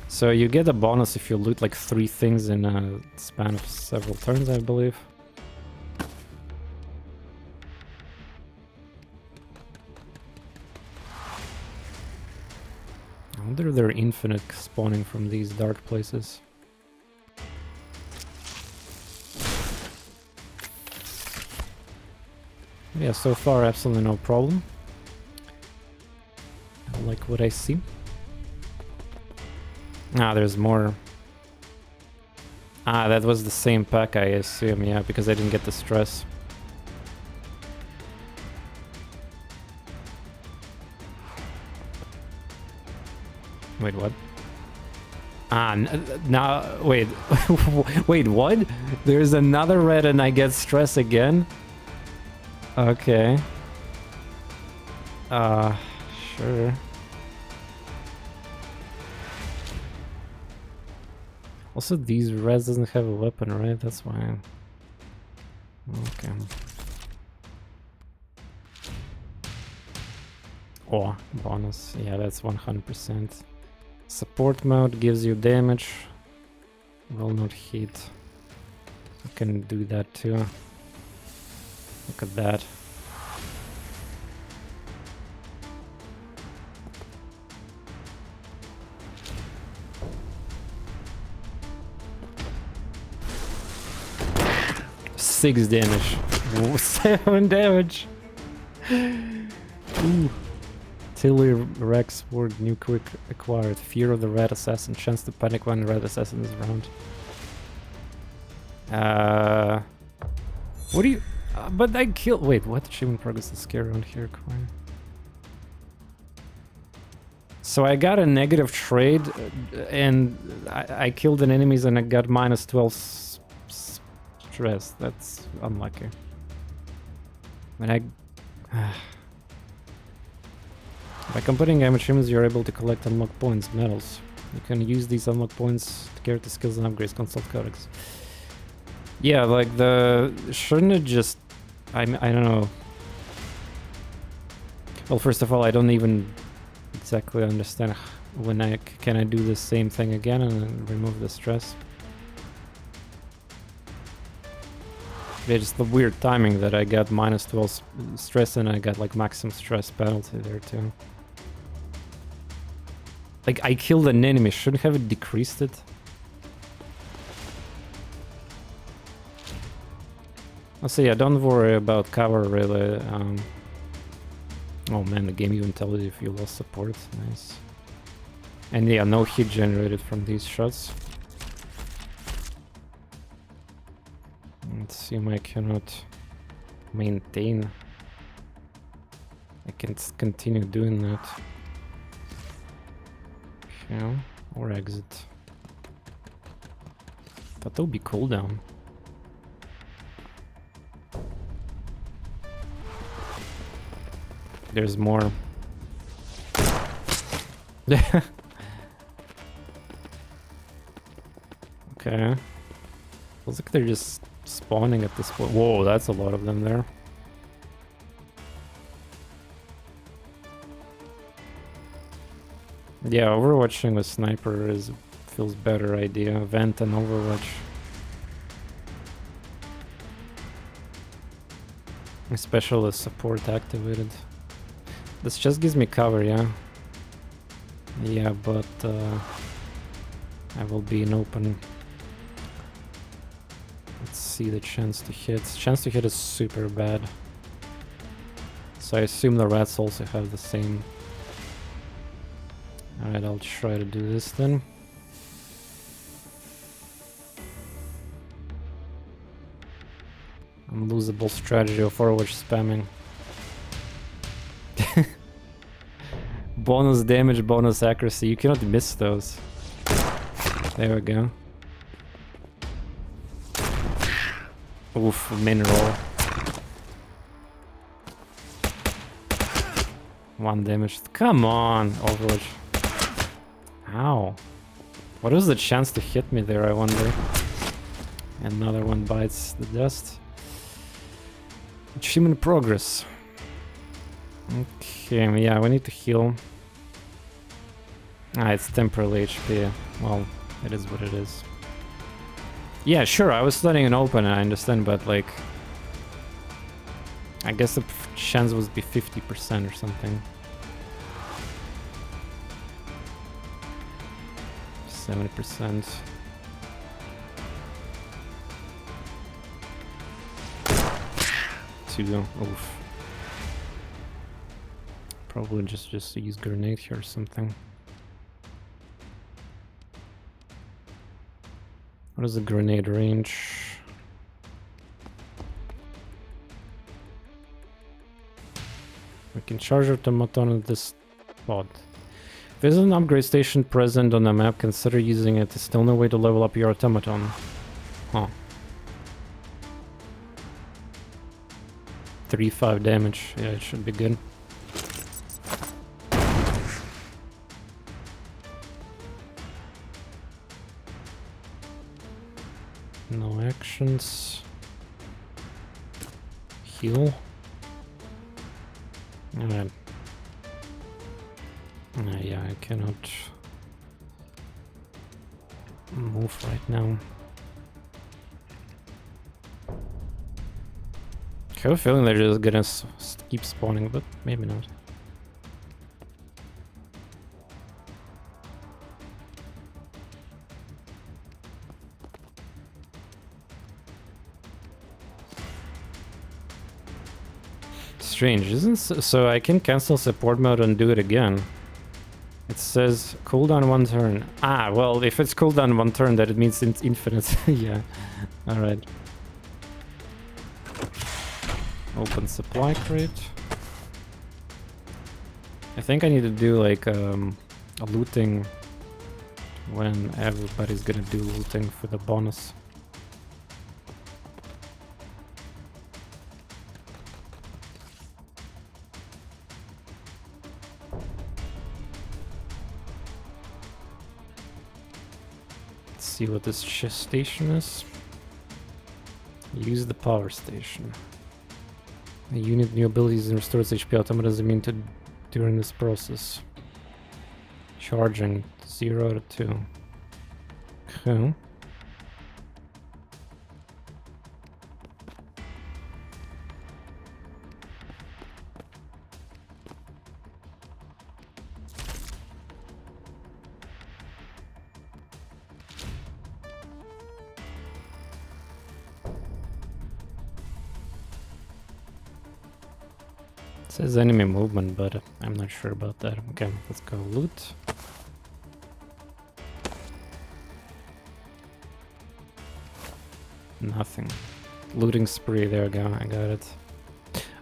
So you get a bonus if you loot like 3 things in a span of several turns, I believe. I wonder if they're infinite spawning from these dark places. Yeah, so far absolutely no problem. I like what I see. Ah, there's more. Ah, that was the same pack, I assume, yeah, because I didn't get the stress. Wait, what? Ah, now, wait. Wait, what? There's another red and I get stress again? Okay. Sure. Also, these reds doesn't have a weapon, right? That's why. Okay. Oh, bonus. Yeah, that's 100%. Support mode gives you damage. Will not hit. I can do that too. Look at that. Six damage. Ooh, 7 damage. Ooh. Tilly Rex word new quick acquired. Fear of the Red Assassin. Chance to panic when the Red Assassin is around. What do you... but I killed... Wait, what? Achievement progress is scary around here. Coin. So I got a negative trade and I killed an enemies and I got minus 12 stress. That's unlucky. When by completing achievements, you're able to collect unlocked points, medals. You can use these unlocked points to carry to skills and upgrades. Consult codex. Yeah, like shouldn't it just... I don't know. Well, first of all, I don't even exactly understand when can I do the same thing again and remove the stress. It's the weird timing that I got minus 12 stress and I got like maximum stress penalty there too. Like I killed an enemy, shouldn't have it decreased it? So yeah, don't worry about cover really. Oh man, the game even tells you if you lost support. Nice. And yeah, no hit generated from these shots. Let's assume I cannot maintain. I can continue doing that. Yeah, or exit. Thought that would be cooldown. There's more. Okay. Looks like they're just spawning at this point. Whoa, that's a lot of them there. Yeah, overwatching with sniper feels better idea. Vent and overwatch. Especially the support activated. This just gives me cover, yeah. Yeah, but I will be in open. Let's see the chance to hit. Chance to hit is super bad. So I assume the rats also have the same. Alright, I'll try to do this then. Unlosable strategy of Overwatch spamming. Bonus damage, bonus accuracy. You cannot miss those. There we go. Oof, mineral. 1 damage. Come on, Overwatch. Ow. What is the chance to hit me there, I wonder? Another one bites the dust. Achievement progress. Okay, yeah, we need to heal. Ah, it's temporary HP. Well, it is what it is. Yeah, sure, I was letting it open, I understand, but like... I guess the chance would be 50% or something. 70%. Oof. Probably just use grenade here or something. What is the grenade range? We can charge automaton at this spot. If there's an upgrade station present on the map, consider using it. There's still no way to level up your automaton. Huh. 3-5 damage. Yeah, it should be good. No actions. Heal. Alright. Yeah, I cannot move right now. I have a feeling they're just gonna keep spawning, but maybe not. Strange, isn't so I can cancel support mode and do it again. It says cooldown 1 turn. Ah, well, if it's cooldown 1 turn, that it means it's infinite. Yeah. Alright. Open supply crate. I think I need to do like a looting when everybody's gonna do looting for the bonus. Let's see what this chest station is. Use the power station. The unit new abilities and restores HP automatism into during this process. Charging 0 to 2. Okay. It says enemy movement, but I'm not sure about that. Okay, let's go loot. Nothing. Looting spree, there we go, I got it.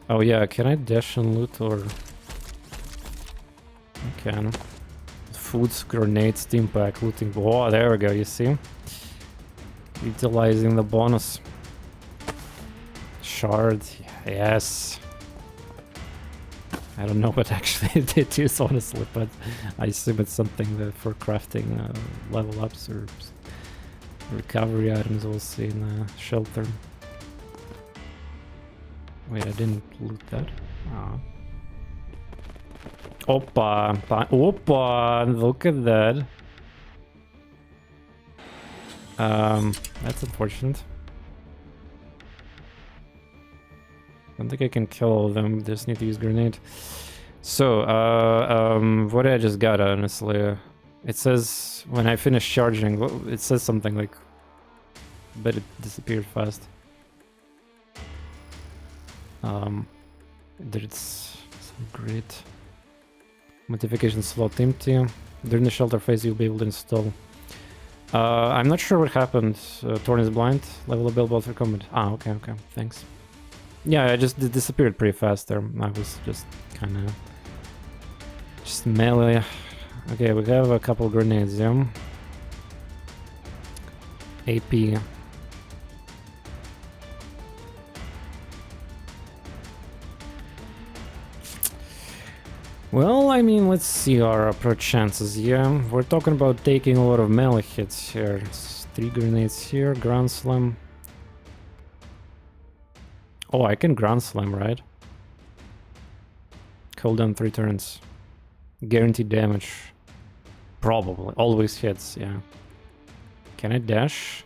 Oh yeah, can I dash and loot or... I can. Foods, grenades, steam pack, looting... Oh, there we go, you see? Utilizing the bonus. Shard, yes. I don't know what actually it is, honestly, but I assume it's something that for crafting level ups or recovery items. We'll see in the shelter. Wait, I didn't loot that. Oh. Opa, opa, look at that. That's unfortunate. I don't think I can kill all of them, just need to use grenade. So, what I just got, honestly, it says, when I finish charging, it says something like, but it disappeared fast. There's some great modification slot empty. During the shelter phase, you'll be able to install. I'm not sure what happened. TorNis blind, level of build both for combat. Ah, okay, thanks. Yeah, it disappeared pretty fast there. I was just kind of just melee. Okay, we have a couple grenades, yeah. AP. Well, I mean, let's see our approach chances, yeah. We're talking about taking a lot of melee hits here. It's 3 grenades here, ground slam. Oh, I can ground slam, right? Cooldown 3 turns. Guaranteed damage. Probably. Always hits, yeah. Can I dash?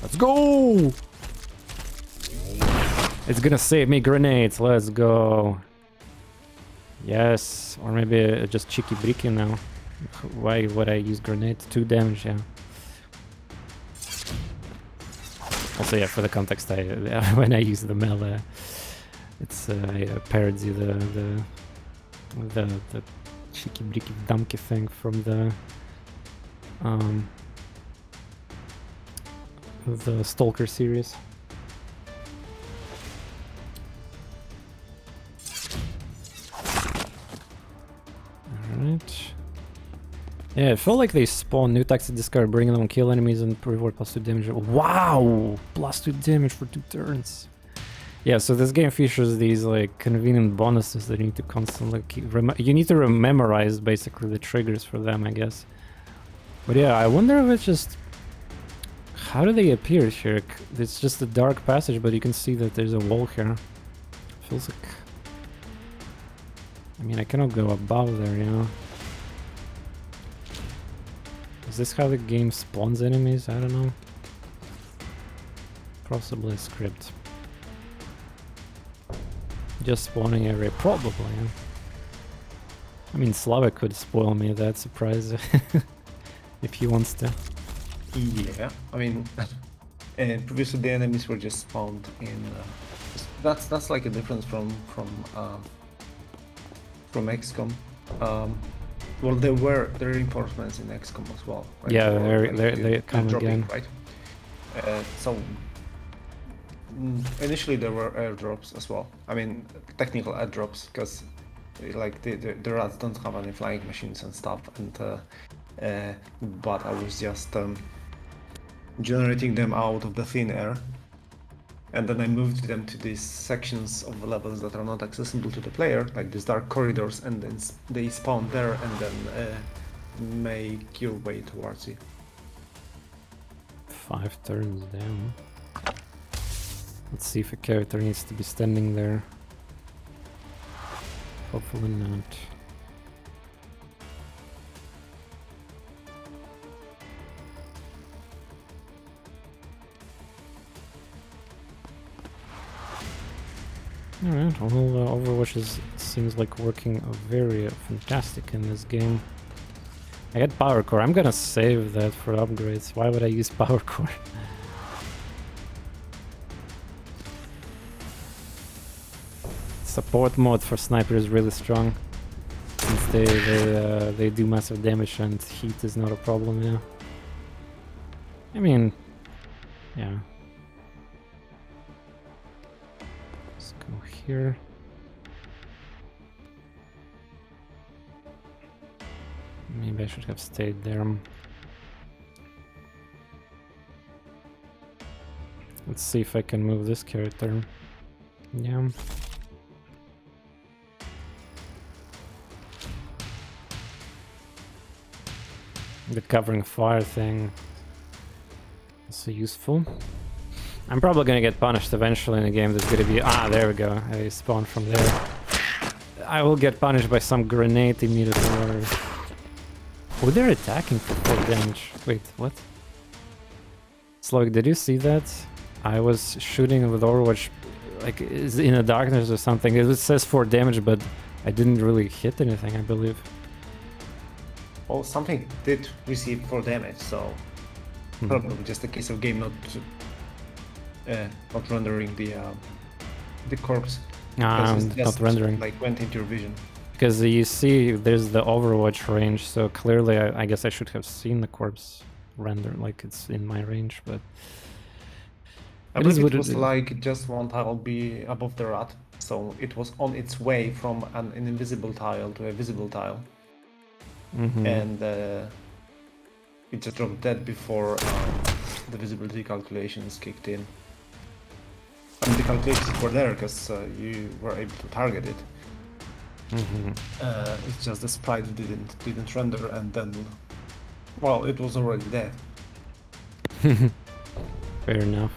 Let's go! It's gonna save me grenades, let's go. Yes, or maybe just cheeky bricky now. Why would I use grenade? 2 damage, yeah. Also, yeah, for the context, I when I use the melee, it's I parody the cheeky bricky dumpy thing from the Stalker series. Alright. Yeah, it felt like they spawn new tactics discard, bring them, kill enemies, and reward +2 damage. Wow! +2 damage for 2 turns. Yeah, so this game features these like convenient bonuses that you need to constantly keep. You need to memorize basically the triggers for them, I guess. But yeah, I wonder if it's just. How do they appear here? It's just a dark passage, but you can see that there's a wall here. Feels like. I mean, I cannot go above there, you know? Is this how the game spawns enemies? I don't know. Possibly a script. Just spawning area, probably, yeah. I mean, Slava could spoil me that surprise if he wants to. Yeah, I mean, previously the enemies were just spawned in. That's like a difference from XCOM. Well, there were reinforcements in XCOM as well. Right? Yeah, like they come again. Right. So initially there were airdrops as well. I mean, technical airdrops, because like the rats don't have any flying machines and stuff, and but I was just generating them out of the thin air, and then I moved them to these sections of the levels that are not accessible to the player, like these dark corridors, and then they spawn there and then make your way towards it. 5 turns down. Let's see if a character needs to be standing there. Hopefully not. Alright, well, Overwatch seems like working very fantastic in this game. I got Power Core. I'm gonna save that for upgrades. Why would I use Power Core? Support mode for sniper is really strong, since they do massive damage and heat is not a problem. Yeah. I mean, yeah. Let's go here. Maybe I should have stayed there. Let's see if I can move this character. Yeah. The covering fire thing is useful. I'm probably gonna get punished eventually in a game that's gonna be... Ah, there we go. I spawned from there. I will get punished by some grenade immediately. Who they're attacking for 4 damage? Wait, what? Slug, did you see that? I was shooting with Overwatch, like, is in the darkness or something. It says 4 damage, but I didn't really hit anything, I believe. Well, something did receive 4 damage, so probably just a case of game not rendering the corpse. Not rendering. Like went into your vision. Because you see, there's the Overwatch range, so clearly I guess I should have seen the corpse render, like it's in my range, but... I believe it was like just one tile be above the rat, so it was on its way from an invisible tile to a visible tile. And it just dropped dead before the visibility calculations kicked in. I mean, the calculations were there because you were able to target it. It's just the sprite didn't render, and then, well, it was already dead. Fair enough.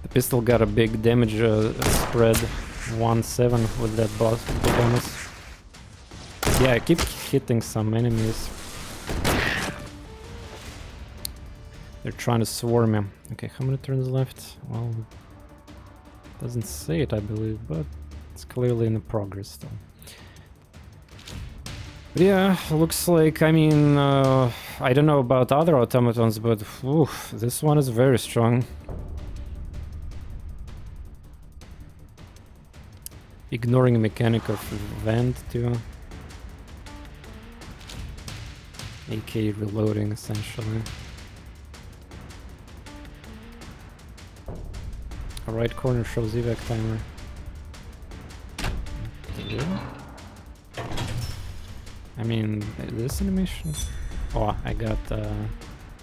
The pistol got a big damage spread, 1-7 with that bonus. Yeah, I keep hitting some enemies. They're trying to swarm me. Okay, how many turns left? Well, doesn't say it, I believe, but it's clearly in progress though. But yeah, looks like, I mean, I don't know about other automatons, but this one is very strong. Ignoring mechanic of vent too. AK reloading essentially. Right corner shows evac timer. I mean, this animation? Oh, I got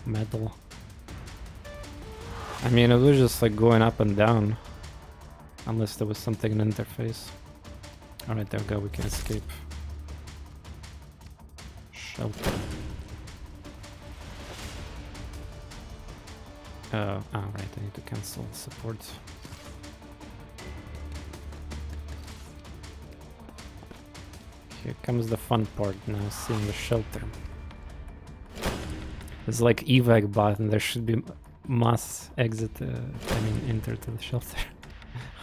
metal. I mean, it was just like going up and down. Unless there was something in the interface. Alright, there we go, we can escape. Shelter. Right, I need to cancel support. Here comes the fun part now, seeing the shelter. There's like evac button, there should be mass exit, enter to the shelter.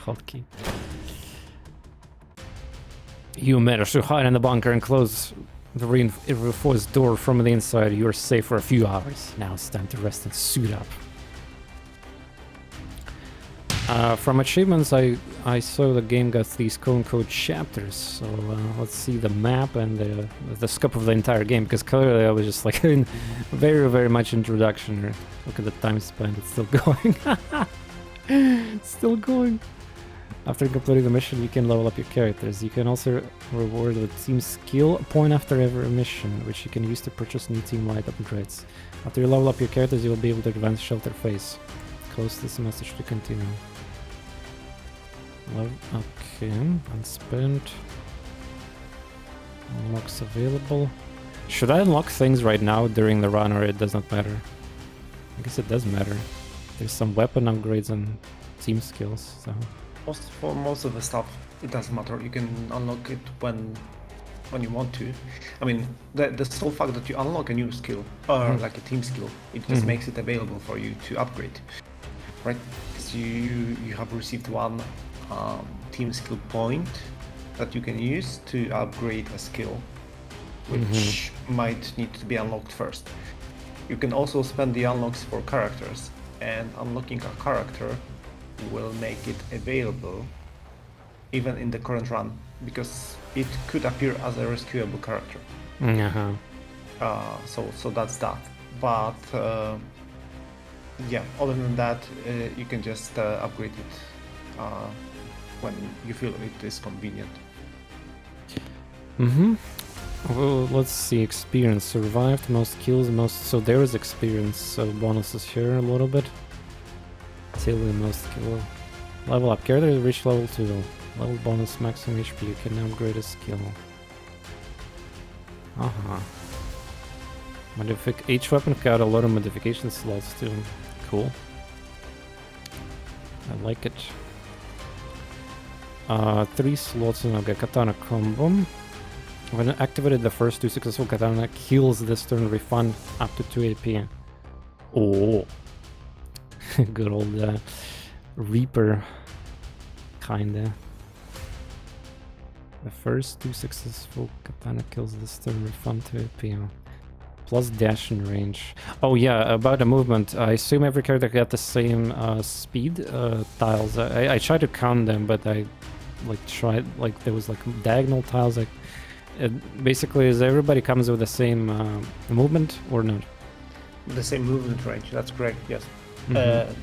Hotkey. You managed to hide in the bunker and close the reinforced door from the inside. You're safe for a few hours. Now it's time to rest and suit up. From achievements, I saw the game got these quote-unquote chapters, so let's see the map and the scope of the entire game, because clearly I was just like in very much introduction. Look at the time spent, it's still going. It's still going. After completing the mission, you can level up your characters. You can also reward with team skill point after every mission, which you can use to purchase new team light upgrades. After you level up your characters, you will be able to advance shelter phase. Close this message to continue. Okay, unspent. Unlocks available. Should I unlock things right now during the run, or it does not matter? I guess it does matter. There's some weapon upgrades and team skills, so... For most of the stuff, it doesn't matter. You can unlock it when you want to. I mean, the sole fact that you unlock a new skill, or like a team skill, it just makes it available for you to upgrade, right? Because you have received one team skill point that you can use to upgrade a skill, which might need to be unlocked first. You can also spend the unlocks for characters, and unlocking a character will make it available even in the current run, because it could appear as a rescuable character. So that's that. But yeah, other than that, you can just upgrade it when you feel it is convenient. Well, let's see. Experience survived, most kills, most. So there is experience bonuses here a little bit. Tilly most skill. Level up. Character reach level 2. Level bonus maximum HP. You can upgrade a skill. Each weapon got a lot of modification slots too. Cool. I like it. 3 slots in a katana combo. When activated, the first 2 successful katana kills this turn refund up to 2 AP. Oh, good old Reaper, kinda. The first 2 successful katana kills this turn refund 2 AP. Plus dash and range. Oh yeah, about the movement. I assume every character got the same speed tiles. I tried to count them, but I tried there was diagonal tiles. Basically, is everybody comes with the same movement or not? The same movement range. That's correct. Yes. It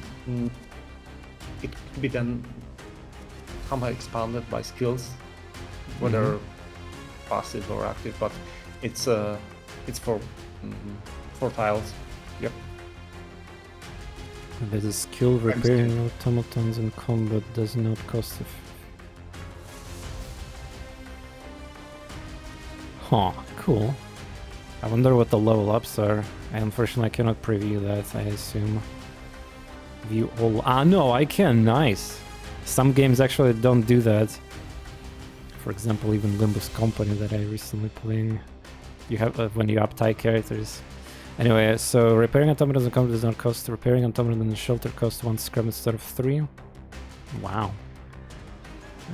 could be then somehow expanded by skills, whether passive or active. But it's for 4 tiles. Yep. There's a skill repairing automatons in combat does not cost Huh, cool. I wonder what the level ups are. Unfortunately, I cannot preview that, I assume. View all... no, I can, nice! Some games actually don't do that. For example, even Limbus Company that I recently playing. You have when you uptie characters. Anyway, so repairing automatons in combat does not cost. Repairing automatons in the shelter costs 1 scrap instead of 3. Wow.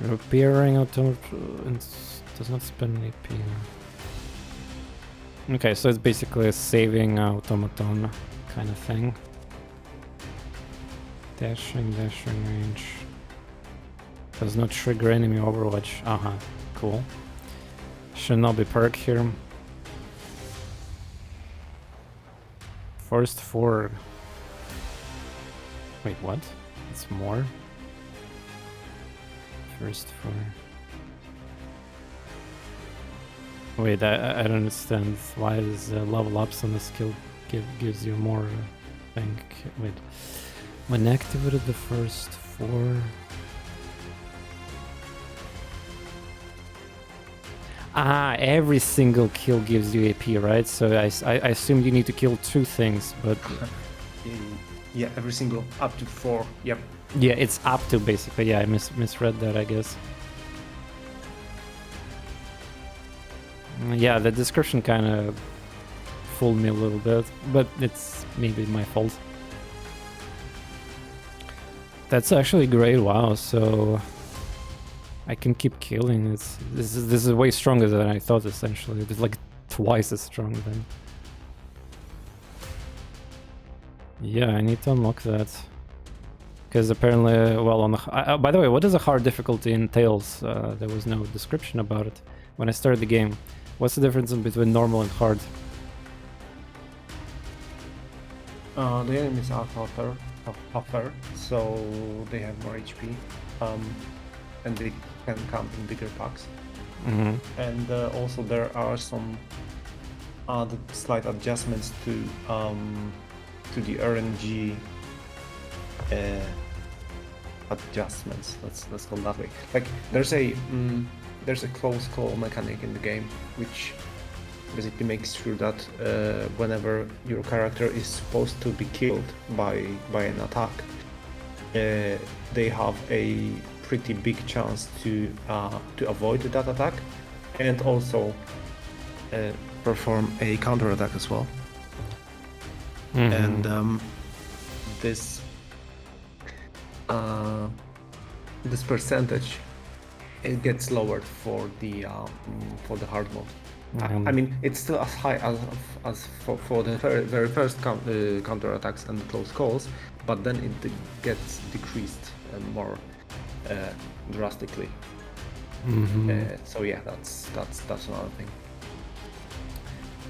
Repairing automatons does not spend AP. Okay, so it's basically a saving automaton kind of thing. Dashing range. Does not trigger enemy overwatch. Cool. Shinobi perk here. First 4. Wait, what? It's more? First 4. Wait, I don't understand. Why is level ups on the skill gives you more thing? Wait. When activated the first 4... every single kill gives you AP, right? So I assume you need to kill 2 things, but... Yeah, every single, up to 4, yep. Yeah, it's up to, basically. Yeah, I misread that, I guess. Yeah, the description kind of fooled me a little bit, but it's maybe my fault. That's actually great, wow, so... I can keep killing. This is way stronger than I thought. Essentially, it's like twice as strong then. Yeah, I need to unlock that because apparently, well, on the by the way, what does a hard difficulty entails? There was no description about it when I started the game. What's the difference between normal and hard? The enemies are tougher, so they have more HP. And they can come in bigger packs. And also there are some other slight adjustments to the RNG adjustments. Let's call it that way. Like there's a close call mechanic in the game, which basically makes sure that whenever your character is supposed to be killed by an attack, they have a pretty big chance to avoid that attack, and also perform a counter attack as well. And this percentage, it gets lowered for the hard mode. I mean, it's still as high as for the very first counter attacks and close calls, but then it gets decreased more drastically. So yeah, that's another thing.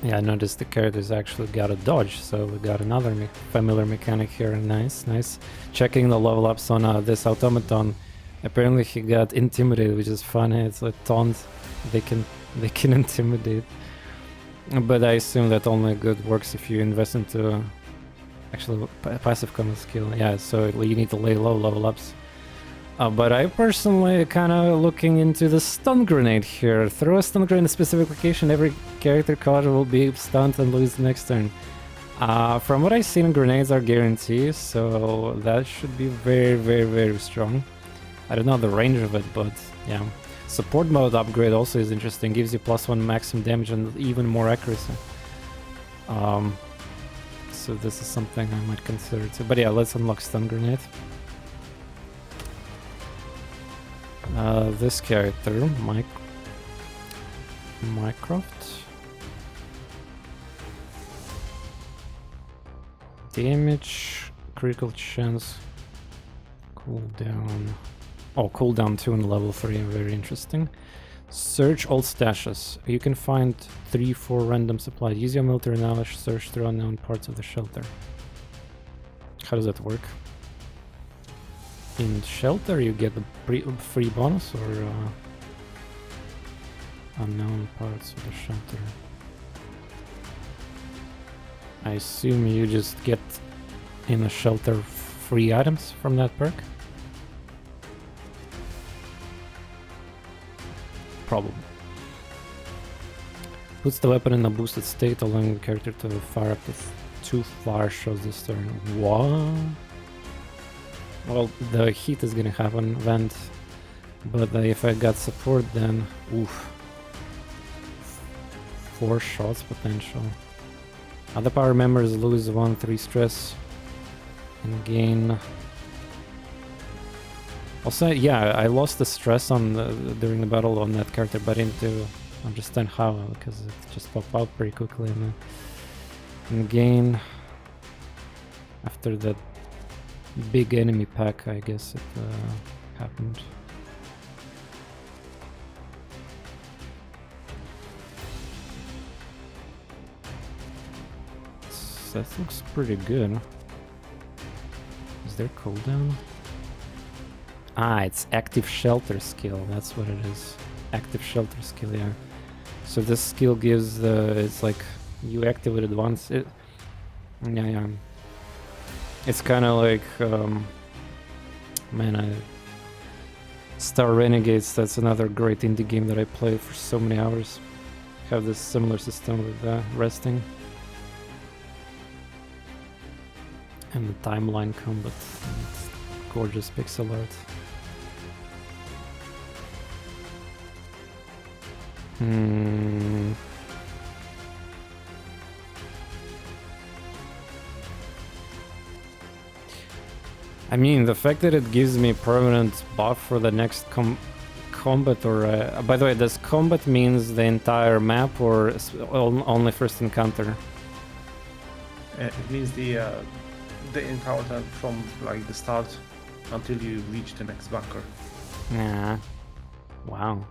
Yeah, I noticed the characters actually got a dodge, so we got another familiar mechanic here. Nice. Checking the level ups on this automaton. Apparently he got intimidated, which is funny. It's like taunt. They can intimidate, but I assume that only good works if you invest into Actually, passive combat skill. Yeah, so you need to lay low level ups. But I personally kind of looking into the stun grenade here. Throw a stun grenade in a specific location, every character caught will be stunned and lose the next turn. From what I've seen, grenades are guaranteed, so that should be very, very, very strong. I don't know the range of it, but yeah. Support mode upgrade also is interesting, gives you +1 maximum damage and even more accuracy. So this is something I might consider too. But yeah, let's unlock stun grenade. This character, Mycroft. Damage, critical chance, cooldown. Oh, cooldown 2 in level 3, very interesting. Search all stashes. You can find 3-4 random supplies. Use your military knowledge, search through unknown parts of the shelter. How does that work? In shelter you get a free bonus, or unknown parts of the shelter? I assume you just get in a shelter free items from that perk? Probably. Puts the weapon in a boosted state, allowing the character to fire up to 2 fire shots this turn. What? Well, the heat is gonna have an event, but if I got support, then oof. 4 shots potential. Other power members lose 1-3 stress and gain. Also, yeah, I lost the stress on during the battle on that character, but I didn't understand how, because it just popped out pretty quickly and gain after that big enemy pack, I guess it happened. That looks pretty good. Is there cooldown? Ah, it's active shelter skill. That's what it is. Active shelter skill, yeah. So this skill gives it's like you activate it once. Yeah. It's kind of like Star Renegades. That's another great indie game that I played for so many hours. Have this similar system with resting and the timeline combat. It's gorgeous pixel art. I mean, the fact that it gives me permanent buff for the next combat, or by the way, does combat means the entire map or only first encounter? It means the encounter from like the start until you reach the next bunker. Yeah. Wow.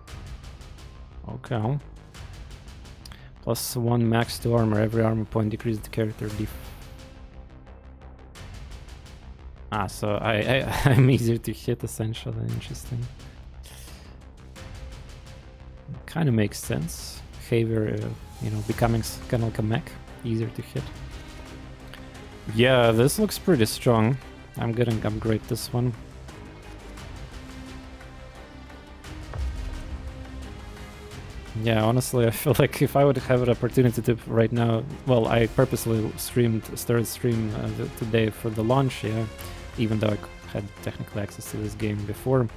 Okay. +1 max to armor. Every armor point decreases the character def. Ah, so I'm easier to hit essentially. Interesting. Kind of makes sense. Behavior, becoming kind of like a mech, easier to hit. Yeah, this looks pretty strong. I'm gonna upgrade this one. Yeah, honestly, I feel like if I would have an opportunity to right now, well, I purposely started stream today for the launch, yeah, even though I had technical access to this game before.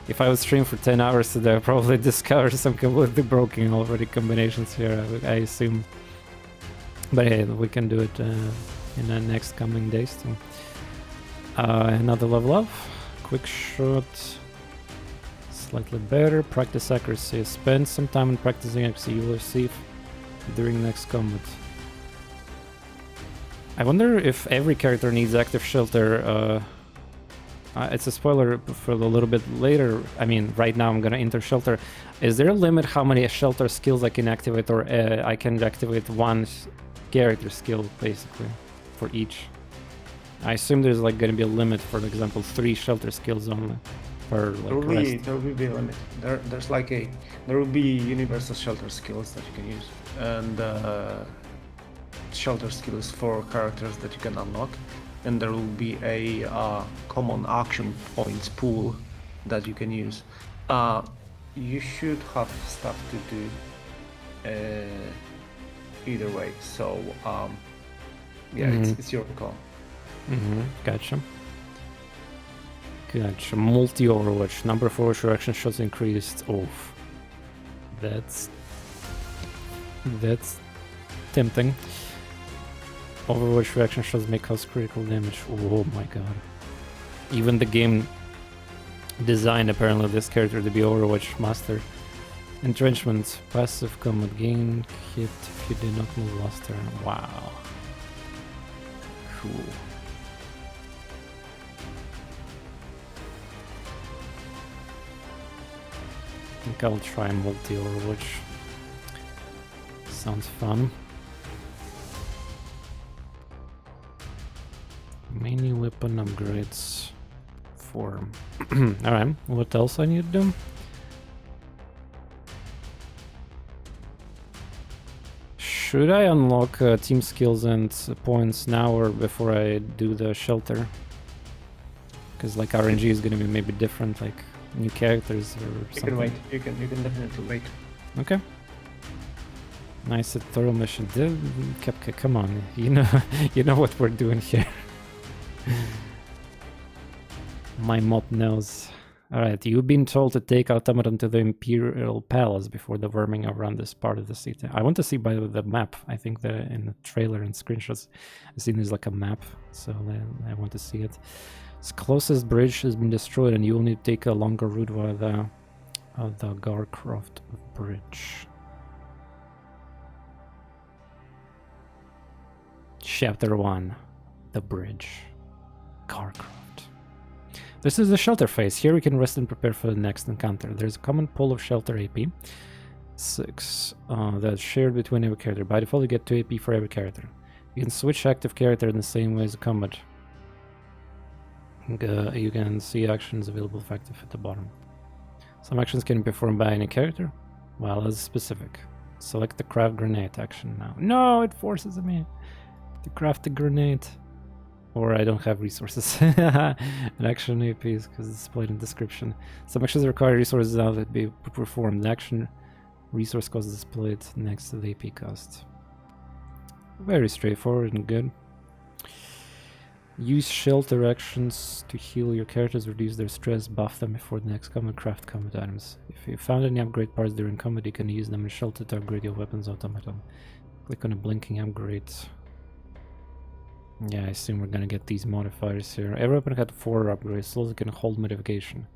If I would stream for 10 hours today, I'd probably discover some completely broken already combinations here, I assume. But hey, we can do it in the next coming days too. Another level up, quick shot. Slightly better. Practice accuracy. Spend some time in practicing accuracy. You will receive during next combat. I wonder if every character needs active shelter. It's a spoiler for a little bit later. I mean, right now I'm gonna enter shelter. Is there a limit how many shelter skills I can activate, or I can activate one character skill basically for each? I assume there's like gonna be a limit. For example, 3 shelter skills only. Or like there will be a limit. There will be universal shelter skills that you can use, and shelter skills for characters that you can unlock, and there will be a common action points pool that you can use. You should have stuff to do either way, so yeah, it's your call. Gotcha. Gotcha. Multi-Overwatch. Number of Overwatch reaction shots increased. Oof. That's tempting. Overwatch reaction shots may cause critical damage. Oh my god. Even the game designed apparently this character to be Overwatch master. Entrenchment. Passive combat gain hit if you did not move last turn. Wow. Cool. I think I'll try multi-Overwatch. Sounds fun. Many weapon upgrades for... Alright, what else I need to do? Should I unlock team skills and points now or before I do the shelter? Because like RNG is gonna be maybe different, like new characters or something. You can wait. You can definitely wait. Okay. Nice tutorial mission. Kepka, come on. You know what we're doing here. My mob knows. Alright, you've been told to take Automaton to the Imperial Palace before the verming around this part of the city. I want to see by the map. I think in the trailer and screenshots I've seen there's like a map, so I want to see it. Its closest bridge has been destroyed and you will need to take a longer route via the Garcroft Bridge. Chapter 1. The Bridge. Garcroft. This is the shelter phase. Here we can rest and prepare for the next encounter. There's a common pool of shelter AP. 6. That's shared between every character. By default, you get 2 AP for every character. You can switch active character in the same way as combat. You can see actions available for active at the bottom. Some actions can be performed by any character, while as specific. Select the craft grenade action now. No, it forces me to craft a grenade. Or I don't have resources. An action APs because it's displayed in description. Some actions require resources now that be performed. The action resource cost is displayed next to the AP cost. Very straightforward and good. Use shelter actions to heal your characters, reduce their stress, buff them before the next combat, craft combat items. If you found any upgrade parts during combat, you can use them in shelter to upgrade your weapons automaton. Click on a blinking upgrade. Yeah, I assume we're gonna get these modifiers here. Every weapon had 4 upgrades, slots can hold modification.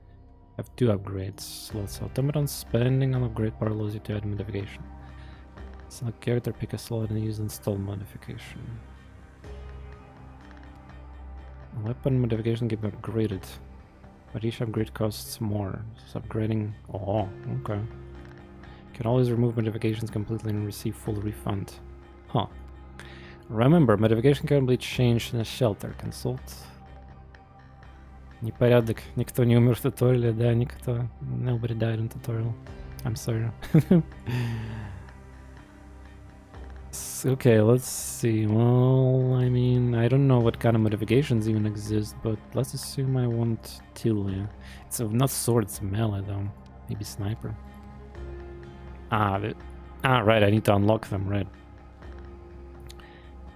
I have 2 upgrades. Slots automaton, spending on upgrade part allows you to add modification. Select character, pick a slot and use install modification. Weapon modification can be upgraded, but each upgrade costs more. So upgrading... Oh, okay. Can always remove modifications completely and receive full refund. Huh. Remember, modification can be changed in a shelter. Consult. Непорядок. Никто не умер в туториале, да, никто. Nobody died in tutorial. I'm sorry. Okay, let's see. Well, I mean, I don't know what kind of modifications even exist, but let's assume I want Tilia. It's not sword, it's melee though. Maybe sniper. Right, I need to unlock them, right.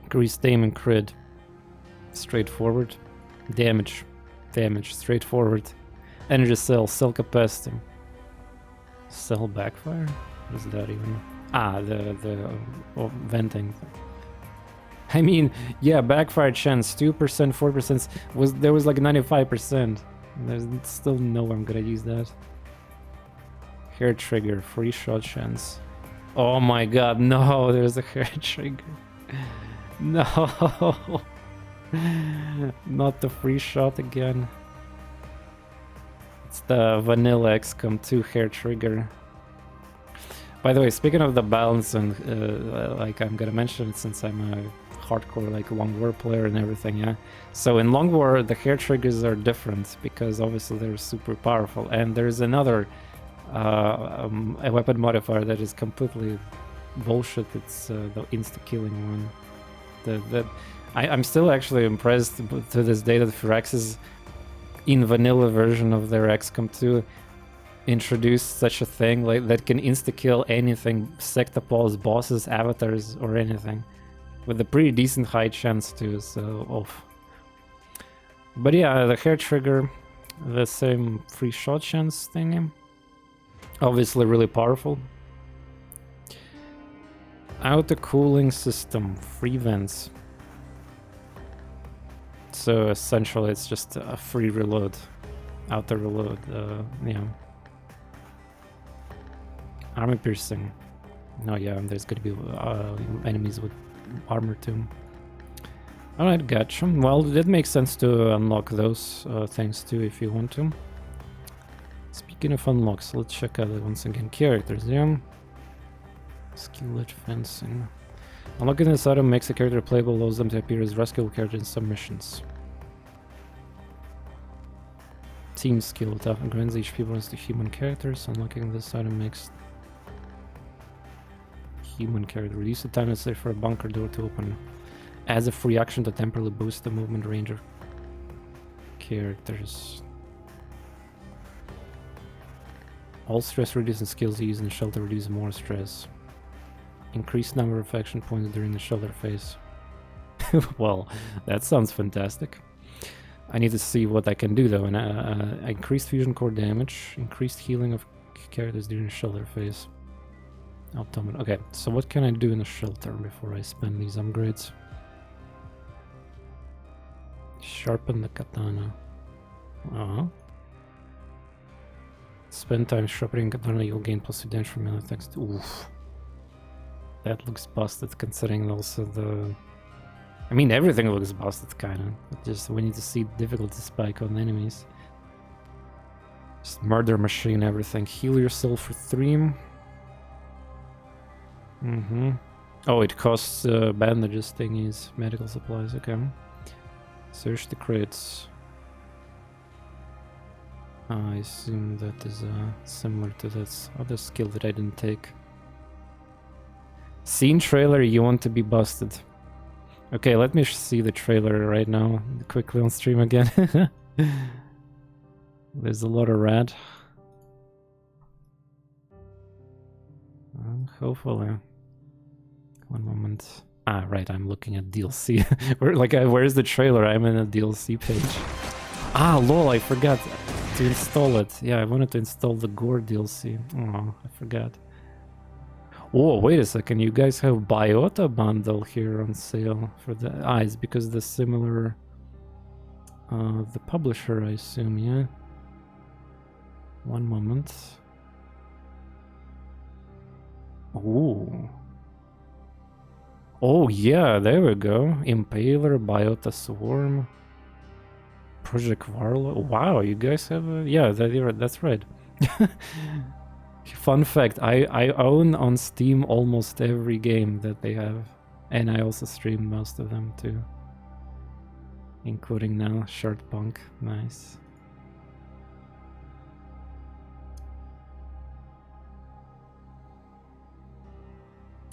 Increased aim and crit. Straightforward. Damage, straightforward. Energy cell capacity. Cell backfire? What is that even? The venting. I mean, yeah, backfire chance 2%, 4% there was like 95%. There's still no way I'm gonna use that. Hair trigger, free shot chance. Oh my god, no, there's a hair trigger. No. Not the free shot again. It's the vanilla XCOM 2 hair trigger. By the way, speaking of the balance, and like I'm gonna mention it since I'm a hardcore like long war player and everything, yeah. So in long war, the hair triggers are different because obviously they're super powerful, and there's another a weapon modifier that is completely bullshit. It's the insta-killing one. I'm still actually impressed to this day that Firaxis in vanilla version of their XCOM 2 introduced such a thing like that can insta-kill anything, sectopals, bosses, avatars, or anything. With a pretty decent high chance too, so off. But yeah, the hair trigger, the same free shot chance thingy. Obviously really powerful. Auto cooling system, free vents. So essentially it's just a free reload. Auto reload, yeah. Armor piercing. No, yeah, there's gonna be enemies with armor too. Alright, gotcha. Well, that makes sense to unlock those things too if you want to. Speaking of unlocks, let's check out once again characters, yeah. Skillet fencing. Unlocking this item makes a character playable, allows them to appear as rescuable character in some missions. Team skill, tough and grants HP bonus to human characters. Unlocking this item makes human character reduce the time necessary for a bunker door to open. As a free action to temporarily boost the movement range of characters. All stress reducing skills used in shelter reduce more stress. Increased number of action points during the shelter phase. Well, that sounds fantastic. I need to see what I can do though. And increased fusion core damage, increased healing of characters during the shelter phase. Okay, so what can I do in the shelter before I spend these upgrades? Sharpen the katana. Spend time sharpening katana, you'll gain plus damage from melee attacks. Oof. That looks busted considering also the... I mean, everything looks busted kinda. But just we need to see difficulty spike on enemies. Just murder machine everything. Heal yourself for 3. Oh, it costs bandages thingies, medical supplies, okay. Search the crates. I assume that is similar to this other skill that I didn't take. Scene trailer, you want to be busted. Okay, let me see the trailer right now, quickly on stream again. There's a lot of red. Hopefully. One moment. Ah, right, I'm looking at DLC. Where's the trailer? I'm in a DLC page. Ah, lol, I forgot to install it. Yeah, I wanted to install the Gore DLC. Oh, I forgot. Oh, wait a second, you guys have Biota bundle here on sale for the... Ah, it's because the similar... the publisher, I assume, yeah? One moment. Ooh. Oh, yeah, there we go. Impaler, Biota Swarm, Project Warlock. Wow, you guys have a... Yeah, that's right. Fun fact, I own on Steam almost every game that they have. And I also stream most of them too. Including now, Shardpunk. Nice.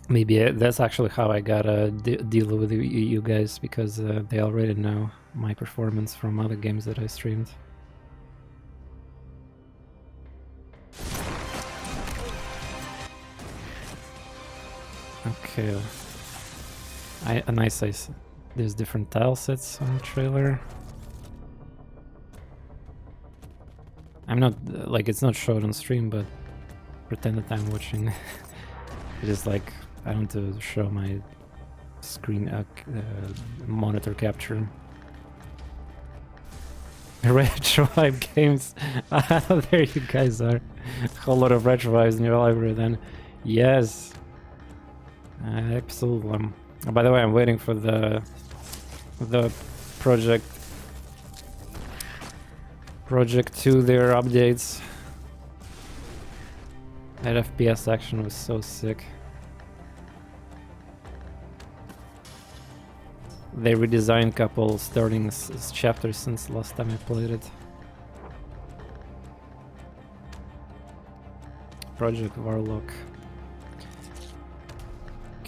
Maybe that's actually how I got a deal with you guys, because they already know my performance from other games that I streamed. Okay. Nice. There's different tile sets on the trailer. I'm not it's not showed on stream, but pretend that I'm watching. It's just like I want to show my screen monitor capture. Retro Vibe games. There you guys are. A whole lot of Retro Vibes in your library then. Yes. Absolutely. By the way, I'm waiting for the Project 2, their updates. That FPS action was so sick. They redesigned a couple starting chapters since last time I played it. Project Warlock.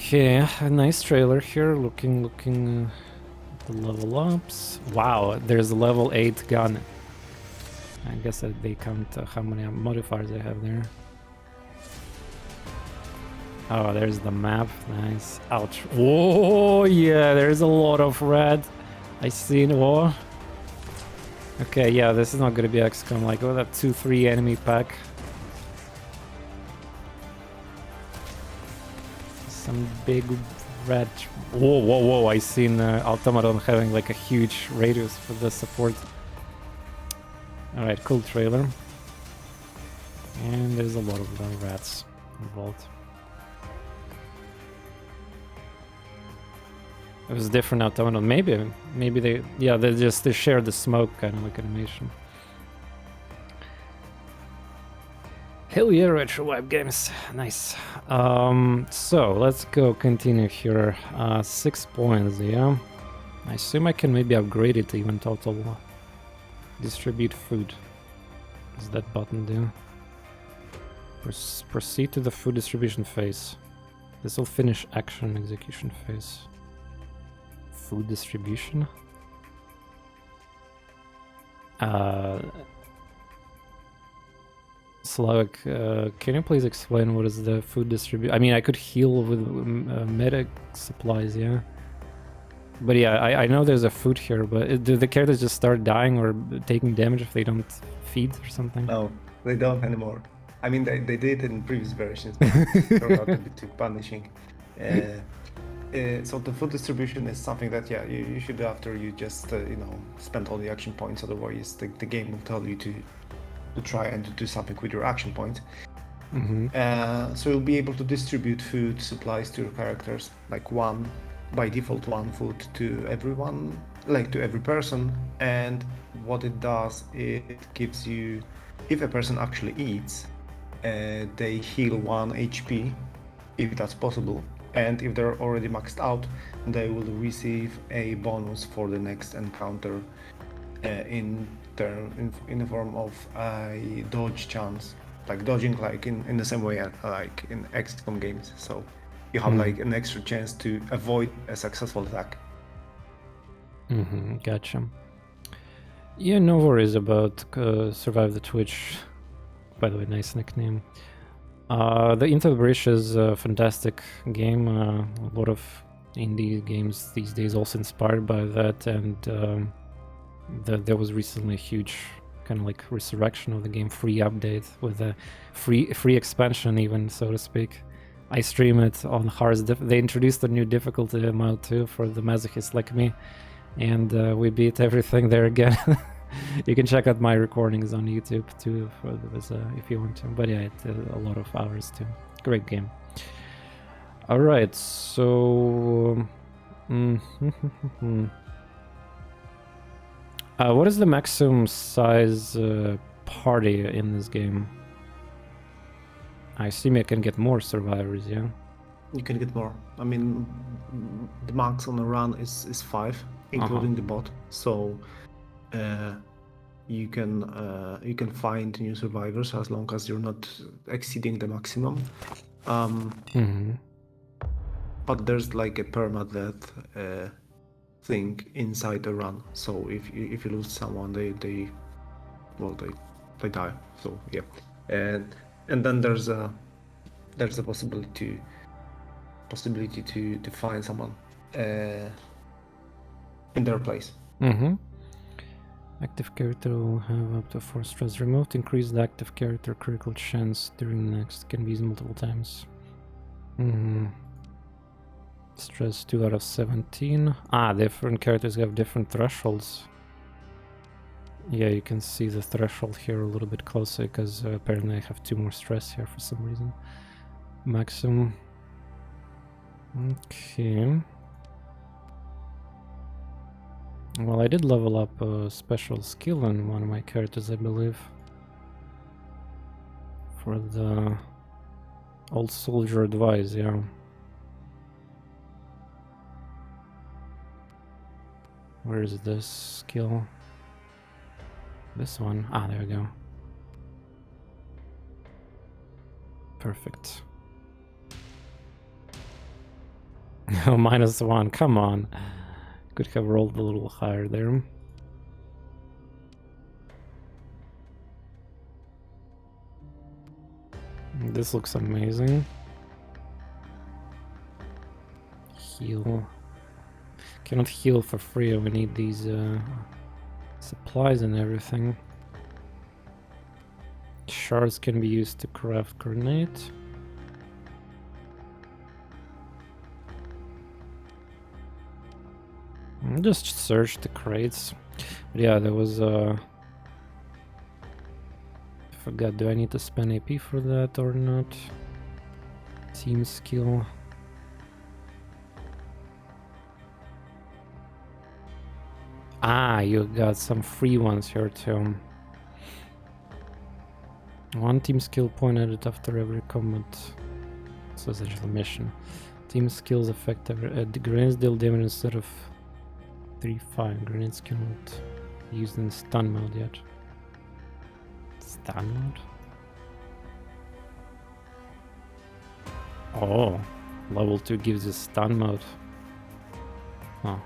Okay, a nice trailer here. Looking at the level ups. Wow, there's a level 8 gun. I guess that they count how many modifiers I have there. Oh, there's the map. Nice. Ouch. Whoa, yeah, there's a lot of red. I seen. Whoa. Okay, yeah, this is not gonna be XCOM. Like, oh, that 2-3 enemy pack. Some big red. Whoa, whoa, whoa! I seen Automaton having like a huge radius for the support. All right, cool trailer. And there's a lot of rats involved. It was different Automaton. Maybe they share the smoke kind of like animation. Hell yeah, retro web games. Nice. So let's go continue here. 6 points, yeah. I assume I can maybe upgrade it to even total. Distribute food. What's that button do? Proceed to the food distribution phase. This will finish action execution phase. Food distribution? Slavik, can you please explain what is the food distribution? I mean, I could heal with medic supplies, yeah. But yeah, I know there's a food here, but do the characters just start dying or taking damage if they don't feed or something? No, they don't anymore. I mean, they did in previous versions, but it turned out to be too punishing. So the food distribution is something that, yeah, you should do after you just, spend all the action points. Otherwise, the game will tell you to try and to do something with your action point. So you'll be able to distribute food supplies to your characters, like by default one food to everyone, like to every person. And what it does, it gives you, if a person actually eats, they heal 1 HP, if that's possible. And if they're already maxed out, they will receive a bonus for the next encounter in the form of a dodge chance, like dodging, like in the same way like in XCOM games. So you have like an extra chance to avoid a successful attack. Gotcha. Yeah, no worries about Survive the Twitch. By the way, nice nickname. The Into the Breach is a fantastic game. A lot of indie games these days also inspired by that, and there was recently a huge kind of like resurrection of the game, free update with a free expansion, even, so to speak. I stream it on hard. They introduced a new difficulty mode too for the masochist like me, and we beat everything there again. You can check out my recordings on YouTube too for this if you want to. But yeah, it's a lot of hours too. Great game. All right, so what is the maximum size party in this game? I assume you can get more survivors, yeah? You can get more. I mean, the max on a run is 5, including the bot. So you can find new survivors as long as you're not exceeding the maximum. But there's like a permadeath thing inside the run. So if you lose someone, they die. So yeah, and then there's a possibility to find someone in their place. Active character will have up to 4 stress removed. Increase the active character critical chance during the next. Can be used multiple times. Stress 2 out of 17. Different characters have different thresholds. Yeah, you can see the threshold here a little bit closer because apparently I have 2 more stress here for some reason. Maximum. Okay. Well, I did level up a special skill on one of my characters, I believe. For the Old Soldier Advice, yeah. Where is this skill? This one. There we go. Perfect. Oh, -1, come on. Could have rolled a little higher there. This looks amazing. Heal. Cannot heal for free, we need these supplies and everything. Shards can be used to craft grenade. Just search the crates. But yeah, there was forgot, do I need to spend AP for that or not? Team skill. Ah, you got some free ones here too. 1 team skill point added after every combat. So essentially mission. Team skills affect the grenades deal damage instead of 3-5. Grenades cannot be used in stun mode yet. Stun mode? Oh, level 2 gives you stun mode. Oh.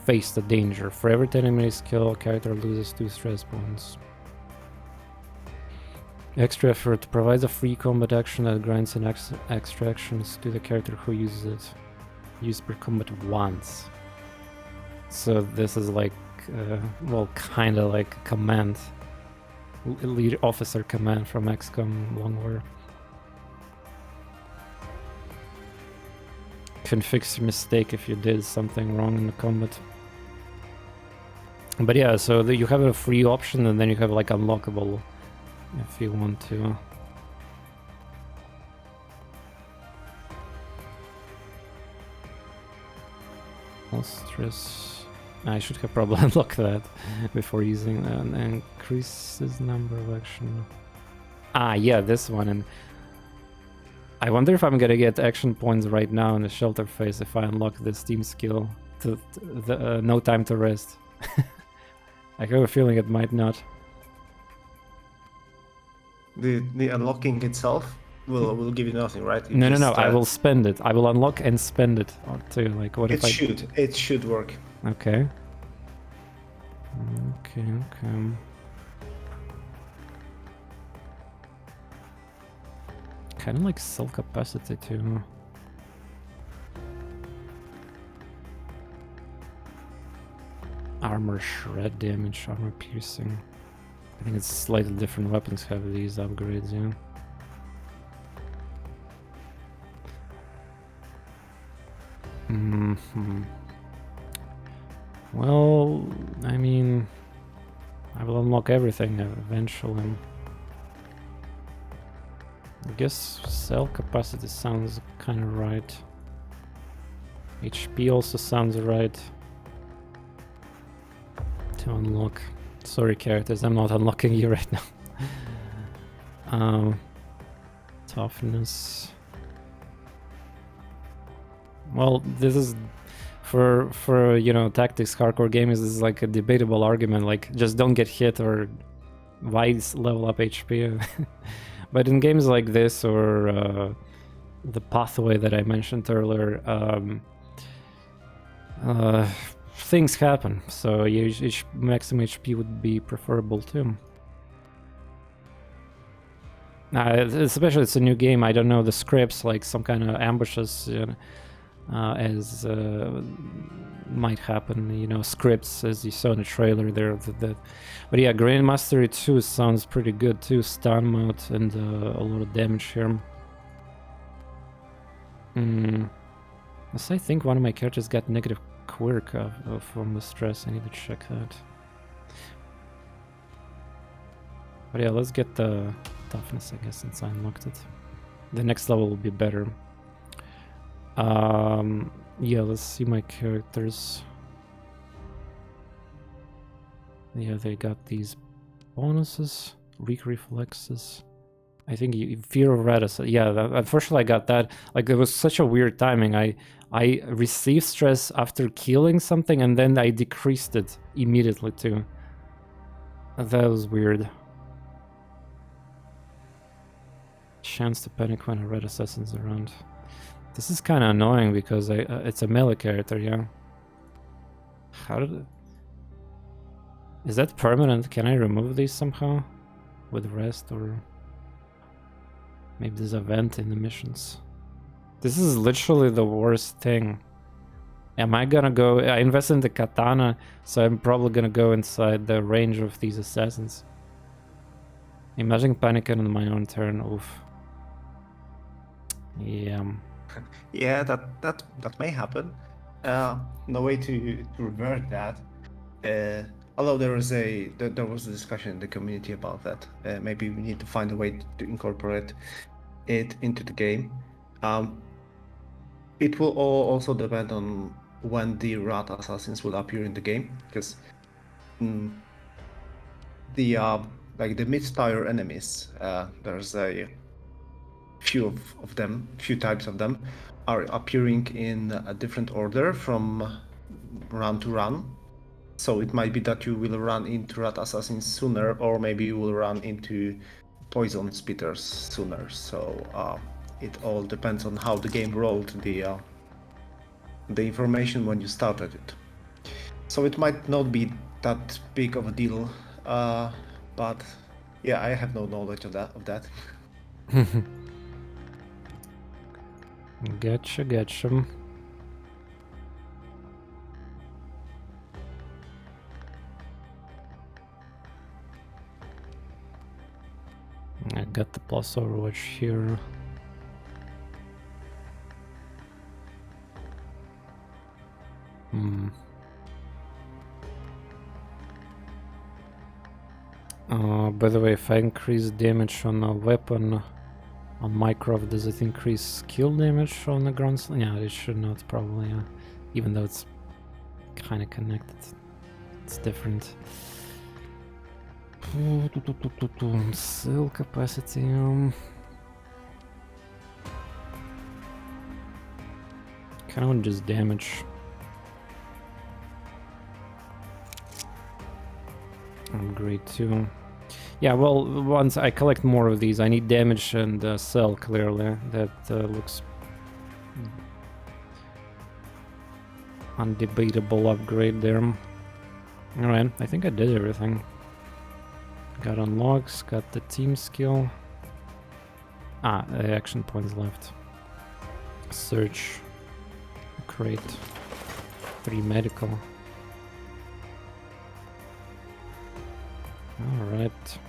Face the danger. For every 10 enemies killed, character loses 2 stress points. Extra effort provides a free combat action that grants an extra actions to the character who uses it. Used per combat once. So this is like, well, kind of like a command. Lead officer command from XCOM Long War. Can fix your mistake if you did something wrong in the combat. But yeah, so you have a free option and then you have like unlockable if you want to. Stress. I should have probably unlocked that before using that. And increases number of action. Ah, yeah, this one. And I wonder if I'm gonna get action points right now in the shelter phase if I unlock this team skill to the no time to rest. I have a feeling it might not. The unlocking itself will give you nothing, right? You No, just, I will spend it. I will unlock and spend it too. Like what if it should work. Okay. Okay. Kind of like cell capacity too. Armor shred damage, armor piercing. I think it's slightly different weapons have these upgrades, yeah. Well, I mean, I will unlock everything eventually. I guess cell capacity sounds kind of right. HP also sounds right. To unlock. Sorry, characters, I'm not unlocking you right now. Toughness. Well, this is for you know, tactics hardcore games. This is like a debatable argument. Like, just don't get hit or why level up HP. But in games like this or the pathway that I mentioned earlier, things happen, so maximum HP would be preferable too. Especially it's a new game, I don't know the scripts, like some kind of ambushes, you know, as might happen, you know, scripts as you saw in the trailer there. But yeah, Grand Mastery 2 sounds pretty good too, stun mode and a lot of damage here. Yes, I think one of my characters got negative quirk from the stress. I need to check that. But yeah, let's get the toughness, I guess, since I unlocked it. The next level will be better. Yeah, let's see my characters. Yeah, they got these bonuses, weak reflexes. I think fear of Radis. Yeah, unfortunately I got that. Like, it was such a weird timing. I received stress after killing something and then I decreased it immediately too. That was weird. Chance to panic when a red assassin's around. This is kind of annoying because it's a melee character, yeah. How did... Is that permanent? Can I remove these somehow? With rest, or... Maybe there's a vent in the missions. This is literally the worst thing. Am I gonna go... I invested in the katana, so I'm probably gonna go inside the range of these assassins. Imagine panicking on my own turn. Oof. Yeah. Yeah, that may happen. No way to revert that. Although there was a discussion in the community about that. Maybe we need to find a way to incorporate it into the game. It will also depend on when the rat assassins will appear in the game, because the like the mid-tier enemies, there's a few of them, few types of them, are appearing in a different order from run to run. So it might be that you will run into rat assassins sooner, or maybe you will run into poison spitters sooner. So it all depends on how the game rolled the information when you started it. So it might not be that big of a deal, but yeah, I have no knowledge of that. Gotcha. I got the plus overwatch here. By the way, if I increase damage on a weapon on Mycroft, does it increase skill damage on the ground? Yeah, it should not, probably, yeah. Even though it's kind of connected. It's different. Cell capacity. Count just damage. Upgrade too. Yeah, well, once I collect more of these, I need damage and cell, clearly. That looks undebatable upgrade there. Alright, I think I did everything. Got unlocks, got the team skill. Action points left. Search. Crate. 3 medical. Alright.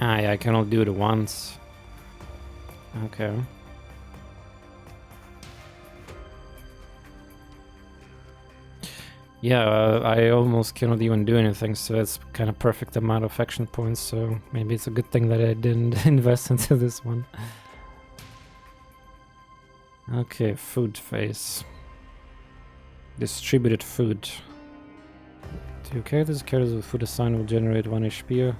Yeah, I cannot do it once. Okay. Yeah, I almost cannot even do anything, so it's kind of perfect amount of action points, so maybe it's a good thing that I didn't invest into this one. Okay, food phase. Distributed food. 2 characters with food assigned will generate 1 HP.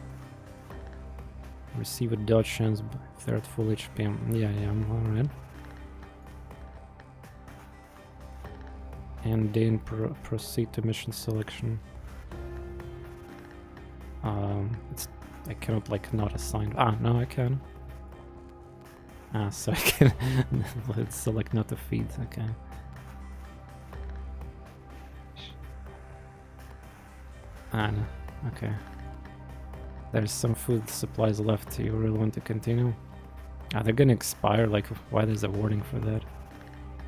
Receive a dodge chance if they're at full HP. Yeah, alright. And then proceed to mission selection. I cannot like not assign. No, I can. So I can let's select not to feed. Okay. No. Okay. There's some food supplies left. You really want to continue? They're gonna expire. Like, why there's a warning for that?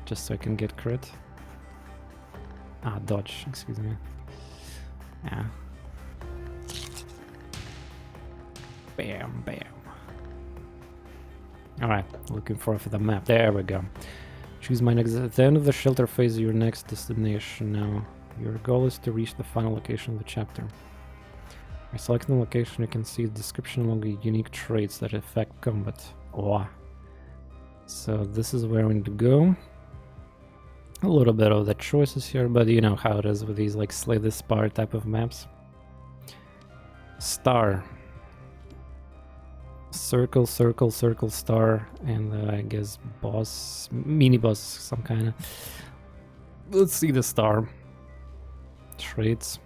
Just so I can get crit. Dodge, excuse me. Yeah. Bam. Alright, looking for the map. There we go. Choose my next... At the end of the shelter phase, your next destination now. Your goal is to reach the final location of the chapter. By selecting the location, you can see the description along the unique traits that affect combat. Wow. So this is where we need to go. A little bit of the choices here, but you know how it is with these like Slay the Spire type of maps. Star. Circle, star, and I guess boss, mini boss, some kind of. Let's see the star. Traits.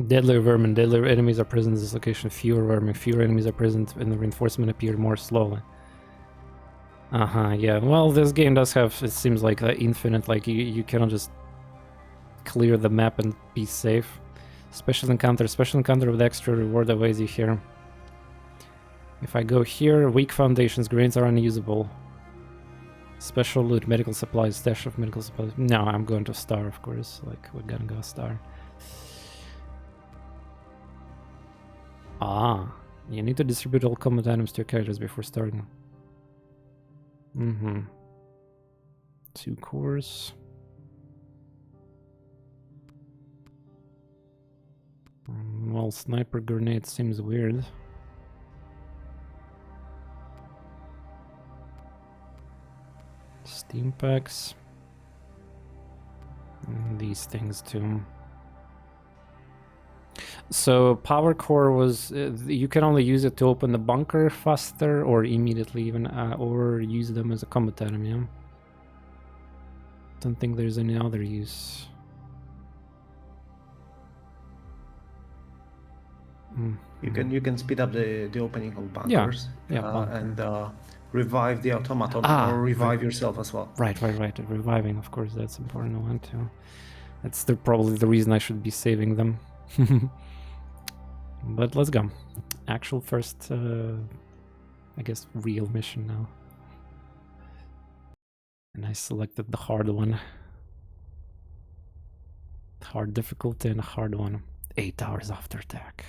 Deadly vermin. Deadly enemies are present in this location. Fewer vermin. Fewer enemies are present and the reinforcement appear more slowly. Yeah. Well, this game does have, it seems like, infinite, like you cannot just clear the map and be safe. Special encounter. Special encounter with extra reward awaits you here. If I go here, weak foundations, grains are unusable. Special loot, medical supplies, stash of medical supplies. No, I'm going to Star, of course. Like, we're gonna go Star. Ah, you need to distribute all combat items to your characters before starting. 2 cores. Well, sniper grenade seems weird. Steam packs. These things too. So power core was you can only use it to open the bunker faster or immediately even or use them as a combat item, yeah. Don't think there's any other use. You can speed up the opening of bunkers, and revive the automaton or revive yourself as well. Right. Reviving, of course, that's important one too. That's probably the reason I should be saving them. But let's go. Actual first, I guess, real mission now. And I selected the hard one. Hard difficulty and a hard one. 8 hours after attack.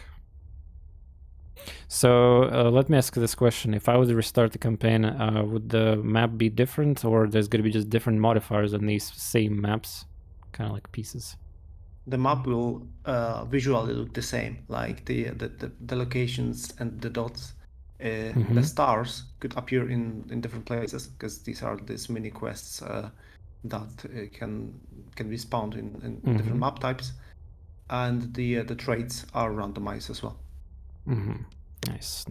So let me ask this question. If I would restart the campaign, would the map be different, or there's going to be just different modifiers on these same maps? Kind of like pieces. The map will visually look the same, like the locations and the dots. The stars could appear in different places because these are these mini quests that can be spawned in different map types, and the traits are randomized as well. Nice.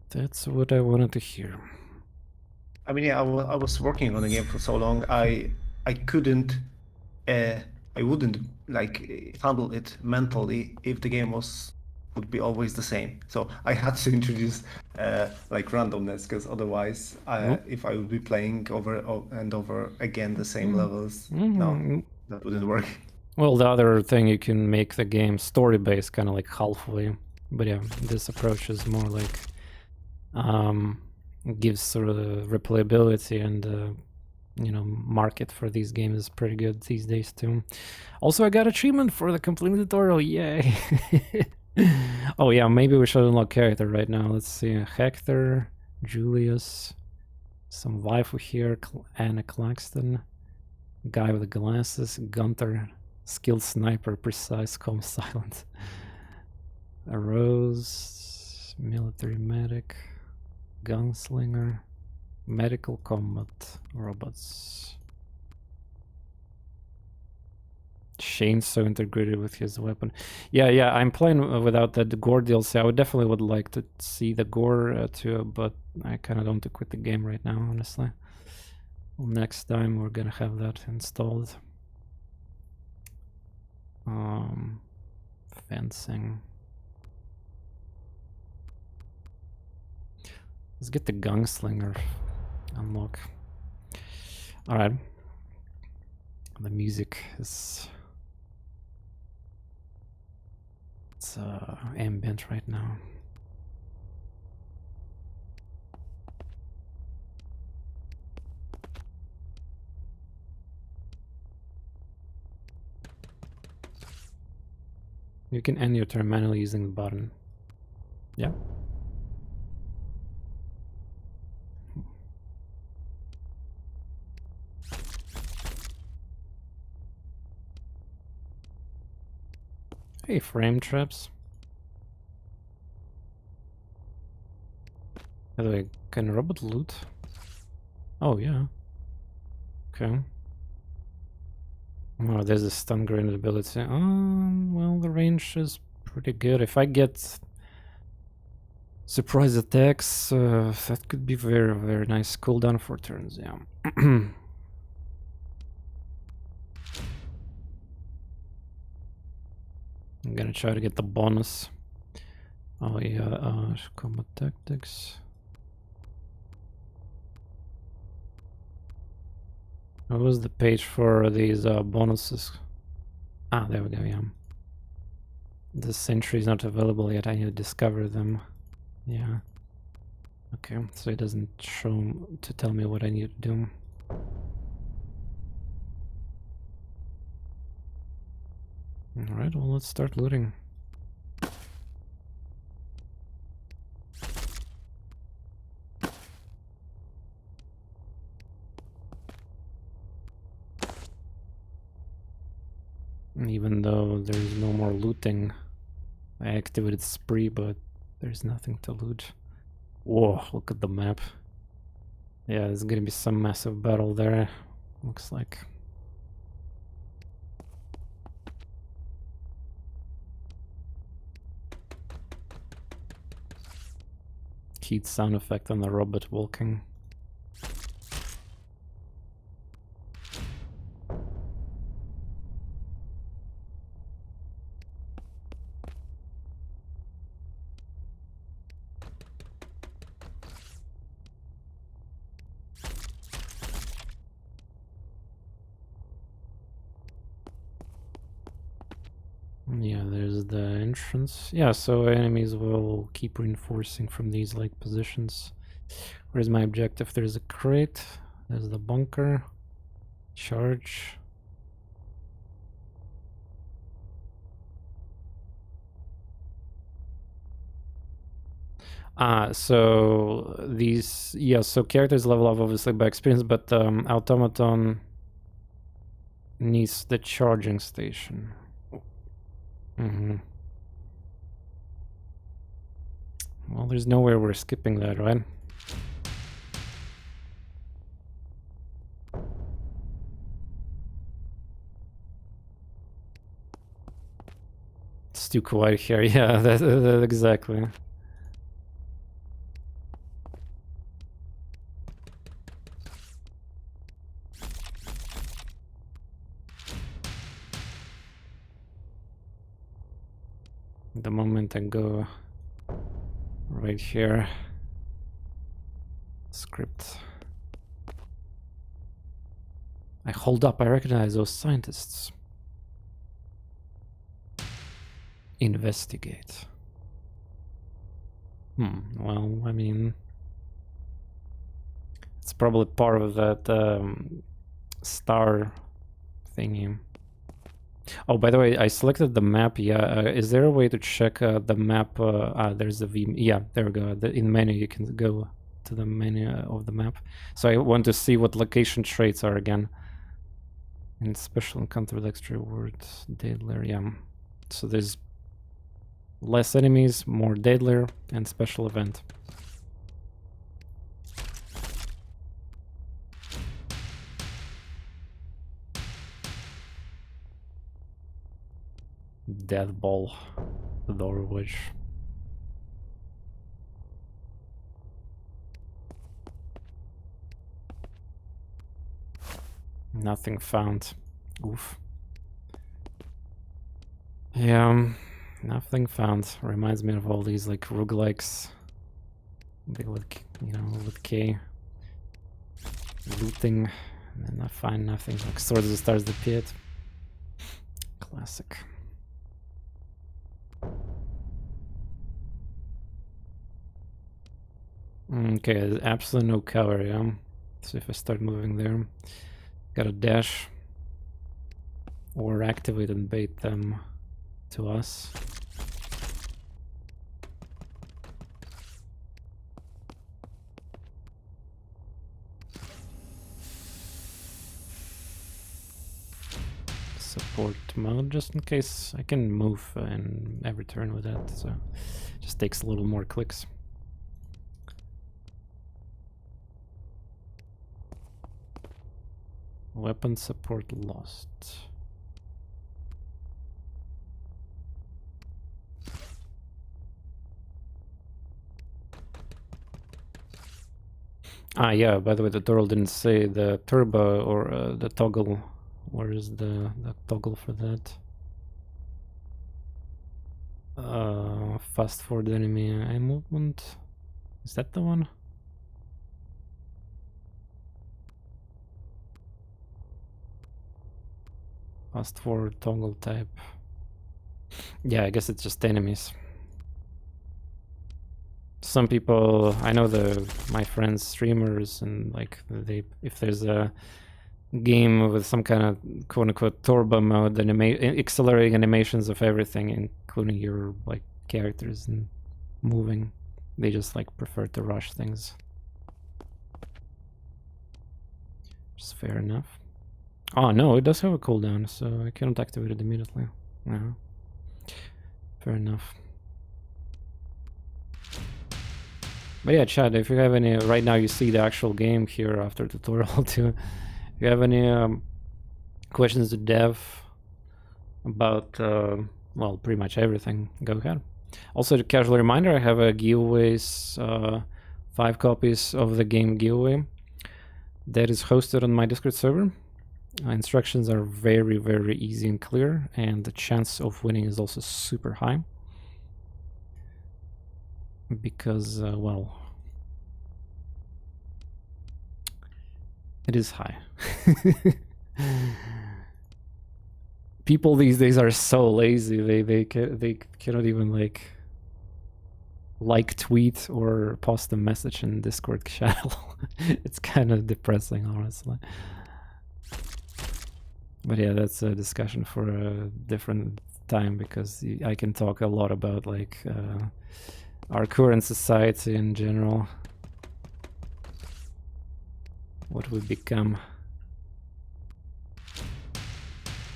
That's what I wanted to hear. I mean, yeah, I was working on the game for so long. I couldn't. I wouldn't like handle it mentally if the game would be always the same. So I had to introduce like randomness, because otherwise, if I would be playing over and over again the same levels, no, that wouldn't work. Well, the other thing, you can make the game story-based, kind of like halfway. But yeah, this approach is more like gives sort of replayability, and you know, market for these games is pretty good these days too. Also, I got achievement for the complete tutorial, yay! Oh yeah, maybe we should unlock character right now. Let's see, Hector, Julius, some waifu here, Anna Claxton, guy with the glasses, Gunther, skilled sniper, precise, calm, silent, a Rose, military medic, gunslinger, medical combat robots. Shane's so integrated with his weapon. Yeah, I'm playing without the gore DLC. I definitely would like to see the gore too, but I kind of don't want to quit the game right now, honestly. Well, next time we're gonna have that installed. Fencing. Let's get the gunslinger unlock. All right. The music is ambient right now. You can end your turn manually using the button. Yeah. Hey, frame traps. By the way, can robot loot? Oh, yeah. Okay. Oh, there's a stun grenade ability. Well, the range is pretty good. If I get surprise attacks, that could be very, very nice. Cooldown for turns, yeah. I'm gonna try to get the bonus. Oh yeah, combat tactics. What was the page for these bonuses? Ah, there we go, yeah. The sentry is not available yet, I need to discover them. Yeah. Okay, so it doesn't show to tell me what I need to do. Alright, well, let's start looting. Even though there's no more looting, I activated spree, but there's nothing to loot. Whoa, look at the map. Yeah, there's gonna be some massive battle there, looks like. Heat sound effect on the robot walking. Yeah, there's the entrance. Yeah, so enemies will keep reinforcing from these like positions. Where's my objective? There's a crate. There's the bunker. Charge. So these, yeah, so characters level up obviously by experience, but automaton needs the charging station. Well, there's nowhere we're skipping that, right? It's too quiet here. Yeah, that exactly. The moment I go right here, script. I hold up, I recognize those scientists. Investigate. Well, I mean, it's probably part of that star thingy. Oh, by the way, I selected the map. Yeah, is there a way to check the map? There's the V. Yeah, there we go. In menu, you can go to the menu of the map. So I want to see what location traits are again. And special encounter with extra rewards, Daedler. Yeah. So there's less enemies, more Daedler, and special event. Death ball, the door witch. Nothing found. Oof. Yeah, nothing found. Reminds me of all these like roguelikes. With, you know, with K. Looting, and then I find nothing. Like Swords of the Stars, the Pit. Classic. Okay, there's absolutely no cover, yeah. So if I start moving there, gotta dash or activate and bait them to us. Support mode, just in case I can move in every turn with that, so just takes a little more clicks. Weapon support lost. Yeah, by the way, the tutorial didn't say the turbo or the toggle. Where is the toggle for that? fast forward enemy eye movement. Is that the one? Fast forward toggle type. Yeah, I guess it's just enemies. Some people, I know my friends streamers, and like if there's a game with some kind of quote-unquote turbo mode, accelerating animations of everything, including your like characters and moving, they just like prefer to rush things. Which is fair enough. Oh no, it does have a cooldown, so I cannot activate it immediately. No. Fair enough. But yeah, chat, if you have any, right now you see the actual game here after tutorial too. If you have any questions to dev about, well, pretty much everything, go ahead. Also, a casual reminder, I have a giveaways, 5 copies of the game giveaway that is hosted on my Discord server. Instructions are very, very easy and clear, and the chance of winning is also super high. Because, well, it is high. People these days are so lazy, they cannot even like tweet or post a message in Discord channel. It's kind of depressing, honestly. But yeah, that's a discussion for a different time, because I can talk a lot about like our current society in general, what we've become.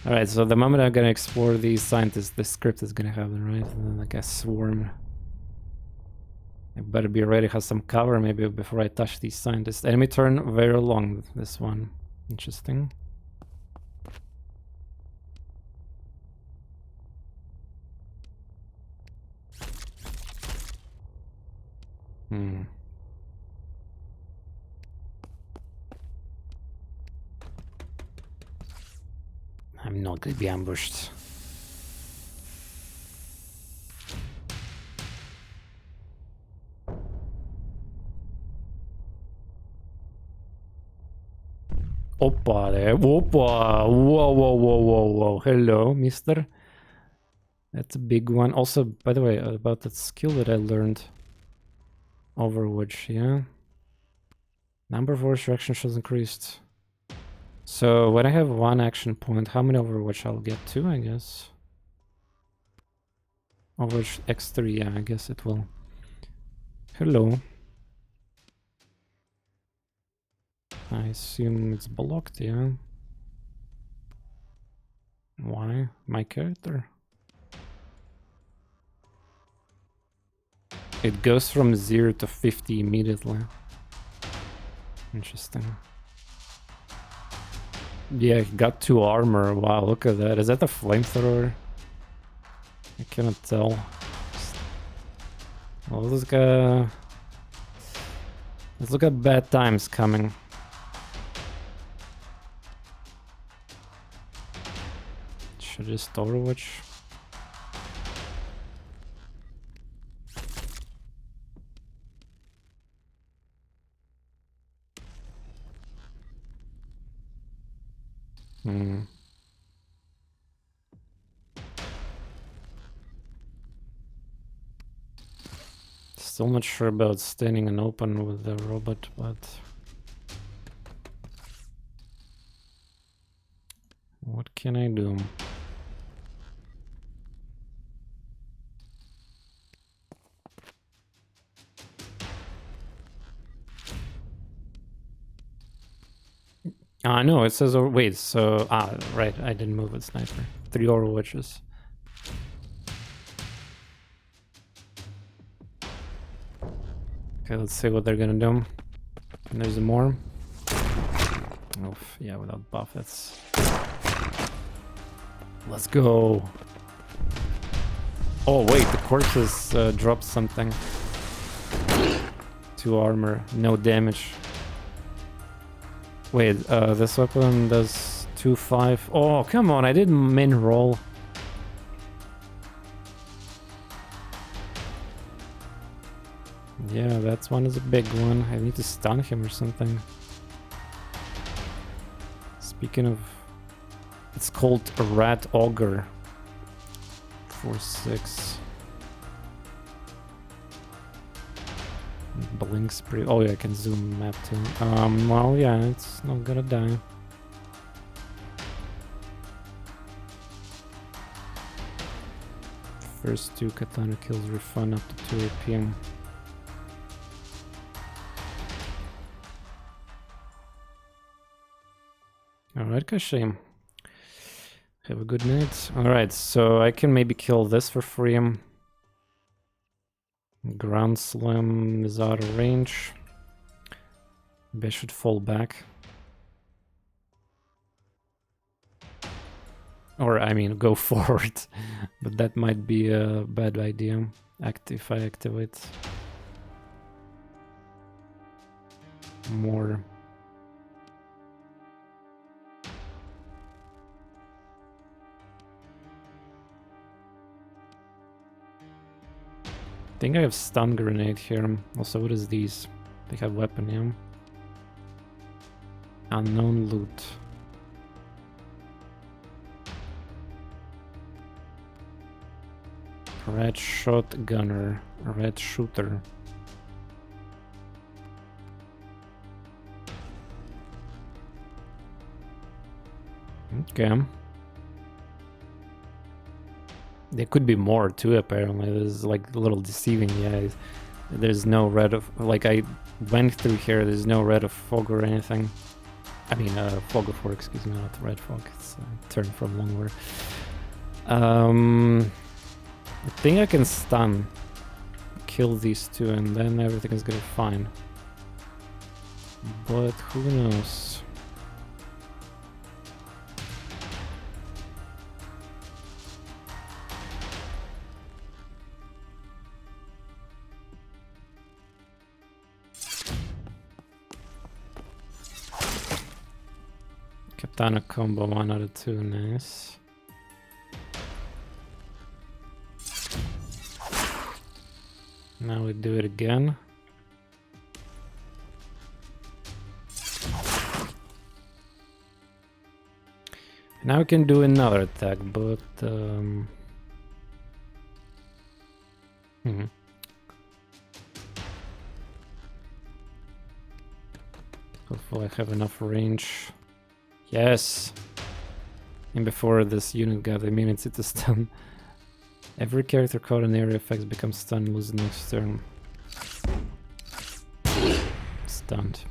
Alright, so the moment I'm gonna explore these scientists, the script is gonna happen, right? And then like a swarm. I better be ready, have some cover maybe before I touch these scientists. Enemy turn very long, this one. Interesting. I'm not gonna be ambushed. Oppa there. Oppa. Whoa, whoa, whoa, whoa, whoa. Hello, mister. That's a big one. Also, by the way, about that skill that I learned. Overwatch, yeah. Number of Overwatch action shots increased. So when I have 1 action point, how many Overwatch I'll get? 2, I guess. Overwatch X3, yeah, I guess it will. Hello. I assume it's blocked, yeah. Why? My character? It goes from 0 to 50 immediately. Interesting. Yeah, got 2 armor. Wow, look at that. Is that a flamethrower? I cannot tell. Well, let's look at bad times coming. Should I just Overwatch? Still not sure about standing and open with the robot, but what can I do? No, it says, oh, wait, so, right, I didn't move with sniper. 3 Overwatches. Okay, let's see what they're gonna do. And there's more. Oh, yeah, without buff, that's... Let's go! Oh, wait, the corpses dropped something. 2 armor, no damage. Wait, this weapon does 2-5. Oh, come on, I didn't min roll. Yeah, that one is a big one. I need to stun him or something. Speaking of... It's called a Rat Augur. 4/6. Blinks pretty... Oh yeah, I can zoom map too. Well, yeah, it's not gonna die. First 2 katana kills refund up to 2 APM. Alright, Kashim. Have a good night. Alright, so I can maybe kill this for free. Ground Slam is out of range. Maybe I should fall back. Or, I mean, go forward. But that might be a bad idea if I activate more. I think I have stun grenade here. Also, what is these? They have weapon, yeah. Unknown loot. Red shotgunner, red shooter. Okay. There could be more too, apparently. There's like a little deceiving, yeah. There's no red of... Like, I went through here, there's no red of fog or anything. I mean, fog of war, excuse me, not red fog. It's a term from Longwar. I think I can stun, kill these 2, and then everything is gonna be fine. But who knows? Katana combo 1 out of 2, nice. Now we do it again. Now we can do another attack, but hopefully I have enough range. Yes! And before this unit got immunity to stun. Every character caught in area effects becomes stunned, lose next turn. Stunned.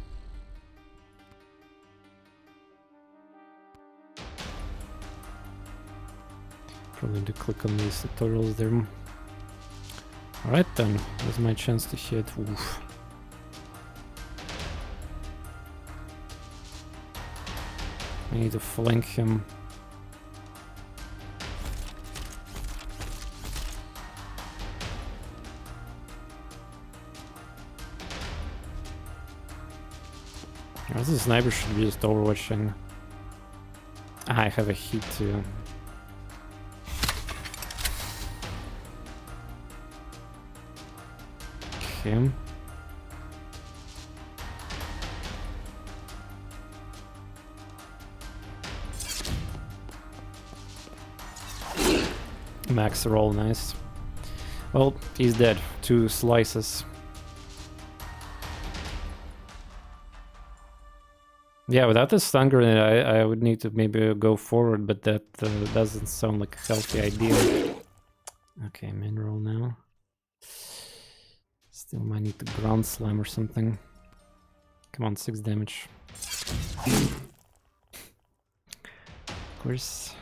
Probably need to click on these tutorials there. Alright then, there's my chance to hit. Oof. I need to flank him. This sniper should be just overwatching. Ah, I have a hit too. Okay. Max roll, nice. Well, he's dead. 2 slices. Yeah, without the stun grenade, I would need to maybe go forward, but that doesn't sound like a healthy idea. Okay, main roll now. Still might need to ground slam or something. Come on, 6 damage. Of course.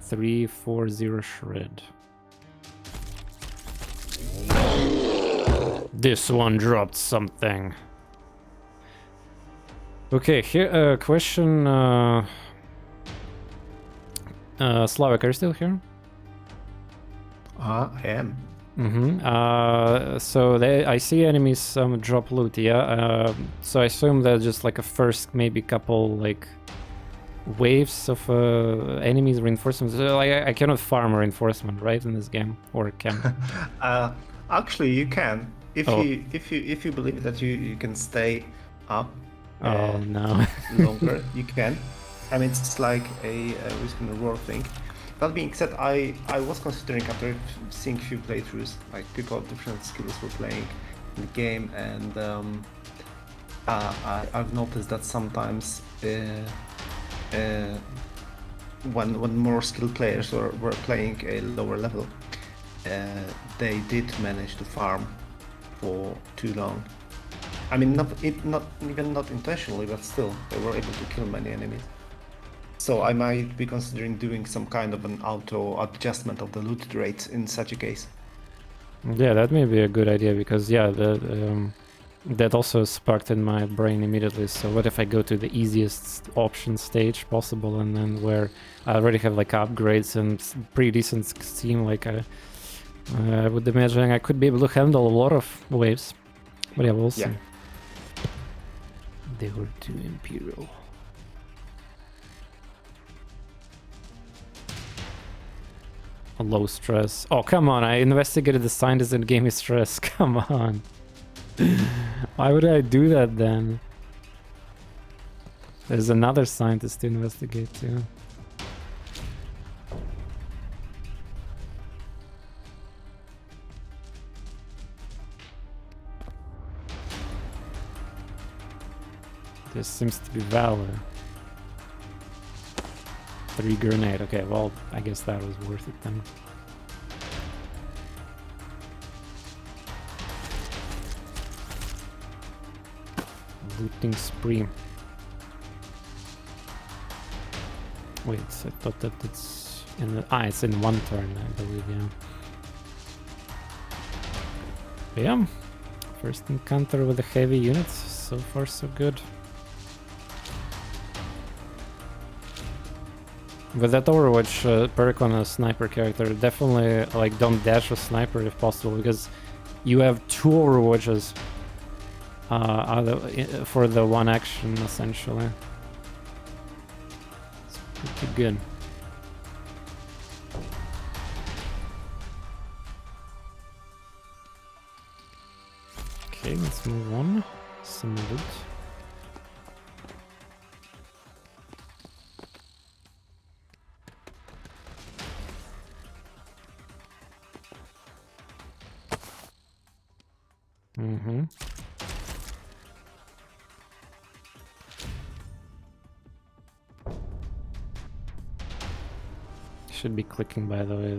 Three, 4, 0 shred. This one dropped something. Okay, here question. Slavik, are you still here? I am. So I see enemies drop loot, yeah. So I assume that's just like a first maybe couple like waves of enemies reinforcements. Like I cannot farm reinforcement, right, in this game, or can? Actually, you can if Oh. you believe that you can stay up Oh no. longer. You can. I mean, it's like a risk and reward thing. That being said, I was considering after seeing a few playthroughs, like people of different skills were playing the game, and I've noticed that sometimes when more skilled players were playing a lower level, they did manage to farm for too long. I mean, not even intentionally, but still, they were able to kill many enemies. So I might be considering doing some kind of an auto adjustment of the loot rate in such a case. Yeah, that may be a good idea because yeah, that also sparked in my brain immediately. So what if I go to the easiest option stage possible, and then where I already have like upgrades and pretty decent steam, like I would imagine I could be able to handle a lot of waves. But yeah, we'll see. Yeah. They were too imperial. Low stress. Oh, come on. I investigated the scientist and gave me stress. Come on. Why would I do that then? There's another scientist to investigate too. This seems to be valor. 3 grenade. Okay, well, I guess that was worth it then. Looting spree. Wait, I thought that it's in the... Ah, it's in one turn, I believe, yeah. But yeah, first encounter with the heavy units. So far, so good. With that Overwatch perk on a sniper character, definitely like don't dash a sniper if possible, because you have 2 Overwatches for the one action essentially. It's pretty good. Okay, let's move on. Some loot. Mm-hmm. Should be clicking, by the way.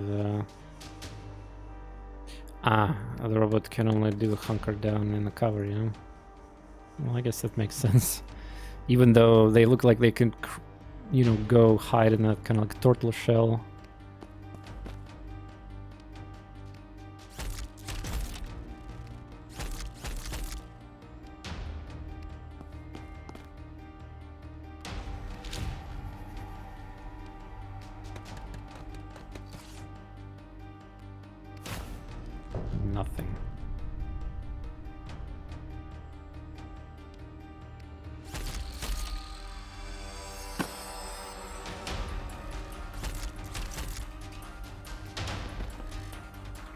The robot can only do hunker down in the cover, yeah? Well, I guess that makes sense. Even though they look like they can, you know, go hide in that kind of like turtle shell. Nothing.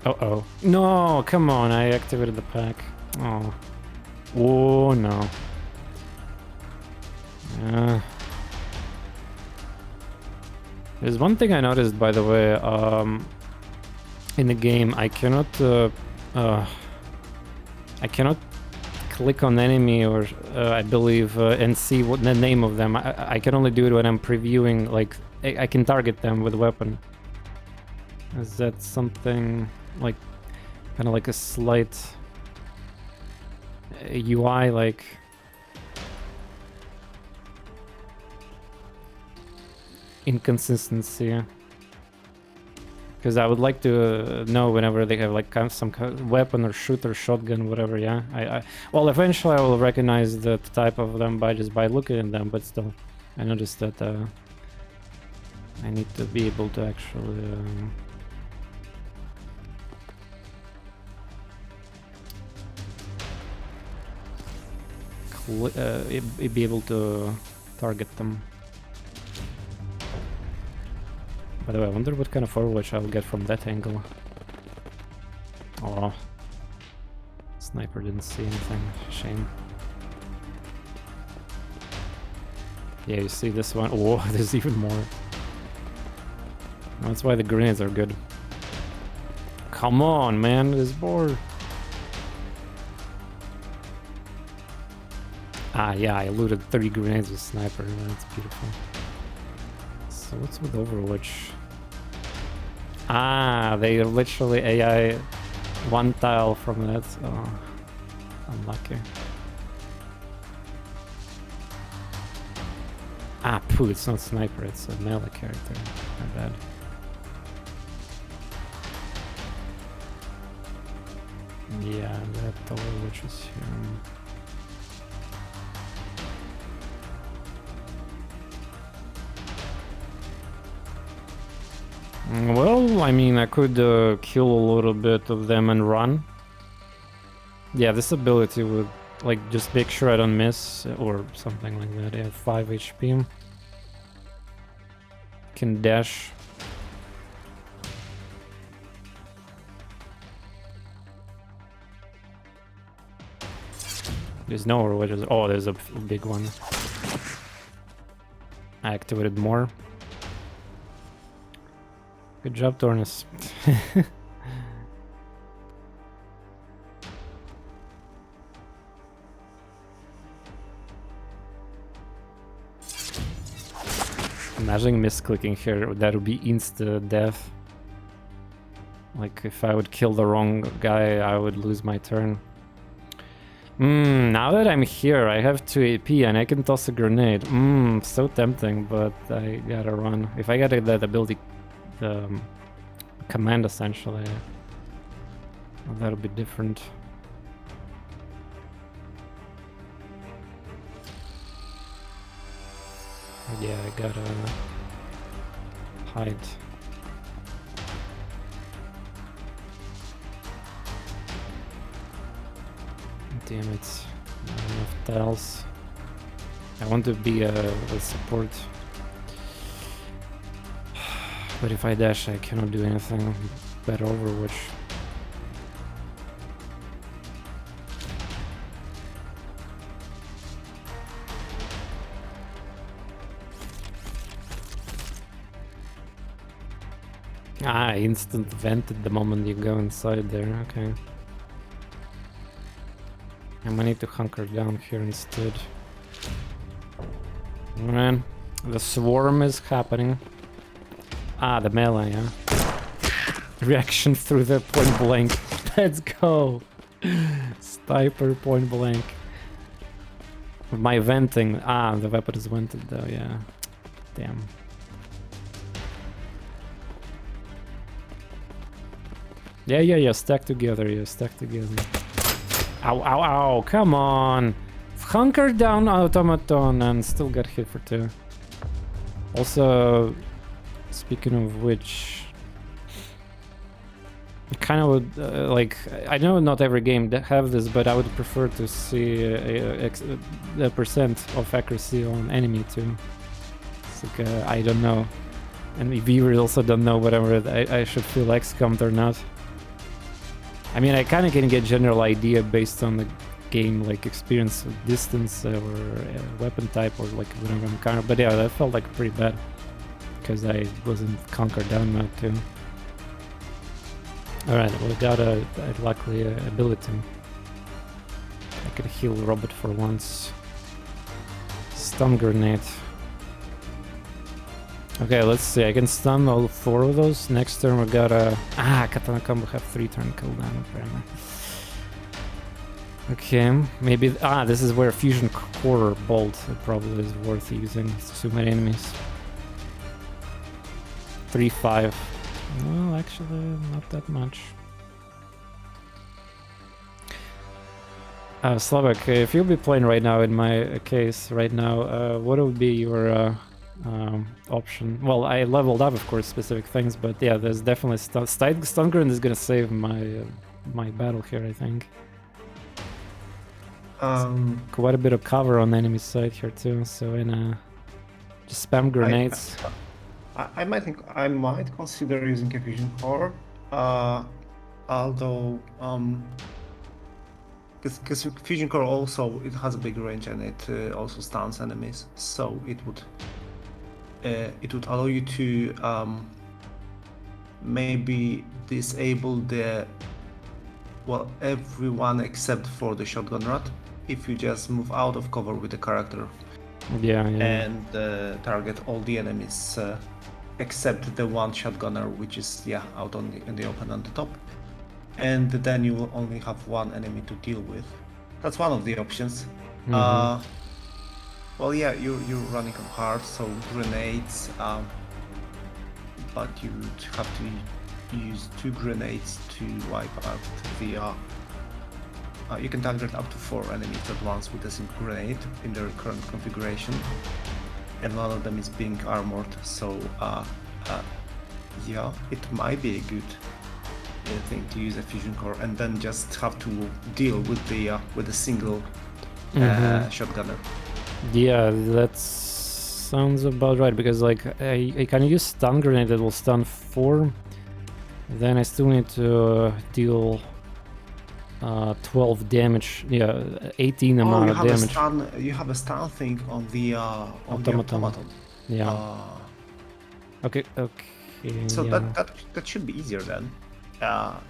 Uh-oh. No, come on, I activated the pack. Oh. Oh, no. There's one thing I noticed, by the way, in the game, I cannot click on enemy or I believe and see what the name of them. I can only do it when I'm previewing, like I can target them with a weapon. Is that something like kind of like a slight UI like inconsistency? Because I would like to know whenever they have like some weapon or shooter, shotgun, whatever. Yeah, well, eventually I will recognize the type of them by just by looking at them. But still, I noticed that I need to be able to actually be able to target them. By the way, I wonder what kind of Overwatch I'll get from that angle. Oh. Sniper didn't see anything. Shame. Yeah, you see this one? Oh, there's even more. That's why the grenades are good. Come on, man, this board. Ah, yeah, I looted 30 grenades with sniper. That's beautiful. So what's with Overwatch? Ah, they literally AI one tile from that. Oh, unlucky. Ah, poo, it's not sniper, it's a melee character. My bad. Yeah, that Overwatch is here. Well, I mean, I could kill a little bit of them and run. Yeah, this ability would, like, just make sure I don't miss or something like that. Yeah, 5 HP. Can dash. There's no Overwatch. Oh, there's a big one. I activated more. Good job, TorNis. Imagine misclicking here, that would be insta death. Like if I would kill the wrong guy, I would lose my turn. Now that I'm here, I have 2 AP and I can toss a grenade. So tempting, but I gotta run. If I get that ability, the command essentially, well, that'll be different. Yeah, I gotta hide. Damn it, not enough tiles. I want to be a support. But if I dash, I cannot do anything. Better Overwatch. Ah, instant vented the moment you go inside there, okay. I might need to hunker down here instead. Man, the swarm is happening. Ah, the melee, yeah. Reaction through the point blank. Let's go! Sniper point blank. My venting. Ah, the weapon is vented though, yeah. Damn. Yeah, stack together, stack together. Ow, ow, ow, come on! Hunker down automaton and still got hit for 2. Also, speaking of which, I kind of would, like, I know not every game have this, but I would prefer to see the percent of accuracy on enemy too. It's like, I don't know. And viewers also don't know whether I should feel XCOM or not. I mean, I kind of can get general idea based on the game, like experience of distance or weapon type or like whatever I'm kind of, but yeah, that felt like pretty bad because I wasn't conquered down mode too. Alright, we got luckily ability. I could heal Robert for once. Stun grenade. Okay, let's see. I can stun all 4 of those. Next turn we got a... Ah, Katana combo have 3 turn cooldown apparently. Okay, maybe... Ah, this is where Fusion Core Bolt probably is worth using. It's too many enemies. 3-5. Well, actually, not that much. Slovak, if you'll be playing right now, in my case, right now, what would be your option? Well, I leveled up, of course, specific things, but yeah, there's definitely stun grenade is gonna save my my battle here, I think. Quite a bit of cover on the enemy side here too, so just spam grenades. I might consider using a fusion core, although because fusion core also it has a big range and it also stuns enemies, so it would allow you to maybe disable everyone except for the shotgun rat if you just move out of cover with the character. Yeah. And target all the enemies except the one shotgunner, which is out in the open on the top, and then you will only have one enemy to deal with. That's one of the options. Well, yeah, you're running on hard, so grenades, but you would have to use 2 grenades to wipe out the you can target up to 4 enemies at once with a single grenade in their current configuration, and one of them is being armored, so yeah, it might be a good thing to use a fusion core and then just have to deal with the single shotgunner. Yeah, that sounds about right, because like I can use stun grenade that will stun 4, then I still need to deal 12 damage, 18 amount of damage. You have a stun thing on the automaton. Yeah. Okay. So that should be easier then.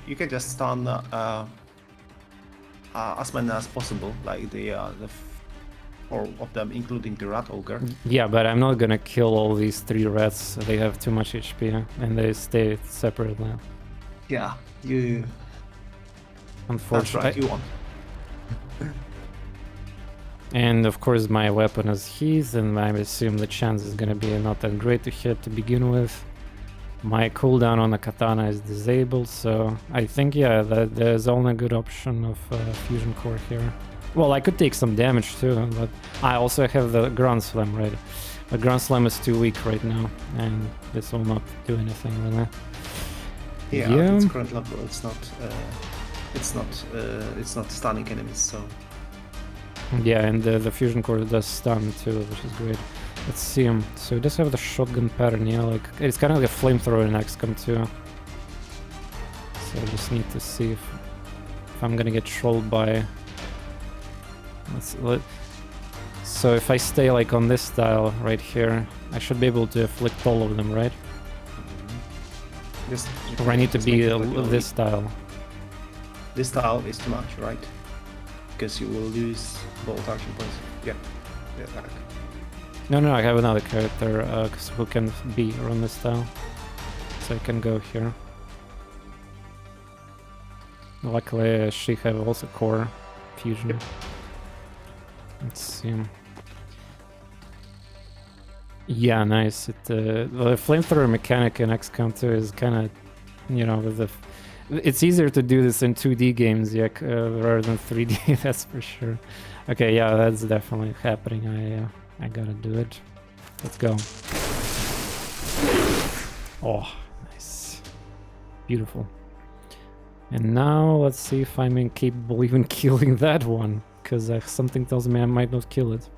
You can just stun as many as possible, like the 4 of them, including the rat ogre. Yeah, but I'm not gonna kill all these 3 rats. They have too much HP and they stay separate now. Yeah, you. Unfortunately. That's right, you won. And of course my weapon is heath, and I assume the chance is gonna be not that great to hit to begin with. My cooldown on the katana is disabled, so I think that there's only a good option of fusion core here. Well, I could take some damage too, but I also have the ground slam, right? The ground slam is too weak right now, and this will not do anything really. Yeah, at its current level, it's not stunning enemies, so. Yeah, and the fusion core does stun too, which is great. Let's see. So it does have the shotgun pattern, yeah, like it's kind of like a flamethrower in XCOM too. So I just need to see if I'm gonna get trolled by. So if I stay like on this style right here, I should be able to afflict all of them, right? Or I need to be this style. This style is too much, right? Because you will lose both action points. Yeah, right. No, I have another character who can run this style. So I can go here. Luckily she have also core fusion. Yep. Let's see. Yeah, nice. The flamethrower mechanic in XCOM 2 is kind of, with it's easier to do this in 2D games, rather than 3D. That's for sure. Okay, yeah, that's definitely happening. I gotta do it. Let's go. Oh, nice. Beautiful. And now let's see if I'm incapable even killing that one, because something tells me I might not kill it.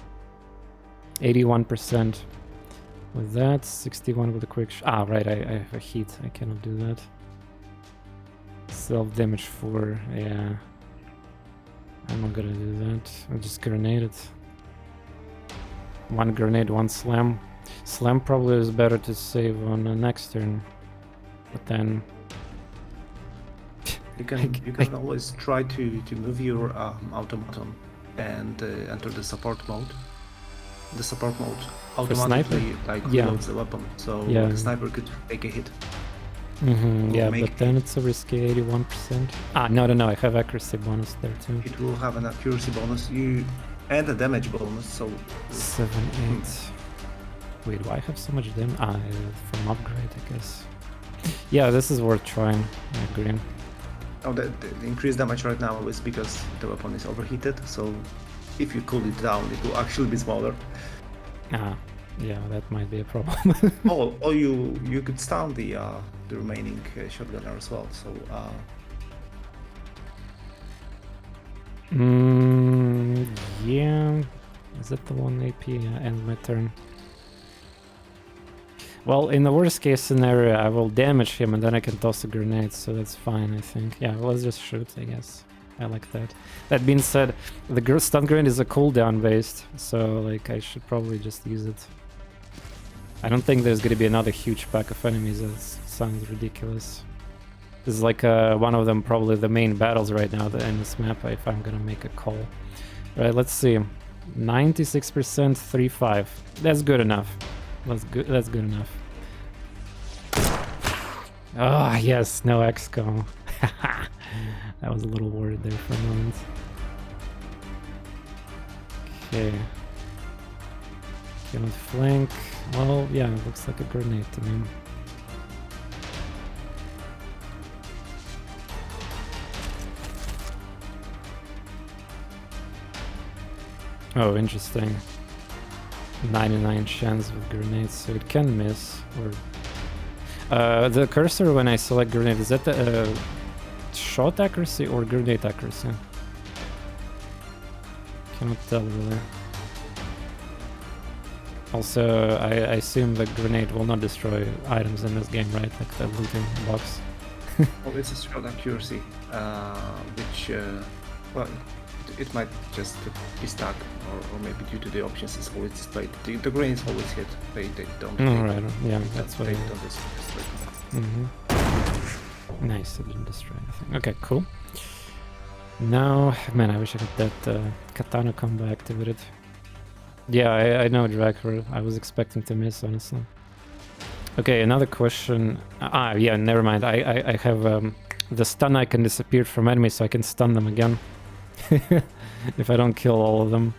81% with that, 61 with a quick right, I have a heat, I cannot do that. Self-damage 4, yeah. I'm not gonna do that, I'll just grenade it. 1 grenade, 1 slam. Slam probably is better to save on the next turn, but then... You can always try to move your automaton and enter the support mode. The support mode automatically reloads the weapon, so the sniper could take a hit. Yeah, but then it's a risky 81%. No, I have accuracy bonus there too. It will have an accuracy bonus, and a damage bonus, so... 7, 8... Wait, why I have so much damage? From upgrade, I guess. Yeah, this is worth trying, I agree. Oh, the increased damage right now is because the weapon is overheated, so if you cool it down, it will actually be smaller. Yeah, that might be a problem. Or you could stun the remaining shotgunner as well, so... Yeah... Is that the one AP? End my turn. Well, in the worst case scenario, I will damage him and then I can toss a grenade, so that's fine, I think. Yeah, well, let's just shoot, I guess. I like that. That being said, the stun grenade is a cooldown based, so like I should probably just use it. I don't think there's gonna be another huge pack of enemies. That sounds ridiculous. This is like one of them, probably the main battles right now in this map, if I'm gonna make a call. Right, let's see. 96%, 3-5. That's good enough. That's good enough. Ah, yes, no XCOM. I was a little worried there for a moment. Okay. Cannot flank. Well, yeah, it looks like a grenade to me. Oh, interesting. 99 chance with grenades, so it can miss. Or the cursor when I select grenade, is that the shot accuracy or grenade accuracy? Cannot tell really. Also, I assume the grenade will not destroy items in this game, right? Like the looting box. Well, it's a shot accuracy, which, well, it might just be stuck, or maybe due to the options it's always displayed. The grenades always hit, they don't. Right, yeah, that's what they I... don't display. Nice, it didn't destroy anything. Okay, cool. Now, man, I wish I had that katana combo activated. Yeah, I know, Dracker. I was expecting to miss, honestly. Okay, another question. Yeah, never mind. I have the stun icon disappeared from enemies, so I can stun them again. If I don't kill all of them.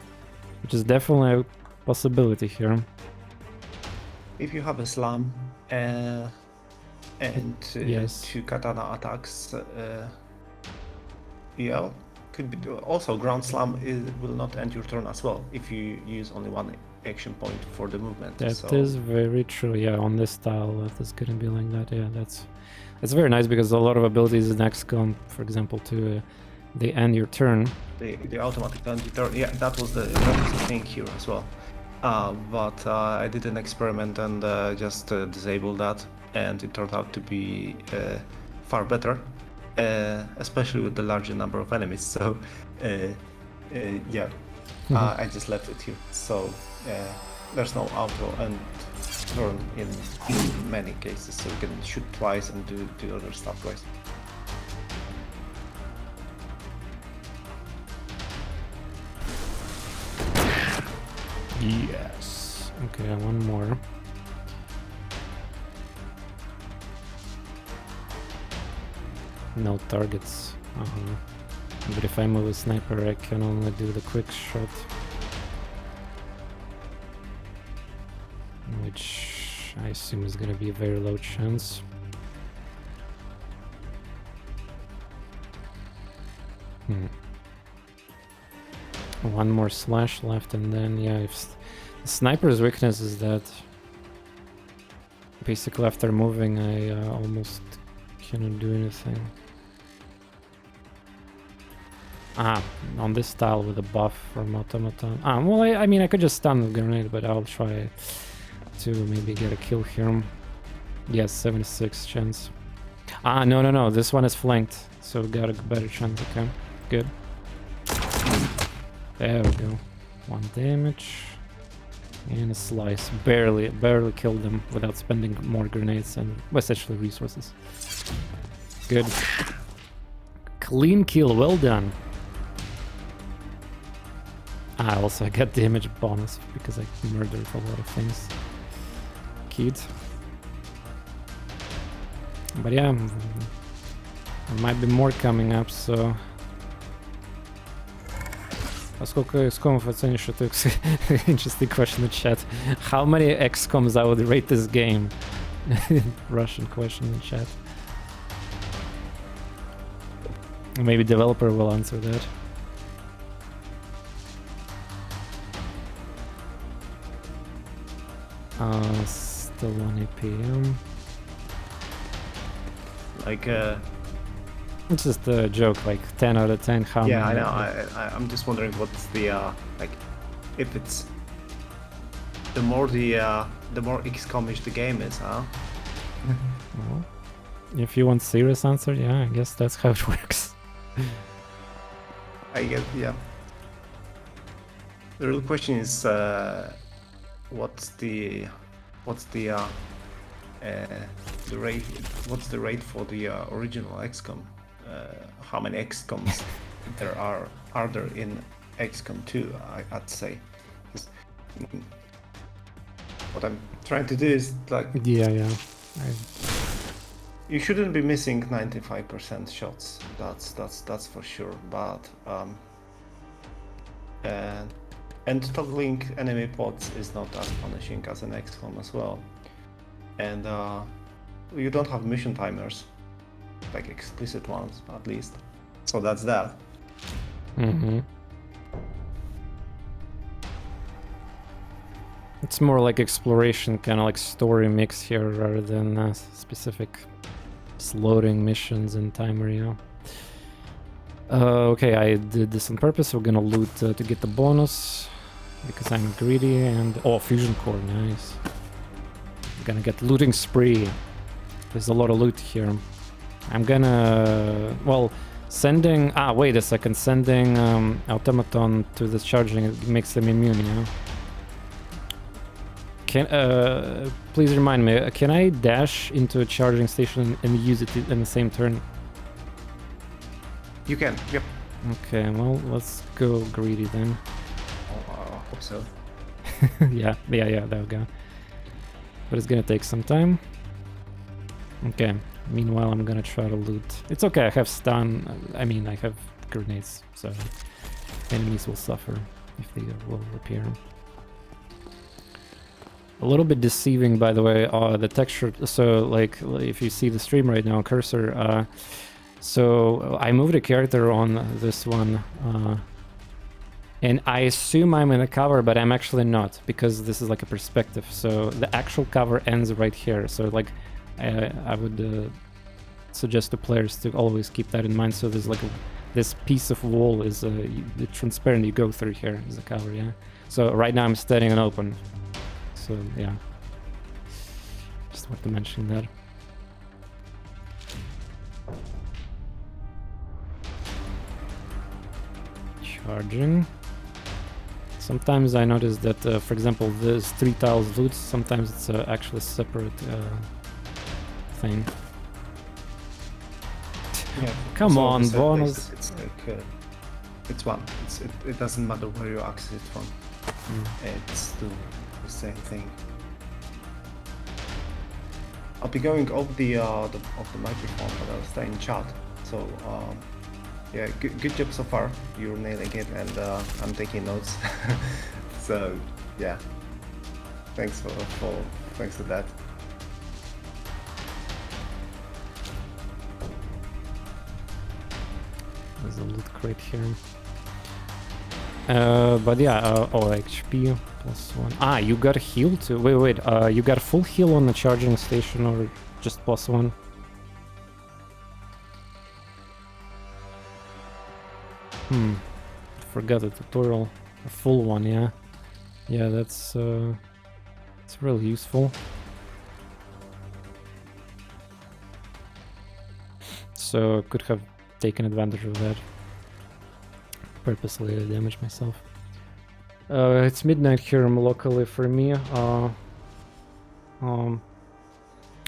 Which is definitely a possibility here. If you have a slam and yes. 2 katana attacks, yeah, could be. Also, ground slam will not end your turn as well if you use only 1 action point for the movement. That is very true. Yeah, on this style, that is gonna be like that. Yeah, that's very nice because a lot of abilities in XCOM, for example, they end your turn. The automatic end your turn. Yeah, that was the thing here as well. But I did an experiment and just disabled that, and it turned out to be far better, especially with the larger number of enemies. So, yeah, I just left it here. So there's no auto and turn in many cases, so you can shoot twice and do other stuff twice. Yes. Okay, one more. No targets. But if I move a sniper, I can only do the quick shot. Which I assume is gonna be a very low chance. One more slash left, and then yeah, if the sniper's weakness is that basically after moving I almost cannot do anything. On this style with a buff from automaton. Well, I mean I could just stun the grenade, but I'll try to maybe get a kill here. Yes, 76 chance. No, this one is flanked, so we got a better chance. Okay, good. There we go. 1 damage. And a slice. Barely killed them without spending more grenades and essentially resources. Good. Clean kill, well done. Also I got damage bonus because I murdered a lot of things. Cute. But yeah, there might be more coming up, so... Сколько XCOM'ов оценишь? Это interesting question in the chat. How many XCOMs I would rate this game? Russian question in the chat. Maybe developer will answer that. Still 1 APM. Like It's just a joke, like 10 out of 10. How yeah, many? I know. I'm just wondering what's the like, if it's the more XCOM-ish the game is, huh? Well, if you want serious answer, yeah, I guess that's how it works. I guess, yeah. The real question is, what's the rate? What's the rate for the original XCOM? How many XCOMs there are there in XCOM 2? I'd say. What I'm trying to do is like. Yeah. You shouldn't be missing 95% shots. That's for sure. But and toggling enemy pods is not as punishing as an XCOM as well. And you don't have mission timers, like explicit ones at least. So that's that. Mm-hmm. It's more like exploration, kind of like story mix here, rather than specific loading missions and timer, you know. Okay, I did this on purpose. We're gonna loot to get the bonus because I'm greedy. And oh, fusion core, nice. I'm gonna get looting spree. There's a lot of loot here. I'm gonna, well, sending. Wait a second. Sending automaton to the charging, it makes them immune, you know. Please remind me, can I dash into a charging station and use it in the same turn? You can, yep. Okay, well, let's go greedy then. Oh, I hope so. yeah, there we go. But it's gonna take some time. Okay, meanwhile I'm gonna try to loot. It's okay, I have stun, I mean, I have grenades, so enemies will suffer if they will appear. A little bit deceiving, by the way, the texture. So, like, if you see the stream right now, cursor. So I moved a character on this one, and I assume I'm in a cover, but I'm actually not, because this is like a perspective. So the actual cover ends right here. So, like, I would suggest to players to always keep that in mind. So there's like this piece of wall is the transparent. You go through here is the cover, yeah. So right now I'm standing and open. So yeah, just want to mention that. Charging. Sometimes I notice that, for example, there's 3 tiles loot. Sometimes it's actually a separate thing. Yeah. Come on, bonus. It's like it's one. It doesn't matter where you access it from. It's still the same thing. I'll be going off the microphone, but I'll stay in chat. So yeah, good job so far. You're nailing it, and I'm taking notes. So yeah, thanks for that. There's a loot crate here. But yeah, HP +1. You got heal too. Wait. You got full heal on the charging station or just +1? Forgot the tutorial. A full one, yeah. Yeah, that's it's really useful. So could have taken advantage of that. Purposely damage myself. It's midnight here locally for me.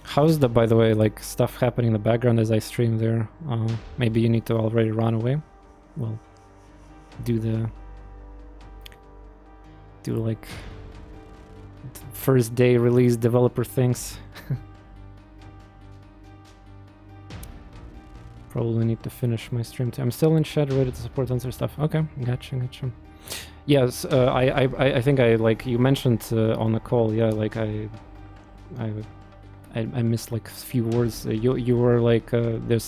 How's the, by the way, like, stuff happening in the background as I stream there? Maybe you need to already run away. Well, do like first day release developer things. Probably need to finish my stream too. I'm still in chat, ready to support answer stuff. Okay, gotcha. Yes, I think I, like you mentioned on the call. Yeah, like I missed like a few words. You were like, there's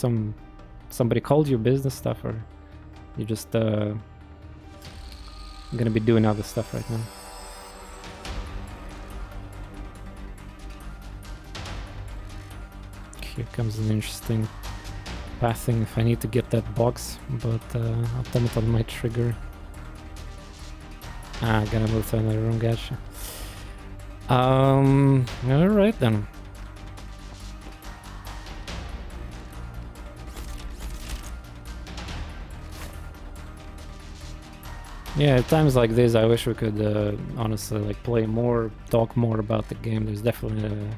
somebody called you business stuff, or you just gonna be doing other stuff right now? Here comes an interesting pathing if I need to get that box, but automaton might trigger. Gonna move to another room, gotcha. All right then. Yeah, at times like this, I wish we could honestly like play more, talk more about the game. There's definitely,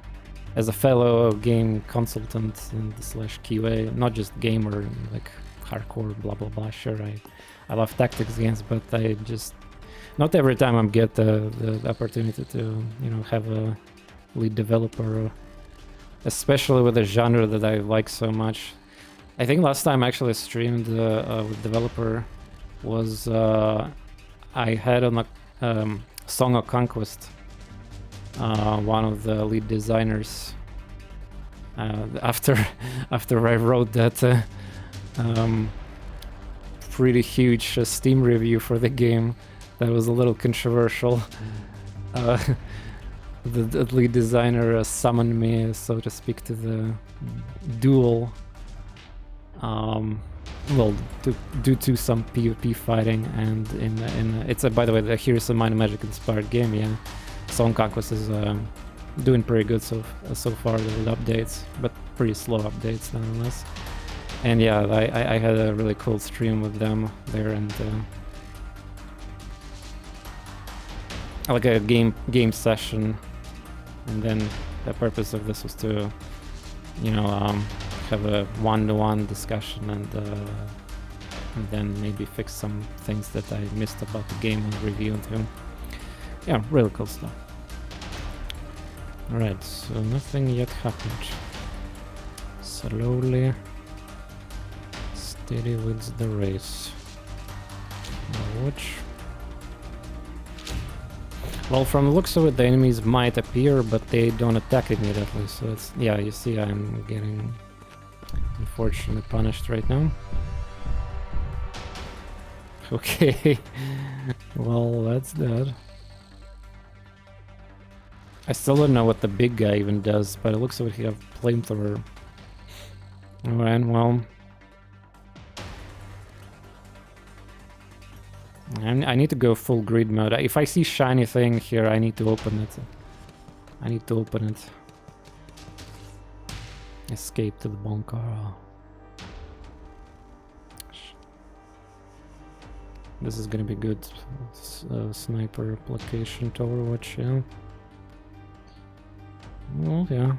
as a fellow game consultant and slash QA, not just gamer, like hardcore, blah blah blah. Sure, I love tactics games, but I just not every time I get the opportunity to have a lead developer, especially with a genre that I like so much. I think last time I actually streamed with developer was. I had on a Song of Conquest, one of the lead designers. After I wrote that pretty huge Steam review for the game, that was a little controversial. The lead designer summoned me, so to speak, to the duel. Well, due to some PvP fighting, and it's by the way, here's a Mind and Magic inspired game. Yeah, Song Conquest is doing pretty good so far with updates, but pretty slow updates nonetheless. And yeah, I had a really cool stream with them there, and like a game session, and then the purpose of this was to have a one-to-one discussion and then maybe fix some things that I missed about the game and review too. Yeah, really cool stuff. Alright, so nothing yet happened. Slowly, steady wins the race. Now watch. Well, from the looks of it, the enemies might appear, but they don't attack immediately, so it's... Yeah, you see I'm getting unfortunately punished right now. Okay, well, that's that. I still don't know what the big guy even does, but it looks like he have flamethrower. Alright, well... I need to go full grid mode. If I see shiny thing here, I need to open it. I need to open it. Escape to the bunker. This is gonna be good. Sniper application to Overwatch, yeah. Well, yeah.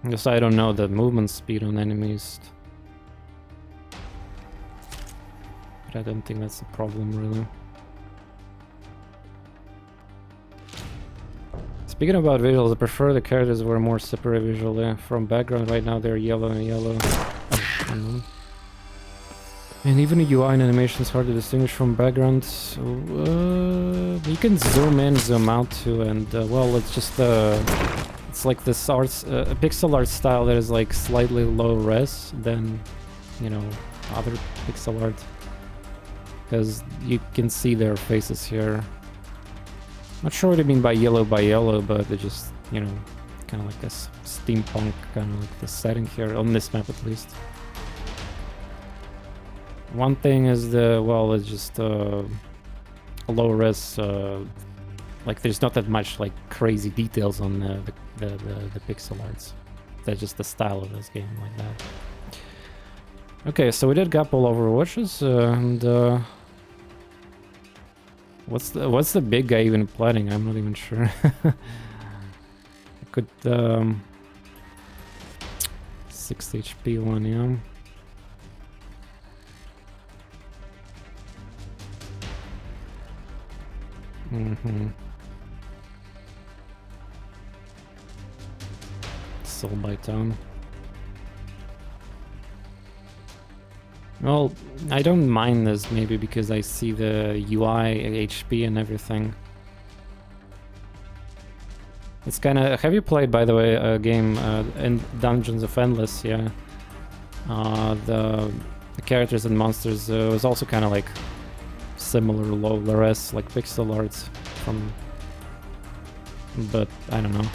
I guess I don't know the movement speed on enemies. But I don't think that's a problem, really. Speaking about visuals, I prefer the characters were more separate visually from background. Right now they're yellow and yellow. Oh, and even the UI and animation is hard to distinguish from background. So, you can zoom in, zoom out too, and well, it's just it's like this arts, pixel art style that is like slightly low res than, other pixel art. Because you can see their faces here. Not sure what I mean by yellow, but they just, kind of like this steampunk, kind of like the setting here, on this map at least. One thing is it's just a low res, like there's not that much like crazy details on the pixel arts. That's just the style of this game, like that. Okay, so we did couple Overwatches, and what's the big guy even planning? I'm not even sure. I could 6 HP one, yeah. Soul by town. Well, I don't mind this maybe because I see the UI, HP and everything. It's kind of... Have you played, by the way, a game in Dungeons of Endless? Yeah. The characters and monsters was also kind of like similar low res, like pixel arts from... But I don't know.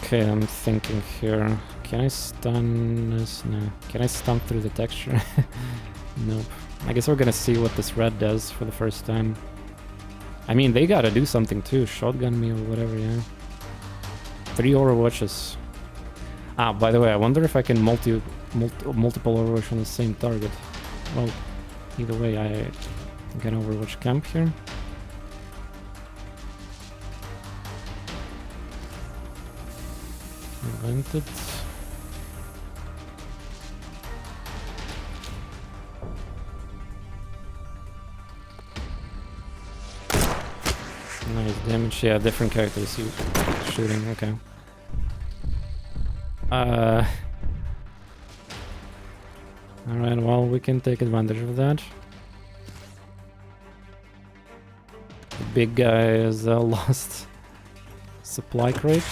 Okay, I'm thinking here. Can I stun this? No. Can I stun through the texture? Nope. I guess we're gonna see what this red does for the first time. I mean, they gotta do something too. Shotgun me or whatever, yeah. 3 Overwatches. Ah, by the way, I wonder if I can multiple Overwatch on the same target. Well, either way, I can Overwatch camp here. Invented. Nice damage. Yeah, different characters shooting. Okay. Alright, well, we can take advantage of that. The big guy is lost supply crate.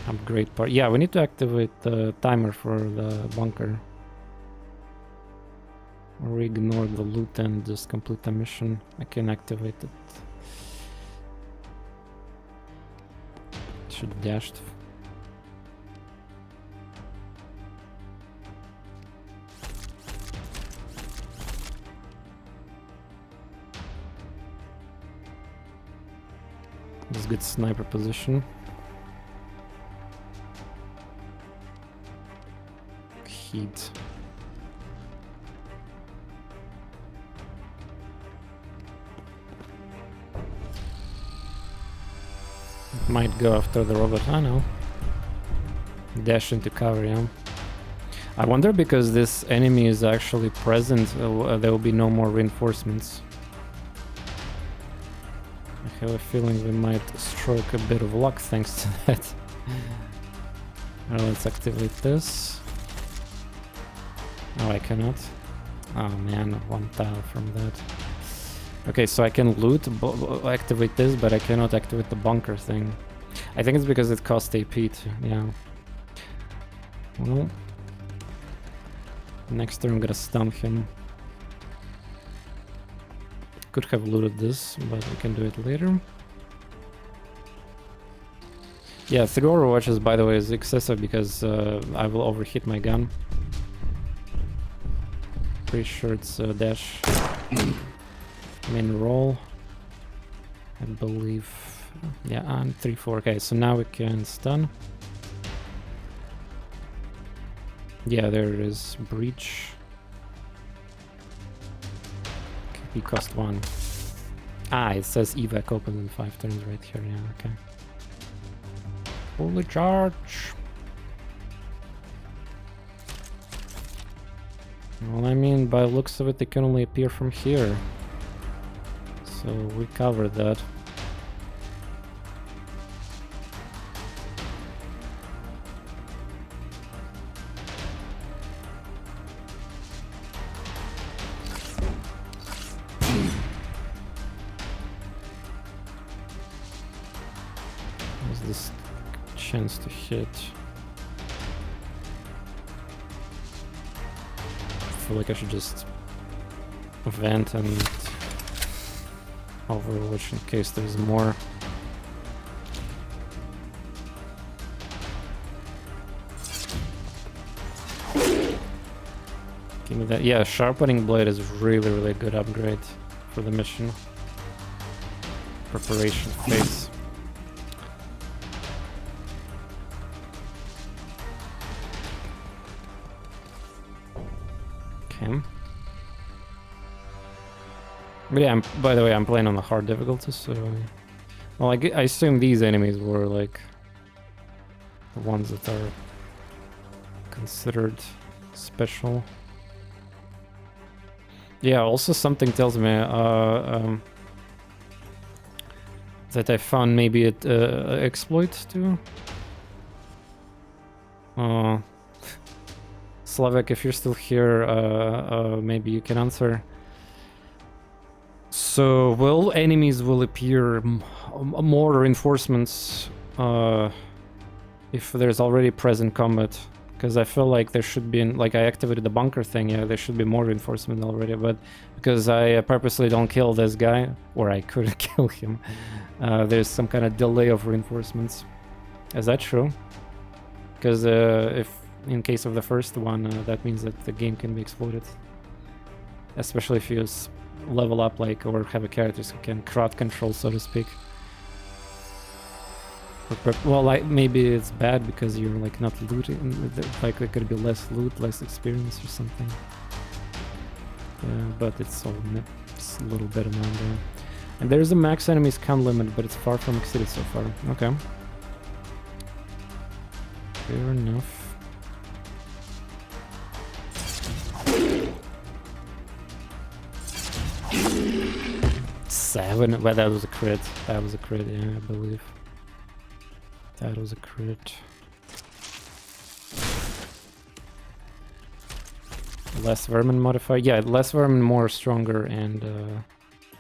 Upgrade part. Yeah, we need to activate the timer for the bunker. Or we ignore the loot and just complete the mission. I can activate it. Should have dashed. This is good sniper position. Heat. Might go after the robot. I know. Dash into cover, yeah. I wonder, because this enemy is actually present, there will be no more reinforcements. I have a feeling we might stroke a bit of luck thanks to that. Let's activate this. Oh, I cannot. Oh man, 1 tile from that. Okay, so I can loot, activate this, but I cannot activate the bunker thing. I think it's because it costs AP too, yeah. Well, next turn I'm gonna stun him. Could have looted this, but we can do it later. Yeah, 3 Overwatches, by the way, is excessive because I will overheat my gun. Pretty sure it's dash. Main roll, I believe. Yeah, and 3-4. Okay, so now we can stun. Yeah, there it is. Breach. KP cost 1. Ah, it says evac open in 5 turns right here. Yeah, okay. Fully charge. Well, I mean, by the looks of it, they can only appear from here. So we covered that. What's this chance to hit? I feel like I should just vent and Overwatch in case there's more. Give me that. Yeah, sharpening blade is really good upgrade for the mission. Preparation phase. Okay. But yeah, by the way, I'm playing on the hard difficulty, so... Well, I assume these enemies were, like, the ones that are considered special. Yeah, also something tells me that I found maybe it exploit too. Slavik, if you're still here, maybe you can answer. So, well, enemies will appear more reinforcements if there's already present combat. Because I feel like there should be, like I activated the bunker thing, yeah, there should be more reinforcement already, but because I purposely don't kill this guy, or I couldn't kill him, there's some kind of delay of reinforcements. Is that true? Because if in case of the first one, that means that the game can be exploded. Especially if you level up like or have a characters who can crowd control, so to speak. Well, like maybe it's bad because you're like not looting, like there could be less loot, less experience or something. Yeah, but it's all it's a little bit amount there. And there's a max enemies count limit, but it's far from exceeded so far. Okay. Fair enough. Seven. Well, that was a crit. That was a crit, yeah, I believe. That was a crit. Less vermin modifier. Yeah, less vermin, more stronger, and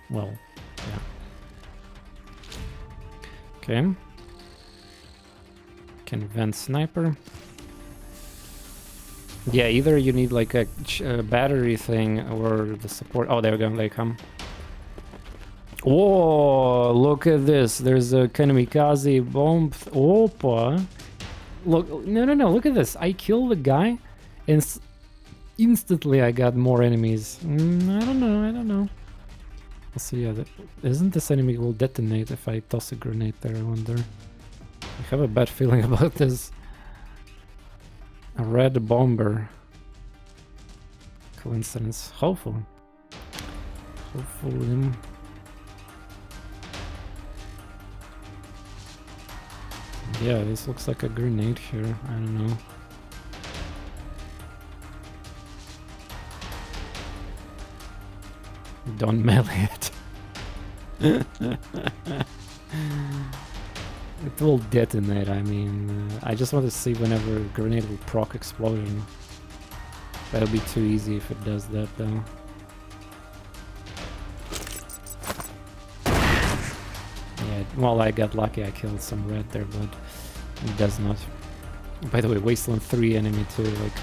well, yeah. Okay. Can vent sniper. Yeah, either you need like a battery thing or the support. Oh, there we go. They come. Oh, look at this. There's a kamikaze bomb. Opa. Look, no. Look at this. I kill the guy and instantly I got more enemies. I don't know. So yeah, isn't this enemy will detonate if I toss a grenade there, I wonder. I have a bad feeling about this. A red bomber. Coincidence. Hopefully. Yeah, this looks like a grenade here. I don't know. Don't melee it. It will detonate, I mean, I just want to see whenever a grenade will proc explosion. That'll be too easy if it does that though. Yeah, well, I got lucky, I killed some red there, but it does not. By the way, Wasteland 3 enemy too, like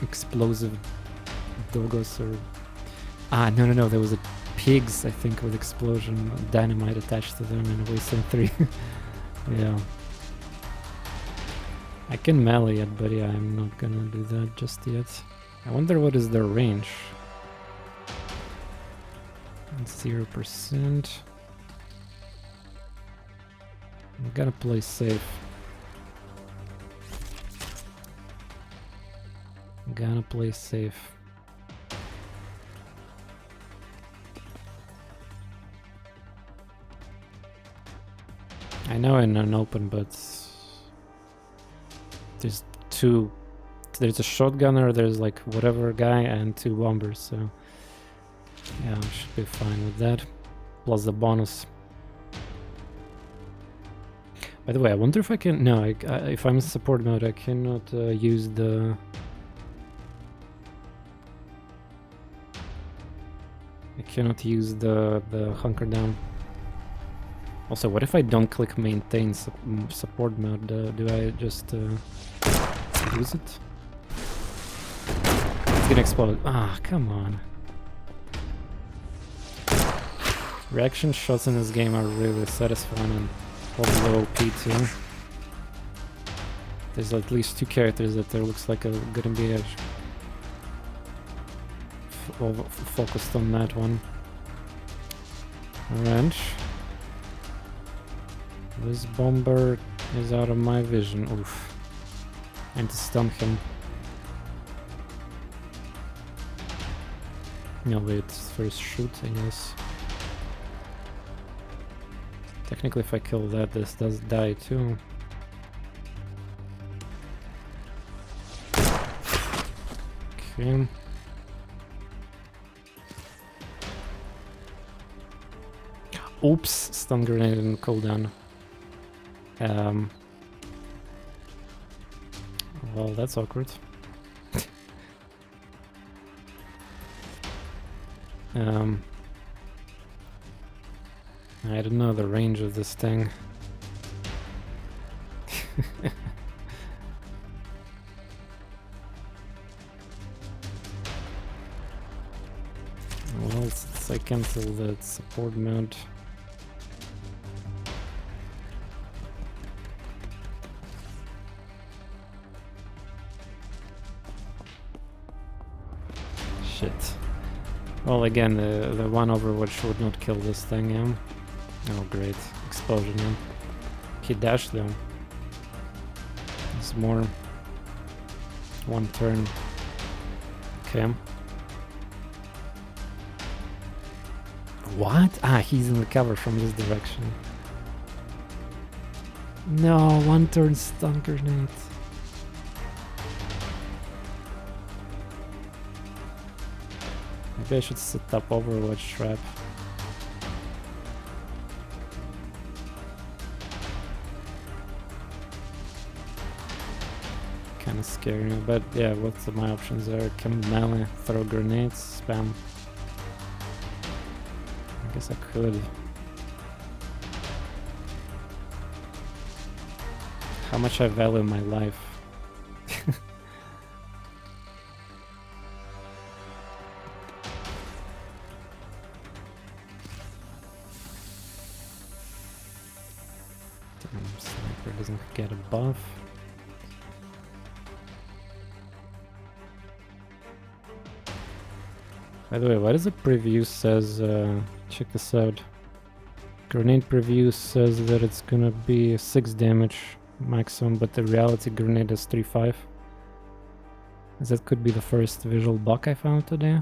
explosive dogos or... Ah, no, there was a pigs, I think, with explosion dynamite attached to them in Wasteland 3. Yeah. I can melee it, but yeah, I'm not gonna do that just yet. I wonder what is their range. 0%. I'm gonna play safe. Gonna play safe. I know in an open, but there's two. There's a shotgunner, there's like whatever guy, and two bombers, so yeah, I should be fine with that. Plus the bonus. By the way, I wonder if I can. No, if I'm in support mode, I cannot use the. I cannot use the hunker down. Also, what if I don't click maintain support mode? Do I just use it? It's gonna explode. Ah, come on. Reaction shots in this game are really satisfying and probably OP too. There's at least two characters that there looks like gonna be focused on that one. Wrench. This bomber is out of my vision. Oof. And to stun him. No, wait, first shoot, I guess. Technically, if I kill that, this does die too. Okay. Oops, stun grenade and cooldown. Well, that's awkward. I don't know the range of this thing. Well, since I cancel the support mode. Well, again, the one Overwatch would not kill this thing, yeah? Oh, great. Explosion, yeah. He dashed, though. It's more... one turn. Okay. What? Ah, he's in the cover from this direction. No, one turn stun grenade. Maybe I should set up Overwatch trap. Kinda scary, but yeah, what's my options are? Can melee, throw grenades, spam. I guess I could. How much I value my life. Damn, sniper doesn't get a buff. By the way, why does the preview says, check this out. Grenade preview says that it's gonna be 6 damage maximum, but the reality grenade is 3.5. That could be the first visual bug I found today.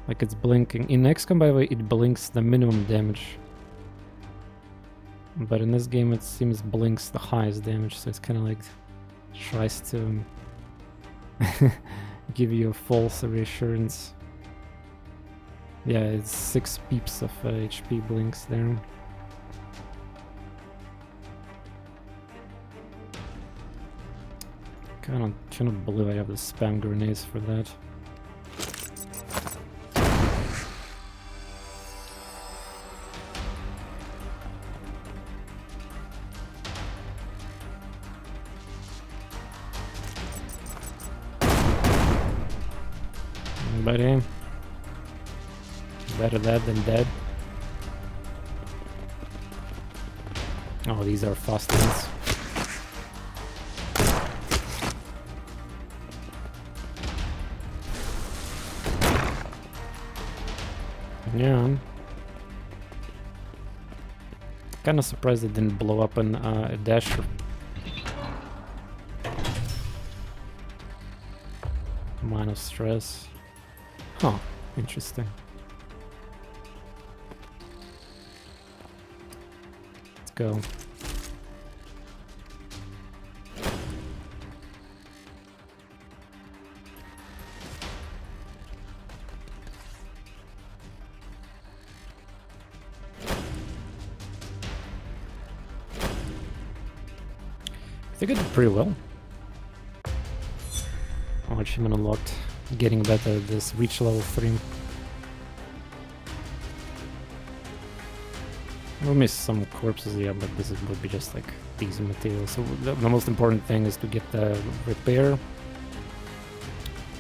Like it's blinking. In XCOM, by the way, it blinks the minimum damage. But in this game, it seems blinks the highest damage, so it's kind of like tries to give you a false reassurance. Yeah, it's 6 peeps of HP blinks there. Cannot believe I have the spam grenades for that. Anybody? Better that than dead. Oh, these are fast ones. Yeah. Kinda surprised it didn't blow up in a dasher. Minus stress. Huh, interesting. Let's go. I think I did pretty well. Oh, achievement unlocked. Getting better at this. Reach level 3. We'll miss some corpses, yeah, but this would be just like these materials. So the most important thing is to get the repair.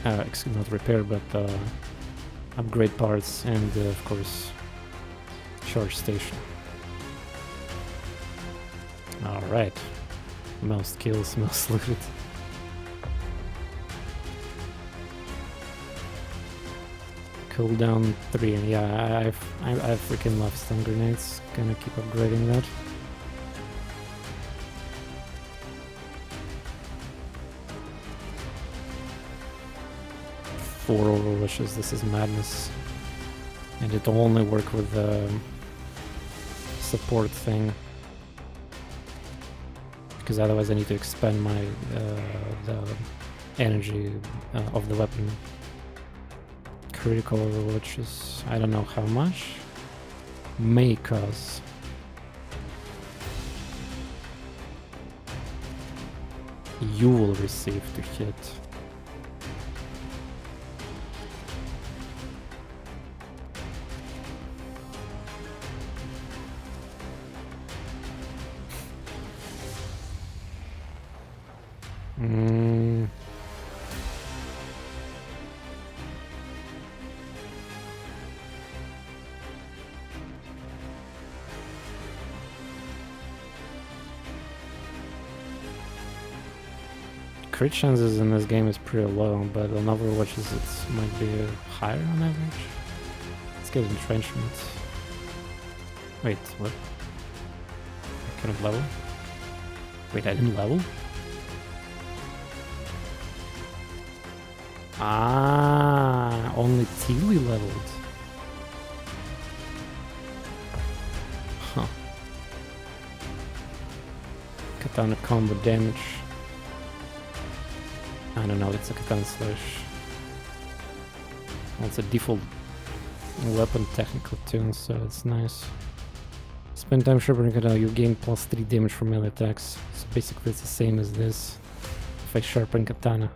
Excuse me, not repair, but upgrade parts and of course charge station. Alright. Most kills, most looted. Cooldown 3, and yeah, I freaking love stun grenades. Gonna keep upgrading that. Four overwishes, this is madness. And it'll only work with the support thing. Because otherwise I need to expend my the energy of the weapon. Critical overwatch is I don't know how much. May cause. You will receive to hit. crit chances in this game is pretty low, but on Overwatch it might be higher on average. Let's get entrenchment. Wait, what? I couldn't level? Wait, I didn't level? Ah, only Teely leveled. Huh. Katana combo damage. I don't know, it's a katana slash. Well, it's a default weapon technical too, so it's nice. Spend time sharpening katana, you gain +3 damage from melee attacks. So basically it's the same as this if I sharpen katana.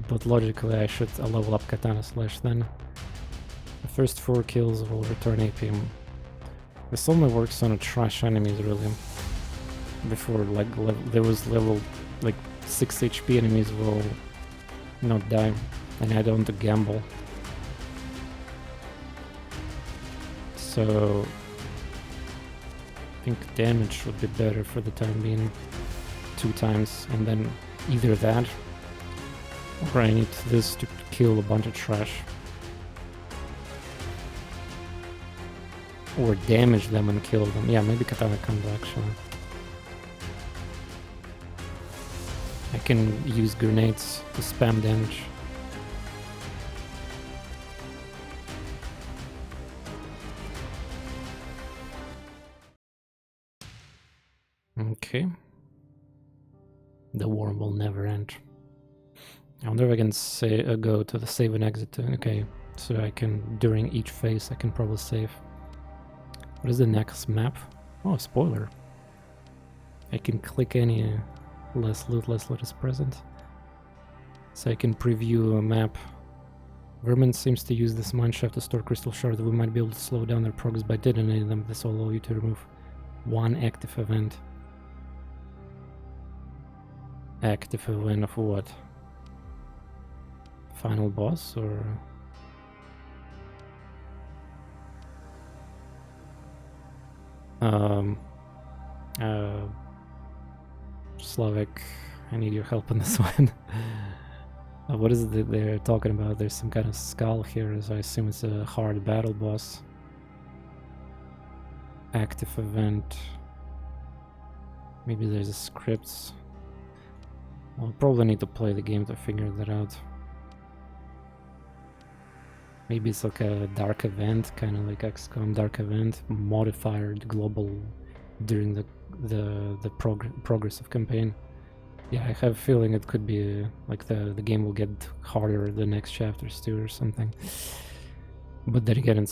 But logically I should level up katana slash then. The first 4 kills will return APM. This only works on a trash enemies really. Before like there was level like 6 HP enemies will not die, and I don't want to gamble. So I think damage would be better for the time being. 2 times, and then either that or I need this to kill a bunch of trash. Or damage them and kill them. Yeah, maybe katana combo actually. I can use grenades to spam damage. Okay. The war will never end. I wonder if I can say go to the save and exit. Okay, so I can, during each phase, I can probably save. What is the next map? Oh, spoiler. I can click any less loot is present. So I can preview a map. Vermin seems to use this mineshaft to store crystal shards. We might be able to slow down their progress by detonating them. This will allow you to remove 1 active event. Active event of what? Final boss or... Slavic, I need your help on this one. What is it they're talking about? There's some kind of skull here, so I assume it's a hard battle boss. Active event. Maybe there's a scripts. I'll probably need to play the game to figure that out. Maybe it's like a dark event, kind of like XCOM dark event, modified global during the progress of campaign. Yeah, I have a feeling it could be like the game will get harder the next chapters too or something. But then again,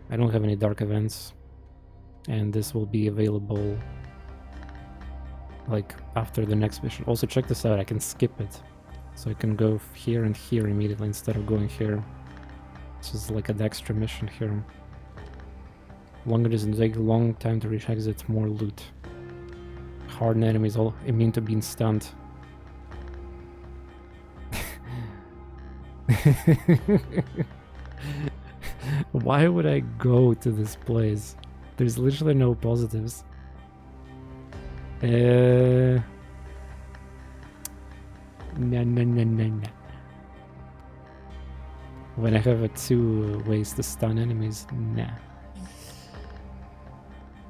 I don't have any dark events, and this will be available like after the next mission. Also, check this out, I can skip it, so I can go here and here immediately instead of going here. This is like an extra mission here. Longer doesn't take a long time to reach exit, more loot. Hardened enemies all immune to being stunned. Why would I go to this place? There's literally no positives. No. When I have 2 ways to stun enemies, nah.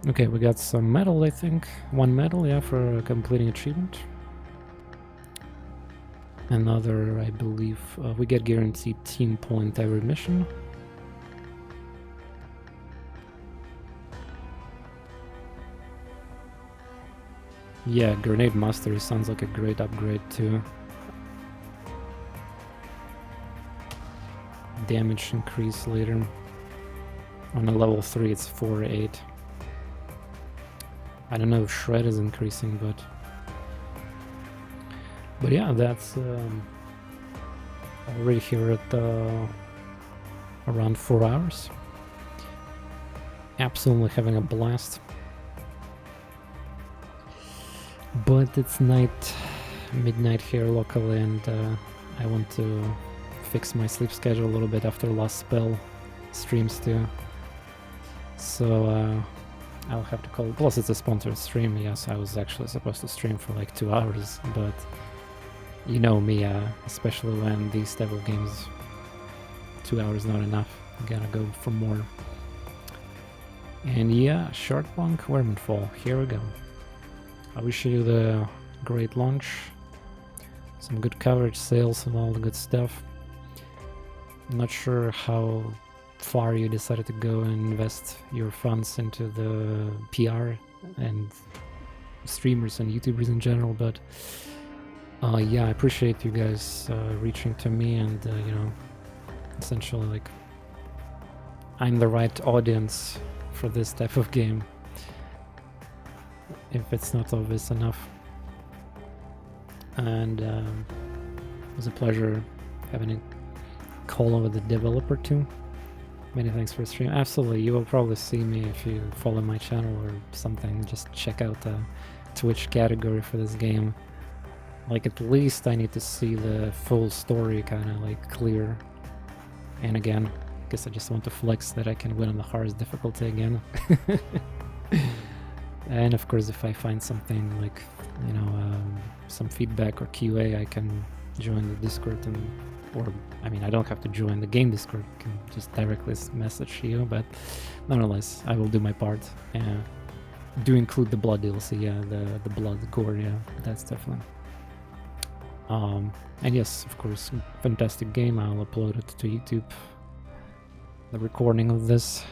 Okay, we got some medal, I think. 1 medal, yeah, for completing achievement. Another, I believe, we get guaranteed team point every mission. Yeah, Grenade Mastery sounds like a great upgrade too. Damage increase later. On a level 3 it's 4-8. I don't know if Shred is increasing, but yeah, that's already here at around 4 hours. Absolutely having a blast. But it's midnight here locally, and I want to fix my sleep schedule a little bit after last spell streams too. So I'll have to call it. Plus, it's a sponsored stream. Yes, I was actually supposed to stream for like 2 hours, but you know me, especially when these type of games, 2 hours not enough. I'm gonna go for more. And yeah, Shardpunk, Verminfall. Here we go. I wish you the great launch, some good coverage, sales, and all the good stuff. I'm not sure how far you decided to go and invest your funds into the PR and streamers and YouTubers in general, but yeah, I appreciate you guys reaching to me and you know, essentially like I'm the right audience for this type of game, if it's not obvious enough. And it was a pleasure having a call with the developer too. Many thanks for the stream. Absolutely, you will probably see me if you follow my channel or something. Just check out the Twitch category for this game. Like, at least I need to see the full story kind of like clear. And again, I guess I just want to flex that I can win on the hardest difficulty again. And of course, if I find something like, you know, some feedback or QA, I can join the Discord and, or, I mean, I don't have to join the game Discord, I can just directly message you, but nonetheless, I will do my part. Do include the blood DLC, yeah, the blood gore, yeah, that's definitely. And yes, of course, fantastic game. I'll upload it to YouTube, the recording of this,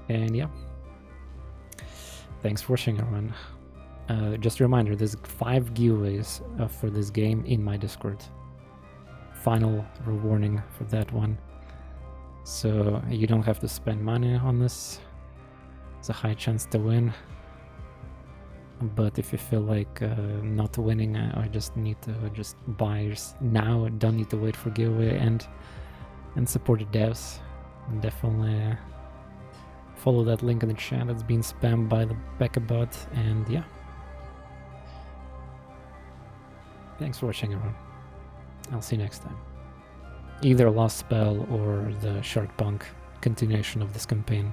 and yeah. Thanks for watching, everyone. Just a reminder, there's 5 giveaways for this game in my Discord. Final warning for that one. So you don't have to spend money on this. It's a high chance to win. But if you feel like not winning, I just need to just buy now. Don't need to wait for giveaway and support the devs. Definitely follow that link in the chat that's been spammed by the Becca-bot, and yeah. Thanks for watching, everyone. I'll see you next time. Either Lost Spell or the Shardpunk continuation of this campaign.